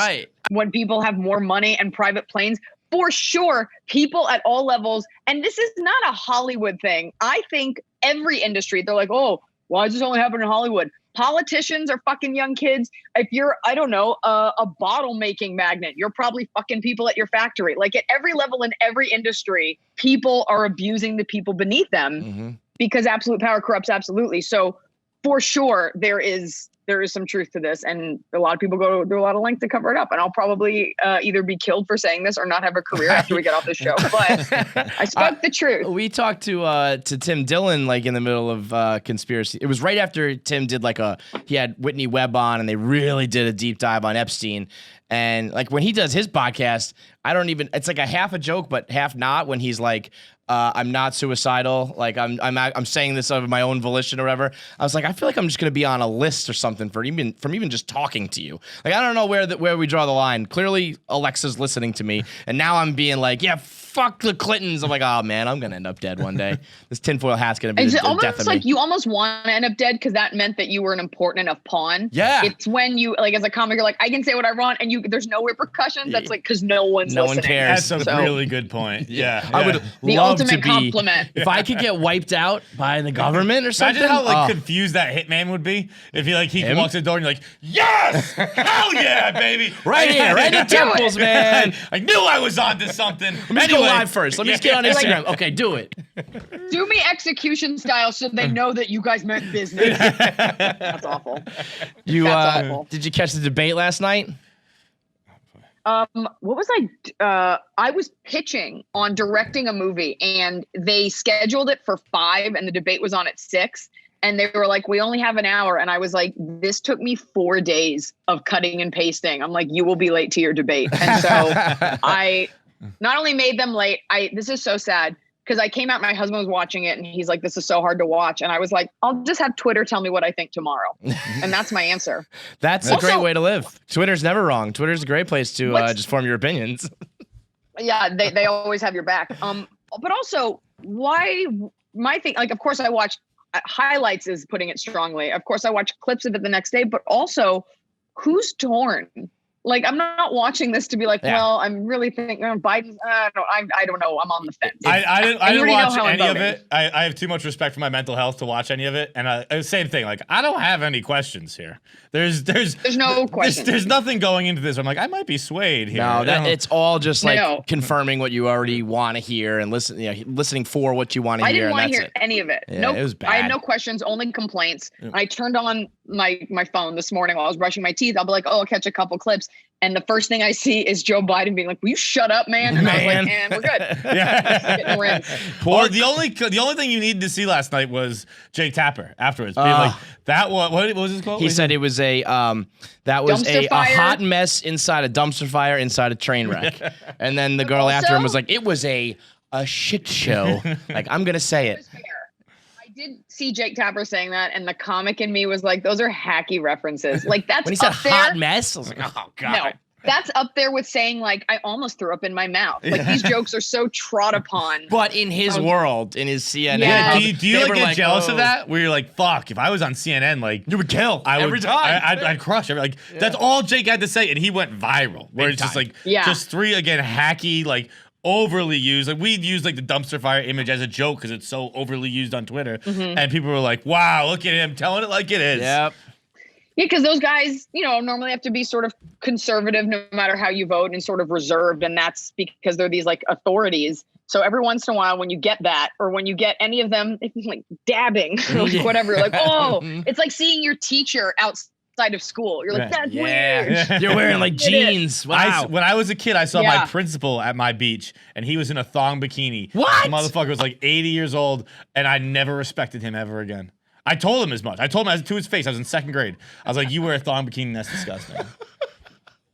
when people have more money and private planes? For sure, people at all levels, and this is not a Hollywood thing. I think every industry, they're like, oh, why does this only happen in Hollywood? Politicians are fucking young kids. If you're, I don't know, a bottle making magnet, you're probably fucking people at your factory. Like at every level in every industry, people are abusing the people beneath them because absolute power corrupts absolutely. So for sure, there is some truth to this. And a lot of people go through a lot of length to cover it up. And I'll probably either be killed for saying this or not have a career after we get off the show. But I spoke the truth. We talked to Tim Dillon like in the middle of conspiracy. It was right after Tim did he had Whitney Webb on and they really did a deep dive on Epstein. And like when he does his podcast, it's like a half a joke, but half not when he's like, I'm not suicidal. Like I'm saying this of my own volition or whatever. I was like, I feel like I'm just going to be on a list or something from even just talking to you. Like, I don't know where we draw the line. Clearly Alexa's listening to me. And now I'm being like, yeah, fuck the Clintons. I'm like, oh man, I'm going to end up dead one day. This tinfoil hat's going to be the death of me. Like you almost want to end up dead because that meant that you were an important enough pawn. Yeah. It's when you, like as a comic, you're like, I can say what I want and there's no repercussions. That's like, because no one cares. That's a really good point. Yeah. I would The love love to ultimate be. compliment. If I could get wiped out by the government or something. Imagine how like oh. confused that hitman would be if he Him? walks in the door and you're like, yes, hell yeah, baby, Right here, right in the temples, man. I knew I was onto something. Let me just go live first. Let me just get on Instagram. Okay, do it. Do me execution style so they know that you guys meant business. That's awful. You That's awful. did you catch the debate last night? What was I was pitching on directing a movie, and they scheduled it for 5 and the debate was on at 6. And they were like, we only have an hour. And I was like, this took me 4 days of cutting and pasting. I'm like, you will be late to your debate. And so I not only made them late, this is so sad. Because I came out, my husband was watching it, and he's like, this is so hard to watch. And I was like, I'll just have Twitter tell me what I think tomorrow. And that's my answer. That's a great way to live. Twitter's never wrong. Twitter's a great place to just form your opinions. Yeah, they always have your back. But also, why my thing, like, of course I watch highlights is putting it strongly. Of course I watch clips of it the next day, but also who's torn? Like, I'm not watching this to be like, well, I'm really thinking Biden. I don't know. I'm on the fence. I didn't watch any of it. I have too much respect for my mental health to watch any of it. And same thing. Like, I don't have any questions here. There's no questions. There's nothing going into this. I'm like, I might be swayed here. No, it's all just like confirming what you already want to hear and listening for what you want to hear. I didn't want to hear it. any of it. Yeah, Nope. it was bad. I had no questions, only complaints. I turned on my phone this morning while I was brushing my teeth. I'll be like, I'll catch a couple clips. And the first thing I see is Joe Biden being like, will you shut up, man? And I was like, and we're good. Yeah. The only thing you needed to see last night was Jake Tapper afterwards. Being like, that what was his quote? He said it was a hot mess inside a dumpster fire inside a train wreck. And then the girl after him was like, it was a shit show. Like, I'm gonna say it. I did see Jake Tapper saying that, and the comic in me was like, those are hacky references. Like, that's when he said up there. hot mess, I was like, oh god. No, that's up there with saying like, I almost threw up in my mouth. Like, these jokes are so trod upon. But in his world, in his CNN, Yeah. Do you like get jealous of that? Where you're like, fuck, if I was on CNN, like you would kill every time. I'd crush it. Like that's all Jake had to say, and he went viral. Where it's just like, just 3 again hacky, like overly used. Like we'd use like the dumpster fire image as a joke because it's so overly used on Twitter, and people were like, wow, look at him telling it like it is. Yep. Yeah, because those guys, normally have to be sort of conservative no matter how you vote and sort of reserved. And that's because they're these like authorities. So every once in a while when you get that, or when you get any of them like dabbing or like whatever, you're like, oh, it's like seeing your teacher outside of school. You're like, that's weird. You're wearing like jeans. Wow. When I was a kid, I saw my principal at my beach, and he was in a thong bikini. What? The motherfucker was like 80 years old, and I never respected him ever again. I told him as much. I told him to his face. I was in 2nd grade. I was like, you wear a thong bikini, that's disgusting.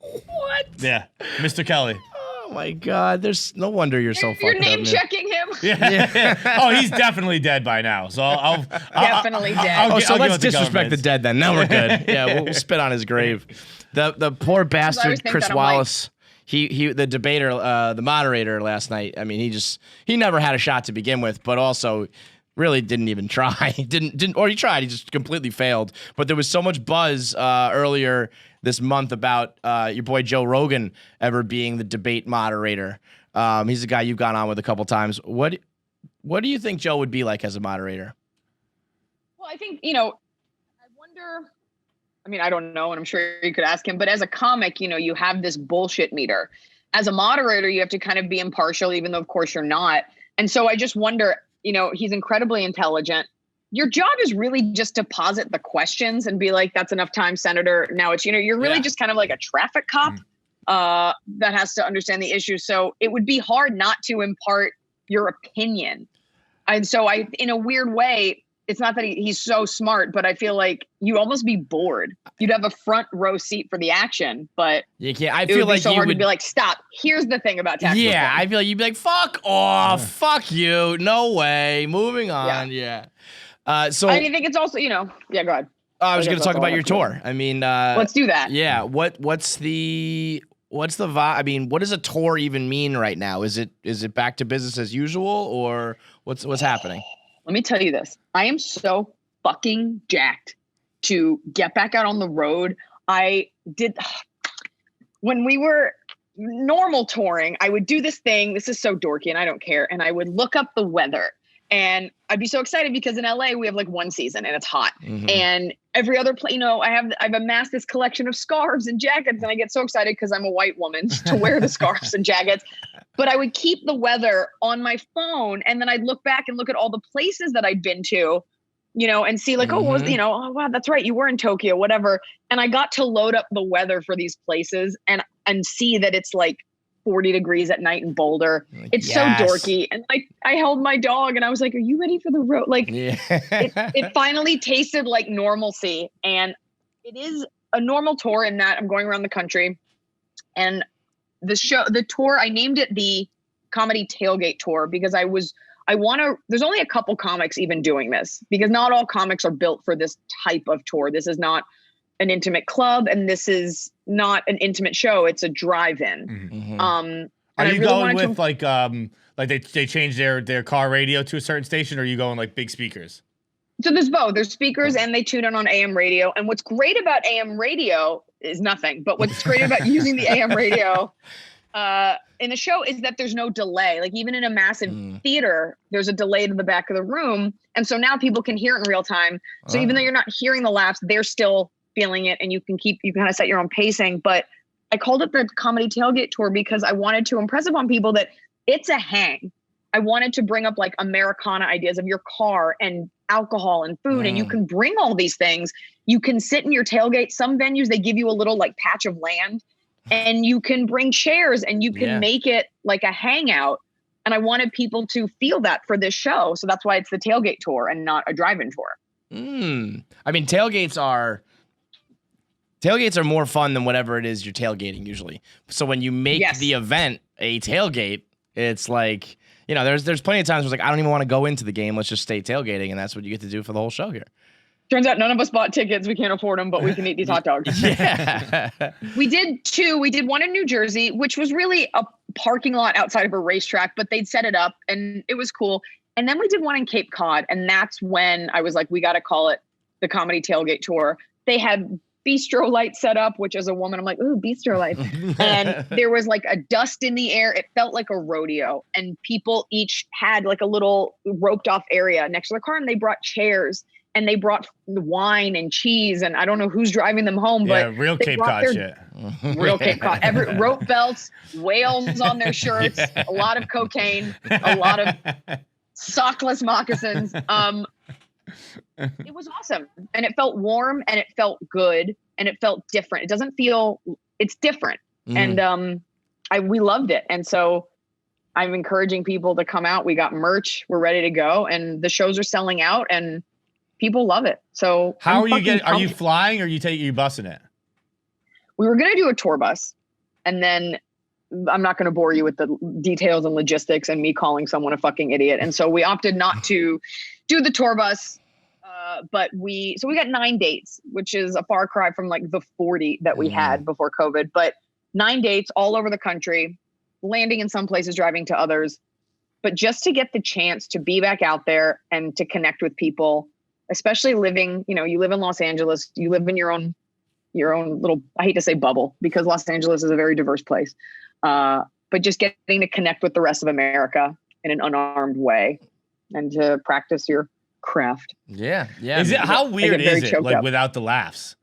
What? Yeah. Mr. Kelly. Oh my God. There's no wonder you're so fucked up. You're name checking him. Yeah. Oh, he's definitely dead by now. So I'll Definitely dead. So let's disrespect the dead then. Now we're good. Yeah, we'll spit on his grave. The poor bastard Chris Wallace. He the debater, the moderator last night. I mean, he never had a shot to begin with, but also really didn't even try. Didn't or he tried. He just completely failed. But there was so much buzz earlier this month about your boy Joe Rogan ever being the debate moderator. He's a guy you've gone on with a couple times. What do you think Joe would be like as a moderator? Well, I think, I wonder, I mean, I don't know, and I'm sure you could ask him, but as a comic, you have this bullshit meter. As a moderator, you have to kind of be impartial, even though of course you're not. And so I just wonder, he's incredibly intelligent. Your job is really just to posit the questions and be like, that's enough time, Senator. Now it's, you're really just kind of like a traffic cop that has to understand the issue. So it would be hard not to impart your opinion. And so in a weird way, it's not that he's so smart, but I feel like you'd almost be bored. You'd have a front row seat for the action, but you can't. I it feel would be like so you hard would to be like, stop. Here's the thing about tax reform. I feel like you'd be like, fuck off, fuck you, no way, moving on. Yeah. So I think it's also, go ahead. I was going to talk about your tour. I mean, let's do that. Yeah. What's the vibe? I mean, what does a tour even mean right now? Is it back to business as usual, or what's happening? Let me tell you this. I am so fucking jacked to get back out on the road. I did when we were normal touring, I would do this thing. This is so dorky and I don't care. And I would look up the weather. And I'd be so excited because in LA we have like one season and it's hot. And every other place, I've amassed this collection of scarves and jackets, and I get so excited because I'm a white woman to wear the scarves and jackets. But I would keep the weather on my phone, and then I'd look back and look at all the places that I'd been to, and see like, oh wow, that's right, you were in Tokyo, whatever. And I got to load up the weather for these places and see that it's like 40 degrees at night in Boulder. It's so dorky. And I held my dog and I was like, are you ready for the road? Like it finally tasted like normalcy. And it is a normal tour in that I'm going around the country. And the tour, I named it the Comedy Tailgate Tour because there's only a couple comics even doing this, because not all comics are built for this type of tour. This is not an intimate club, and this is not an intimate show. It's a drive-in. Are you going with like they changed their car radio to a certain station, or are you going like big speakers? So there's both. There's speakers and they tune in on AM radio. And what's great about AM radio is nothing, but what's great about using the AM radio in the show is that there's no delay. Like even in a massive theater, there's a delay to the back of the room. And so now people can hear it in real time. So even though you're not hearing the laughs, they're still feeling it, and you can kind of set your own pacing. But I called it the Comedy Tailgate Tour because I wanted to impress upon people that it's a hang. I wanted to bring up like Americana ideas of your car and alcohol and food, and you can bring all these things. You can sit in your tailgate. Some venues, they give you a little like patch of land, and you can bring chairs and you can make it like a hangout. And I wanted people to feel that for this show. So that's why it's the Tailgate Tour and not a drive-in tour. I mean, tailgates are more fun than whatever it is you're tailgating usually. So when you make the event a tailgate, it's like, there's plenty of times where it's like, I don't even want to go into the game. Let's just stay tailgating. And that's what you get to do for the whole show here. Turns out none of us bought tickets. We can't afford them, but we can eat these hot dogs. We did two. We did one in New Jersey, which was really a parking lot outside of a racetrack, but they'd set it up and it was cool. And then we did one in Cape Cod. And that's when I was like, we got to call it the Comedy Tailgate Tour. They had bistro lights set up, which as a woman, I'm like, ooh, bistro lights. And there was like a dust in the air. It felt like a rodeo, and people each had like a little roped off area next to their car, and they brought chairs and they brought wine and cheese, and I don't know who's driving them home, but real Cape Cod shit. Real Cape Cod. Rope belts, whales on their shirts, a lot of cocaine, a lot of sockless moccasins. It was awesome, and it felt warm, and it felt good, and it felt different. It's different. And we loved it. And so I'm encouraging people to come out. We got merch, we're ready to go, and the shows are selling out and people love it. So how are you flying, or are you busing it? We were going to do a tour bus, and then I'm not going to bore you with the details and logistics and me calling someone a fucking idiot. And so we opted not to do the tour bus. But we got 9 dates, which is a far cry from like the 40 that we had before COVID, but 9 dates all over the country, landing in some places, driving to others. But just to get the chance to be back out there and to connect with people, especially living, you live in Los Angeles, you live in your own little, I hate to say bubble, because Los Angeles is a very diverse place. But just getting to connect with the rest of America in an unarmed way and to practice your craft. Yeah. How weird is it like without the laughs?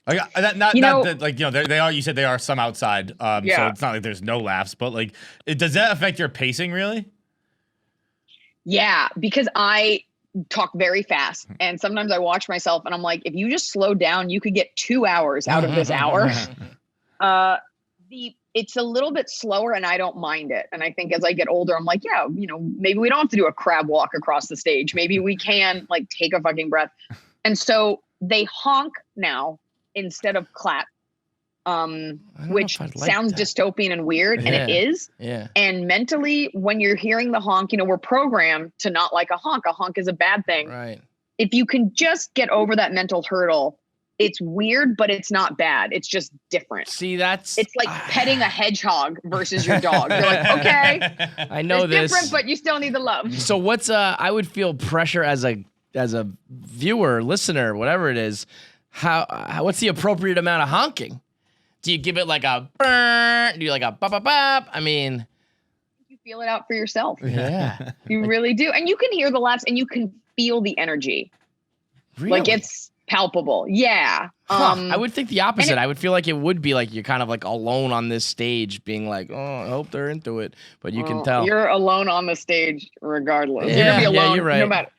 Like they are. You said they are some outside. So it's not like there's no laughs, but like, does that affect your pacing really? Yeah, because I talk very fast, and sometimes I watch myself, and I'm like, if you just slow down, you could get 2 hours out of this hour. It's a little bit slower, and I don't mind it. And I think as I get older, I'm like, maybe we don't have to do a crab walk across the stage. Maybe we can like take a fucking breath. And so they honk now instead of clap, which sounds dystopian and weird, and it is. Yeah. And mentally, when you're hearing the honk, we're programmed to not like a honk. A honk is a bad thing. Right. If you can just get over that mental hurdle, it's weird, but it's not bad. It's just different. See, it's like petting a hedgehog versus your dog. You're like, okay, I know this. Different, but you still need the love. So what's I would feel pressure as a viewer, listener, whatever it is. What's the appropriate amount of honking? Do you give it like a burn? Do you like a bop bop bop? I mean, You feel it out for yourself. yeah. You really do. And you can hear the laughs and you can feel the energy. Really? Like it's palpable. Yeah. I would think the opposite. I would feel like it would be like you're kind of like alone on this stage being like, oh, I hope they're into it. But you can tell. You're alone on the stage regardless. Yeah, You're gonna be yeah, alone you're right. no matter.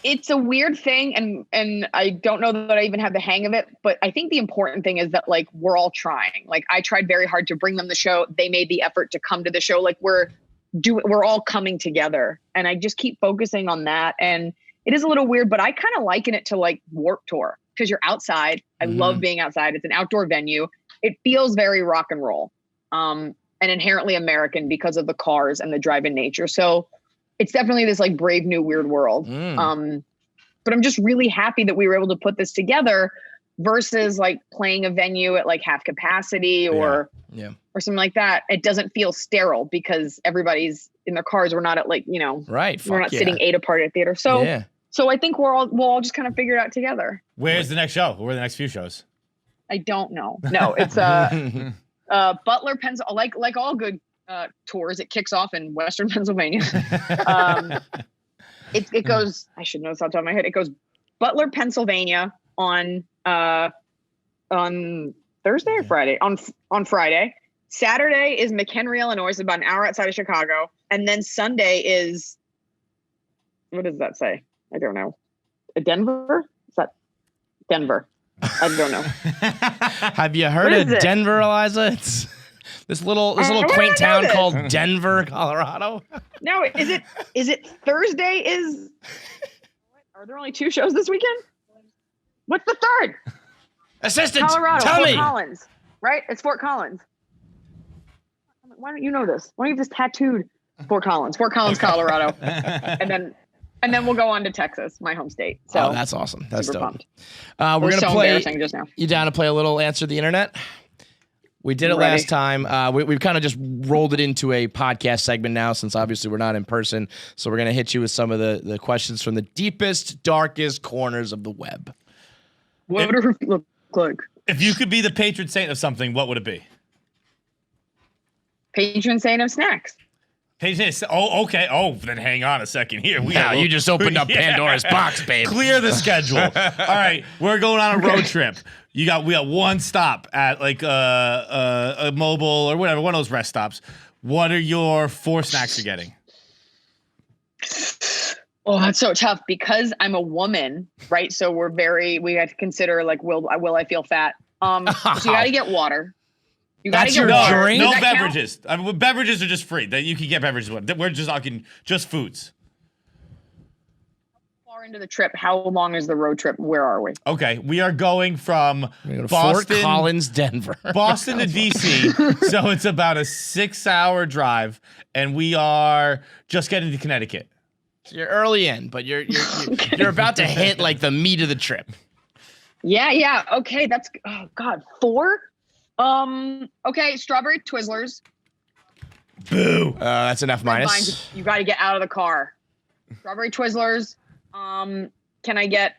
It's a weird thing, and I don't know that I even have the hang of it, but I think the important thing is that like we're all trying. Like I tried very hard to bring them the show. They made the effort to come to the show. Like we're all coming together, and I just keep focusing on that. And it is a little weird, but I kind of liken it to like Warped Tour because you're outside. I love being outside. It's an outdoor venue. It feels very rock and roll, and inherently American because of the cars and the drive-in nature. So it's definitely this like brave new weird world. But I'm just really happy that we were able to put this together versus like playing a venue at like half capacity or something like that. It doesn't feel sterile because everybody's in their cars. We're not at like, right. We're not sitting 8 apart at theater. So I think we'll all just kind of figure it out together. Where's the next show? Where are the next few shows? I don't know. No, it's Butler, Pennsylvania. Like all good tours, it kicks off in Western Pennsylvania. It goes, I should know this off the top of my head. It goes Butler, Pennsylvania on Thursday or Friday? On Friday. Saturday is McHenry, Illinois, it's about an hour outside of Chicago. And then Sunday is, what does that say? I don't know. Denver? Is that Denver? I don't know. Have you heard of Denver, Eliza? It's this little quaint town called Denver, Colorado. No, is it Thursday? Are there only 2 shows this weekend? What's the third? Assistant, Colorado, tell Fort me. Collins, right? It's Fort Collins. Why don't you know this? Why don't you just tattooed Fort Collins, Colorado, and then we'll go on to Texas, my home state. So that's awesome. That's super dope. pumped. We're gonna so play. Embarrassing just now. You down to play a little Answer the Internet? We did it last time. We've kind of just rolled it into a podcast segment now since obviously we're not in person. So we're going to hit you with some of the questions from the deepest, darkest corners of the web. What would it look like? If you could be the patron saint of something, what would it be? Patron saint of snacks. Patron saint. Oh, okay. Oh, then hang on a second here. You just opened up Pandora's box, babe. Clear the schedule. All right, we're going on a road trip. We got one stop at like a mobile or whatever, one of those rest stops. What are your 4 snacks you're getting? Oh, that's so tough because I'm a woman, right? So we have to consider like, will I feel fat? So you got to get water. You got to get water. Drink? No beverages. I mean, beverages are just free. That you can get beverages. We're just talking just foods. Far into the trip. How long is the road trip? Where are we? Okay, we are going from Fort Boston, Collins, Denver. Boston to DC. So it's about a 6-hour drive, and we are just getting to Connecticut. So you're early in, but you're about to hit like the meat of the trip. Yeah. Okay, that's 4. Okay, strawberry Twizzlers. Boo. That's enough minus. You got to get out of the car. Strawberry Twizzlers. Can I get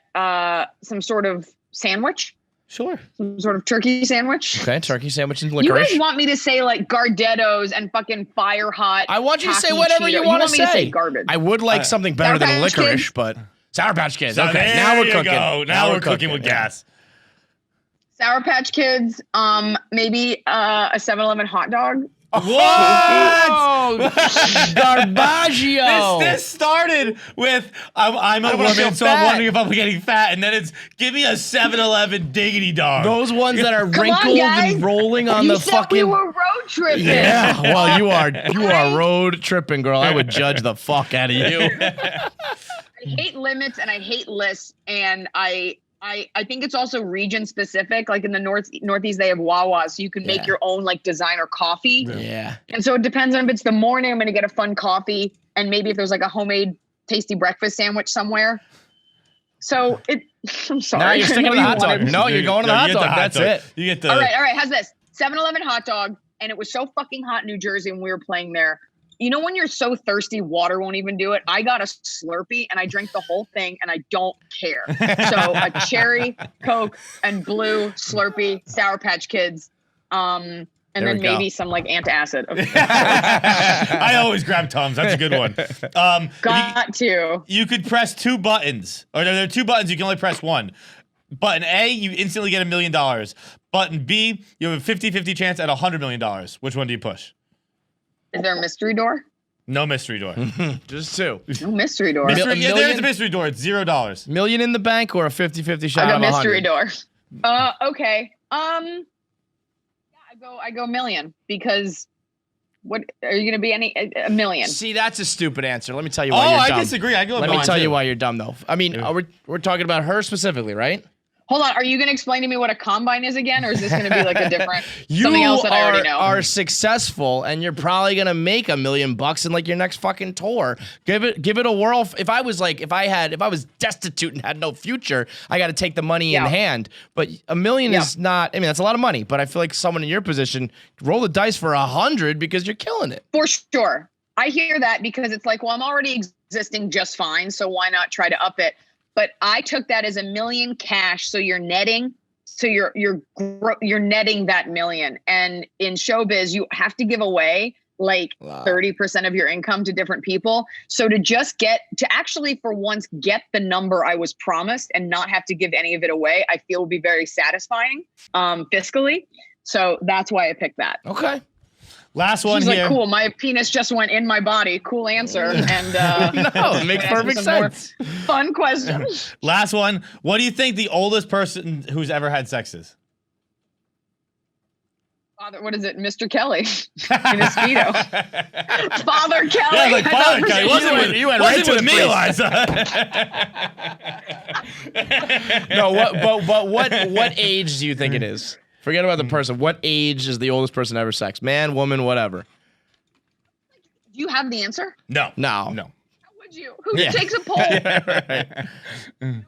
some sort of sandwich? Sure. Some sort of turkey sandwich. Okay, turkey sandwich and You licorice. guys want me to say like Gardettos and fucking Fire Hot? I want you to say Tacky whatever Cheeto. you want to me to say say. garbage. I would like something better Sour than Patch licorice, Kids? but Sour Patch Kids. So Okay, now we're cooking. Go. Now we're cooking with gas. Sour Patch Kids. Maybe a 7-Eleven hot dog. What? Garbaggio. This started with I'm a woman, so I'm wondering if I'm getting fat, and then it's give me a 7-Eleven diggity dog. Those ones that are Come wrinkled on, guys. and rolling on you the said fucking. we were road tripping. Yeah, well, you are road tripping, girl. I would judge the fuck out of you. I hate limits and I hate lists, and I think it's also region specific. Like in the Northeast, they have Wawa, so you can make your own like designer coffee. Yeah. And so it depends on if it's the morning, I'm going to get a fun coffee, and maybe if there's like a homemade tasty breakfast sandwich somewhere. So I'm sorry. Now you're sticking to the hot dog. No, you're going to the hot You dog. get the That's hot dog. it. You get the. All right. How's this? 7-Eleven hot dog, and it was so fucking hot in New Jersey when we were playing there. you know when you're so thirsty, water won't even do it? I got a Slurpee and I drank the whole thing and I don't care. So a cherry, Coke, and blue Slurpee, Sour Patch Kids. And There then we go. maybe some like antacid. I always grab Tums. That's a good one. Got to. You could press 2 buttons, or there are 2 buttons. You can only press one. Button A, you instantly get $1 million. Button B, you have a 50-50 chance at $100 million. Which one do you push? Is there a mystery door? No mystery door. Just 2. No mystery door. Mystery, yeah, there's million? a mystery door. It's $0. Million in the bank or a 50-50 shot I got of mystery 100? door. Okay. Yeah, I go million because what are you gonna be a million? See, that's a stupid answer. Let me tell you Oh, why you're I dumb. disagree. I go. Let me tell you why. why you're dumb, though. I mean, we're talking about her specifically, right? Hold on, are you gonna explain to me what a combine is again, or is this gonna be like a different something else that I already know? are successful, and you're probably gonna make $1 million in like your next fucking tour. Give it a whirl. If I was destitute and had no future, I got to take the money in hand. But $1 million is not. I mean, that's a lot of money. But I feel like someone in your position, roll the dice for 100 because you're killing it. For sure, I hear that because it's like, well, I'm already existing just fine, so why not try to up it? But I took that as $1 million cash, so you're netting, so you're netting that $1 million. And in showbiz, you have to give away like 30% of your income to different people. So to actually for once get the number I was promised and not have to give any of it away, I feel would be very satisfying fiscally. So that's why I picked that. Okay. Last one She's here. like, cool, my penis just went in my body. Cool answer. And No, it makes perfect sense. Fun question. Last one. What do you think the oldest person who's ever had sex is? Father, what is it? Mr. Kelly in his Speedo. Father Kelly. Yeah, like I Father thought Kelly. You went Wasn't right to with the me, priest. Eliza. No, what age do you think it is? Forget about the person. What age is the oldest person ever sex? Man, woman, whatever. Do you have the answer? No. No. How would you? Who takes a poll? I don't know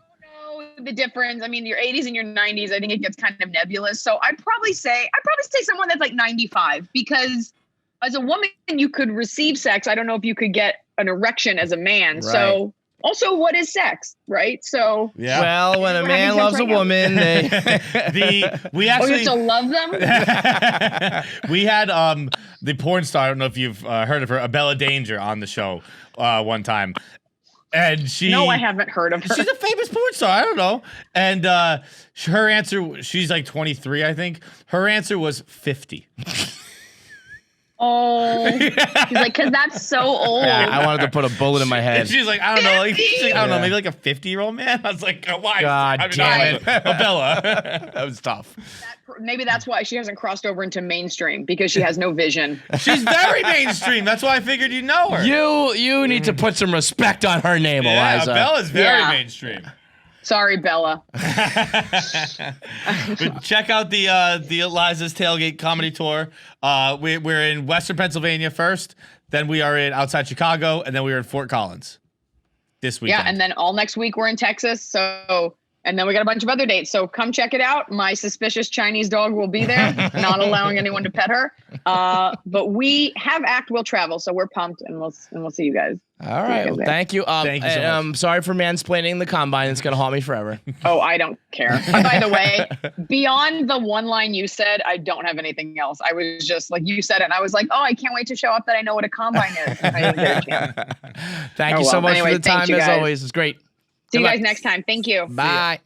the difference. I mean, your 80s and your 90s, I think it gets kind of nebulous. So I'd probably say someone that's like 95 because as a woman, you could receive sex. I don't know if you could get an erection as a man. Right. So also, what is sex, right? So Yeah. Well, when a We're man having loves sex a right now. woman, they We you have actually to love them? we had the porn star. I don't know if you've heard of her, Abella Danger, on the show one time, and she. No, I haven't heard of her. She's a famous porn star. I don't know. And her answer, she's like 23, I think. Her answer was 50. Oh, he's like, because that's so old. Yeah, I wanted to put a bullet in my And head. she's like, I don't know, Yeah. maybe like a 50-year-old man. I was like, why? God damn it. Abella. That was tough. Maybe that's why she hasn't crossed over into mainstream because she has no vision. She's very mainstream. That's why I figured you know her. You need to put some respect on her name, Yeah, Eliza. Bella's very Yeah. mainstream. Sorry, Bella. But check out the Eliza's Tailgate comedy tour. We're in Western Pennsylvania first, then we are in outside Chicago, and then we are in Fort Collins this weekend. Yeah, and then all next week we're in Texas. So, and then we got a bunch of other dates. So come check it out. My suspicious Chinese dog will be there, not allowing anyone to pet her. But we have Act Will Travel, so we're pumped, and we'll see you guys. All right. Well, thank you. Thank you so much. I'm sorry for mansplaining the combine. It's going to haunt me forever. Oh, I don't care. By the way, beyond the one line you said, I don't have anything else. I was just like, you said it, and I was like, oh, I can't wait to show up that I know what a combine is. I didn't get a chance. Thank Oh, you so well. much Anyway, for the thank time, you as guys. always. It's great. See Good you guys luck. next time. Thank you. Bye.